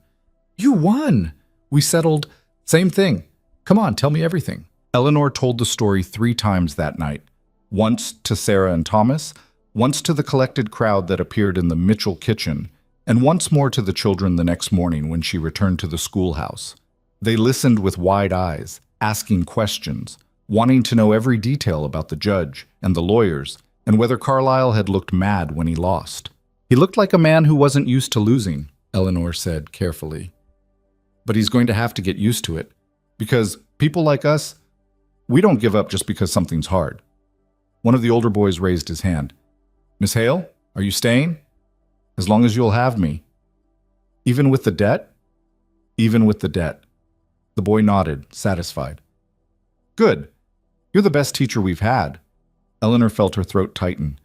You won! We settled. Same thing. Come on, tell me everything. Eleanor told the story 3 times that night. Once to Sarah and Thomas, once to the collected crowd that appeared in the Mitchell kitchen, and once more to the children the next morning when she returned to the schoolhouse. They listened with wide eyes, asking questions, wanting to know every detail about the judge and the lawyers, and whether Carlisle had looked mad when he lost. He looked like a man who wasn't used to losing, Eleanor said carefully. But he's going to have to get used to it, because people like us, we don't give up just because something's hard. One of the older boys raised his hand. Miss Hale, are you staying? As long as you'll have me. Even with the debt? Even with the debt. The boy nodded, satisfied. Good. You're the best teacher we've had. Eleanor felt her throat tighten.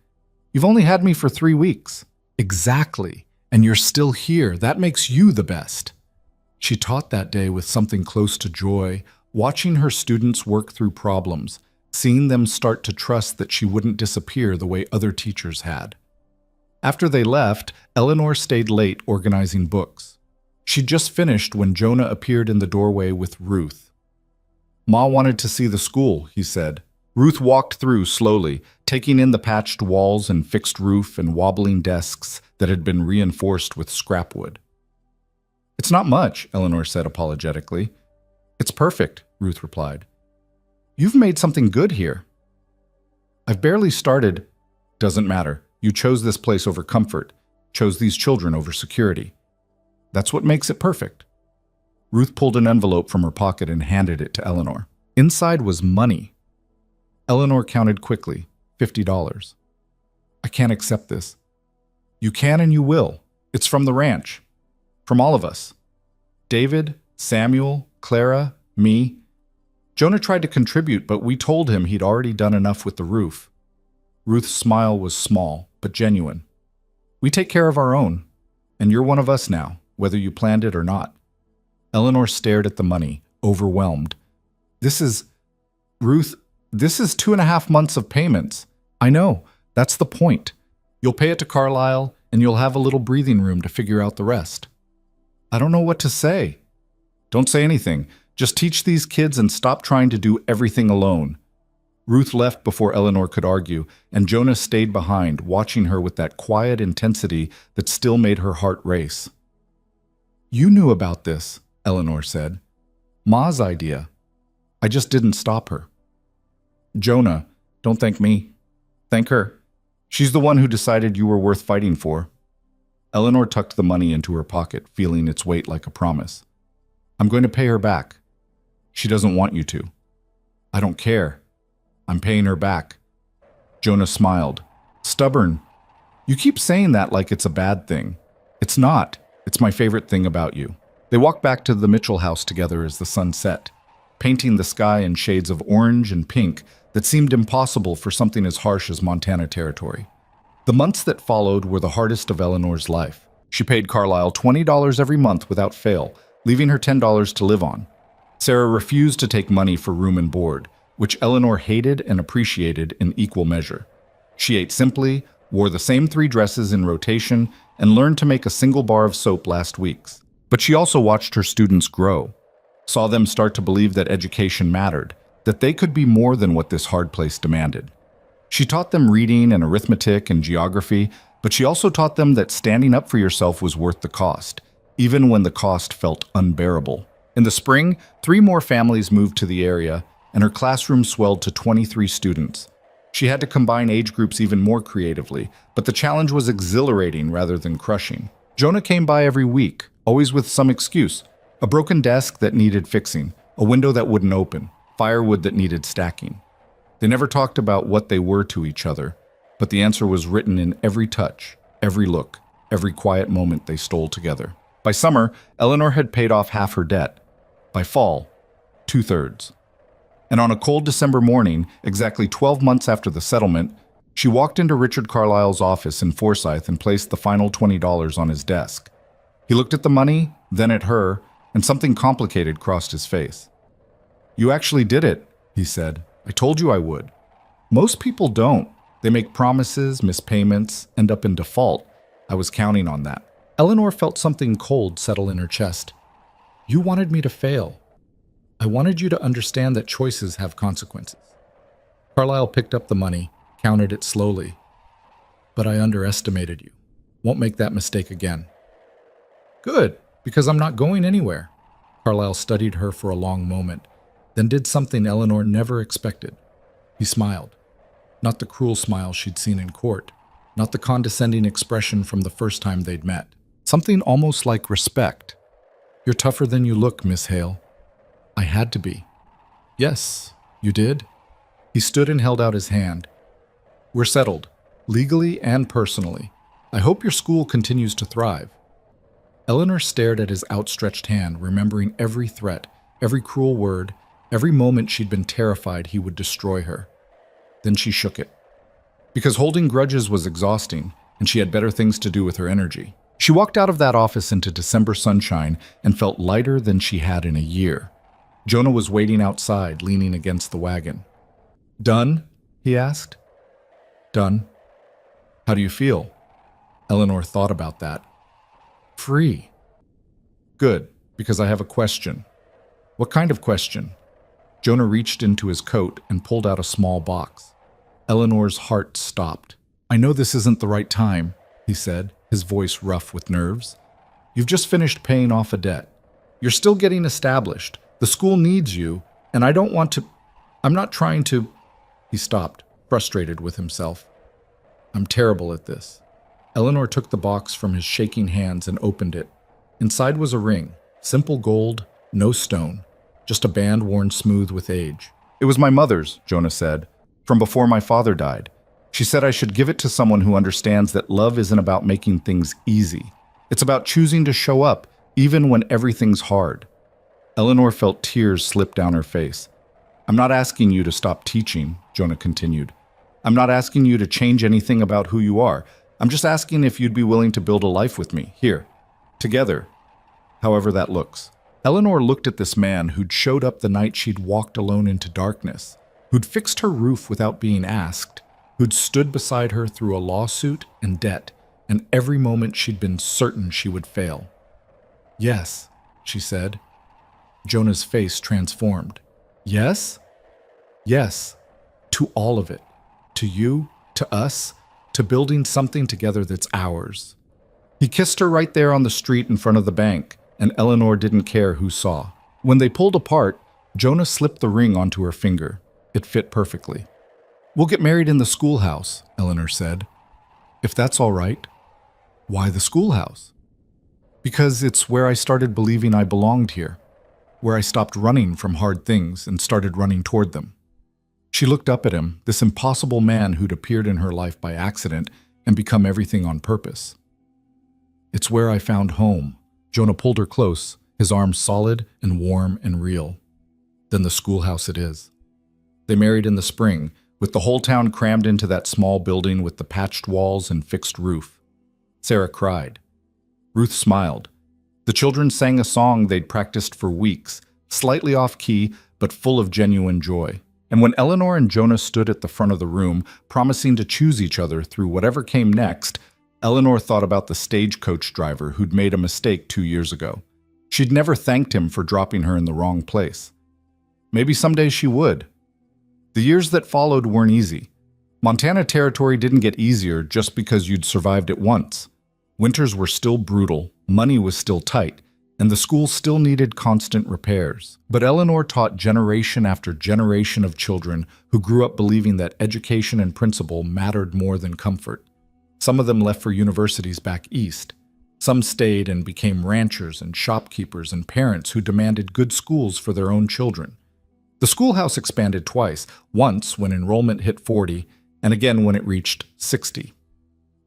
You've only had me for 3 weeks. Exactly. And you're still here. That makes you the best. She taught that day with something close to joy, watching her students work through problems, seeing them start to trust that she wouldn't disappear the way other teachers had. After they left, Eleanor stayed late organizing books. She'd just finished when Jonah appeared in the doorway with Ruth. Ma wanted to see the school, he said. Ruth walked through slowly, taking in the patched walls and fixed roof and wobbling desks that had been reinforced with scrap wood. It's not much, Eleanor said apologetically. It's perfect, Ruth replied. You've made something good here. I've barely started. Doesn't matter. You chose this place over comfort, chose these children over security. That's what makes it perfect. Ruth pulled an envelope from her pocket and handed it to Eleanor. Inside was money. Eleanor counted quickly, $50. I can't accept this. You can and you will. It's from the ranch. From all of us. David, Samuel, Clara, me. Jonah tried to contribute, but we told him he'd already done enough with the roof. Ruth's smile was small, but genuine. We take care of our own, and you're one of us now, whether you planned it or not. Eleanor stared at the money, overwhelmed. Ruth, this is 2.5 months of payments. I know, that's the point. You'll pay it to Carlisle, and you'll have a little breathing room to figure out the rest. I don't know what to say. Don't say anything. Just teach these kids and stop trying to do everything alone. Ruth left before Eleanor could argue, and Jonah stayed behind, watching her with that quiet intensity that still made her heart race. You knew about this, Eleanor said. Ma's idea. I just didn't stop her. Jonah, don't thank me. Thank her. She's the one who decided you were worth fighting for. Eleanor tucked the money into her pocket, feeling its weight like a promise. I'm going to pay her back. She doesn't want you to. I don't care. I'm paying her back. Jonah smiled. Stubborn. You keep saying that like it's a bad thing. It's not. It's my favorite thing about you. They walked back to the Mitchell house together as the sun set, painting the sky in shades of orange and pink that seemed impossible for something as harsh as Montana territory. The months that followed were the hardest of Eleanor's life. She paid Carlisle $20 every month without fail, leaving her $10 to live on. Sarah refused to take money for room and board, which Eleanor hated and appreciated in equal measure. She ate simply, wore the same 3 dresses in rotation, and learned to make a single bar of soap last week's. But she also watched her students grow, saw them start to believe that education mattered, that they could be more than what this hard place demanded. She taught them reading and arithmetic and geography, but she also taught them that standing up for yourself was worth the cost, even when the cost felt unbearable. In the spring, 3 more families moved to the area, and her classroom swelled to 23 students. She had to combine age groups even more creatively, but the challenge was exhilarating rather than crushing. Jonah came by every week, always with some excuse. A broken desk that needed fixing, a window that wouldn't open, firewood that needed stacking. They never talked about what they were to each other, but the answer was written in every touch, every look, every quiet moment they stole together. By summer, Eleanor had paid off half her debt. By fall, 2/3. And on a cold December morning, exactly 12 months after the settlement, she walked into Richard Carlisle's office in Forsyth and placed the final $20 on his desk. He looked at the money, then at her, and something complicated crossed his face. "You actually did it," he said. "I told you I would." "Most people don't. They make promises, miss payments, end up in default. I was counting on that." Eleanor felt something cold settle in her chest. "You wanted me to fail. I wanted you to understand that choices have consequences." Carlyle picked up the money, counted it slowly. "But I underestimated you. Won't make that mistake again." "Good, because I'm not going anywhere." Carlyle studied her for a long moment, then did something Eleanor never expected. He smiled. Not the cruel smile she'd seen in court, not the condescending expression from the first time they'd met. Something almost like respect. "You're tougher than you look, Miss Hale." "I had to be." "Yes, you did." He stood and held out his hand. "We're settled, legally and personally. I hope your school continues to thrive." Eleanor stared at his outstretched hand, remembering every threat, every cruel word, every moment she'd been terrified he would destroy her. Then she shook it. Because holding grudges was exhausting, and she had better things to do with her energy. She walked out of that office into December sunshine and felt lighter than she had in a year. Jonah was waiting outside, leaning against the wagon. "Done?" he asked. "Done." "How do you feel?" Eleanor thought about that. "Free." "Good, because I have a question." "What kind of question?" Jonah reached into his coat and pulled out a small box. Eleanor's heart stopped. "I know this isn't the right time," he said, his voice rough with nerves. "You've just finished paying off a debt. You're still getting established. The school needs you, and I don't want to... I'm not trying to..." He stopped, frustrated with himself. "I'm terrible at this." Eleanor took the box from his shaking hands and opened it. Inside was a ring, simple gold, no stone, just a band worn smooth with age. "It was my mother's," Jonah said, "from before my father died. She said I should give it to someone who understands that love isn't about making things easy. It's about choosing to show up, even when everything's hard." Eleanor felt tears slip down her face. "I'm not asking you to stop teaching," Jonah continued. "I'm not asking you to change anything about who you are. I'm just asking if you'd be willing to build a life with me, here, together, however that looks." Eleanor looked at this man who'd showed up the night she'd walked alone into darkness, who'd fixed her roof without being asked, who'd stood beside her through a lawsuit and debt, and every moment she'd been certain she would fail. "Yes," she said. Jonah's face transformed. "Yes?" "Yes. To all of it. To you, to us, to building something together that's ours." He kissed her right there on the street in front of the bank, and Eleanor didn't care who saw. When they pulled apart, Jonah slipped the ring onto her finger. It fit perfectly. "We'll get married in the schoolhouse," Eleanor said. "If that's all right." "Why the schoolhouse?" "Because it's where I started believing I belonged here, where I stopped running from hard things and started running toward them." She looked up at him, this impossible man who'd appeared in her life by accident and become everything on purpose. "It's where I found home." Jonah pulled her close, his arms solid and warm and real. "Then the schoolhouse it is." They married in the spring, with the whole town crammed into that small building with the patched walls and fixed roof. Sarah cried. Ruth smiled. The children sang a song they'd practiced for weeks, slightly off-key, but full of genuine joy. And when Eleanor and Jonah stood at the front of the room, promising to choose each other through whatever came next, Eleanor thought about the stagecoach driver who'd made a mistake 2 years ago. She'd never thanked him for dropping her in the wrong place. Maybe someday she would. The years that followed weren't easy. Montana Territory didn't get easier just because you'd survived it once. Winters were still brutal, money was still tight, and the school still needed constant repairs. But Eleanor taught generation after generation of children who grew up believing that education and principle mattered more than comfort. Some of them left for universities back east. Some stayed and became ranchers and shopkeepers and parents who demanded good schools for their own children. The schoolhouse expanded twice, once when enrollment hit 40, and again when it reached 60.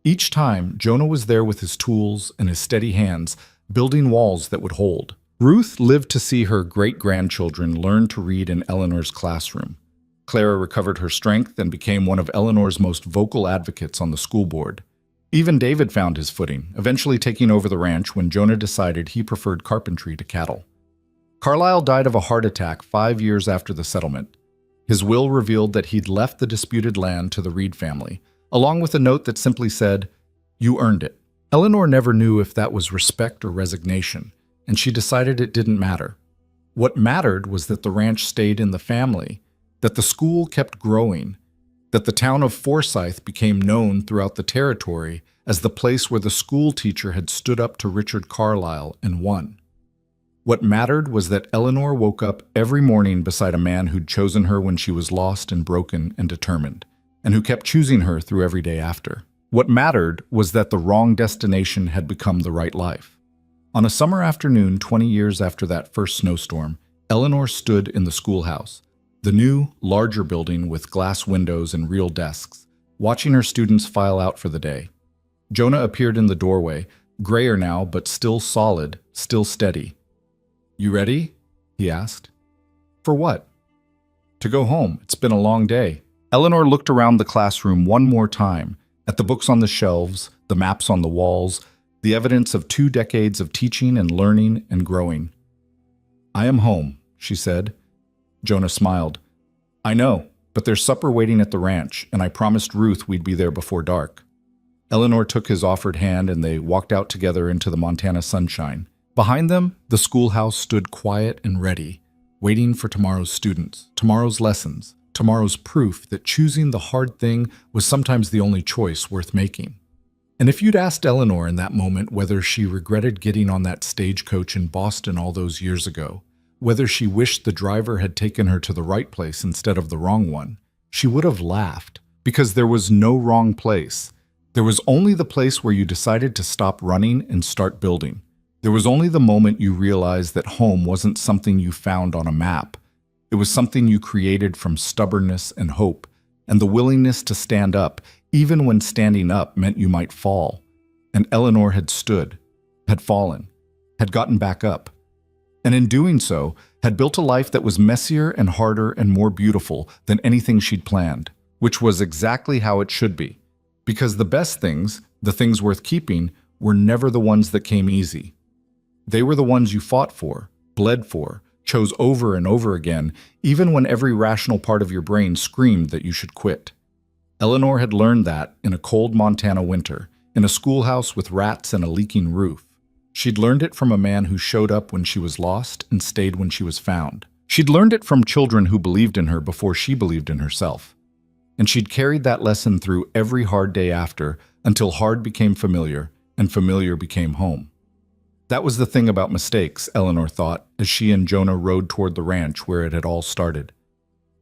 Each time, Jonah was there with his tools and his steady hands, building walls that would hold. Ruth lived to see her great-grandchildren learn to read in Eleanor's classroom. Clara recovered her strength and became one of Eleanor's most vocal advocates on the school board. Even David found his footing, eventually taking over the ranch when Jonah decided he preferred carpentry to cattle. Carlisle died of a heart attack 5 years after the settlement. His will revealed that he'd left the disputed land to the Reed family, along with a note that simply said, "You earned it." Eleanor never knew if that was respect or resignation, and she decided it didn't matter. What mattered was that the ranch stayed in the family, that the school kept growing, that the town of Forsyth became known throughout the territory as the place where the school teacher had stood up to Richard Carlisle and won. What mattered was that Eleanor woke up every morning beside a man who'd chosen her when she was lost and broken and determined, and who kept choosing her through every day after. What mattered was that the wrong destination had become the right life. On a summer afternoon 20 years after that first snowstorm, Eleanor stood in the schoolhouse, the new, larger building with glass windows and real desks, watching her students file out for the day. Jonah appeared in the doorway, grayer now but still solid, still steady. "You ready?" he asked. "For what?" "To go home. It's been a long day." Eleanor looked around the classroom one more time, at the books on the shelves, the maps on the walls, the evidence of 2 decades of teaching and learning and growing. "I am home," she said. Jonah smiled. "I know, but there's supper waiting at the ranch, and I promised Ruth we'd be there before dark." Eleanor took his offered hand and they walked out together into the Montana sunshine. Behind them, the schoolhouse stood quiet and ready, waiting for tomorrow's students, tomorrow's lessons, tomorrow's proof that choosing the hard thing was sometimes the only choice worth making. And if you'd asked Eleanor in that moment whether she regretted getting on that stagecoach in Boston all those years ago, whether she wished the driver had taken her to the right place instead of the wrong one, she would have laughed, because there was no wrong place. There was only the place where you decided to stop running and start building. There was only the moment you realized that home wasn't something you found on a map. It was something you created from stubbornness and hope, and the willingness to stand up, even when standing up meant you might fall. And Eleanor had stood, had fallen, had gotten back up, and in doing so, had built a life that was messier and harder and more beautiful than anything she'd planned, which was exactly how it should be. Because the best things, the things worth keeping, were never the ones that came easy. They were the ones you fought for, bled for, chose over and over again, even when every rational part of your brain screamed that you should quit. Eleanor had learned that in a cold Montana winter, in a schoolhouse with rats and a leaking roof. She'd learned it from a man who showed up when she was lost and stayed when she was found. She'd learned it from children who believed in her before she believed in herself. And she'd carried that lesson through every hard day after, until hard became familiar, and familiar became home. That was the thing about mistakes, Eleanor thought, as she and Jonah rode toward the ranch where it had all started.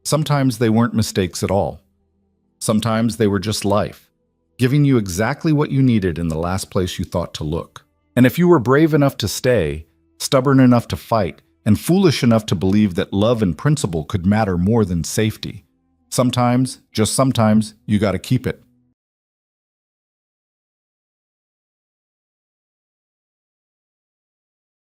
Sometimes they weren't mistakes at all. Sometimes they were just life, giving you exactly what you needed in the last place you thought to look. And if you were brave enough to stay, stubborn enough to fight, and foolish enough to believe that love and principle could matter more than safety, sometimes, just sometimes, you gotta keep it.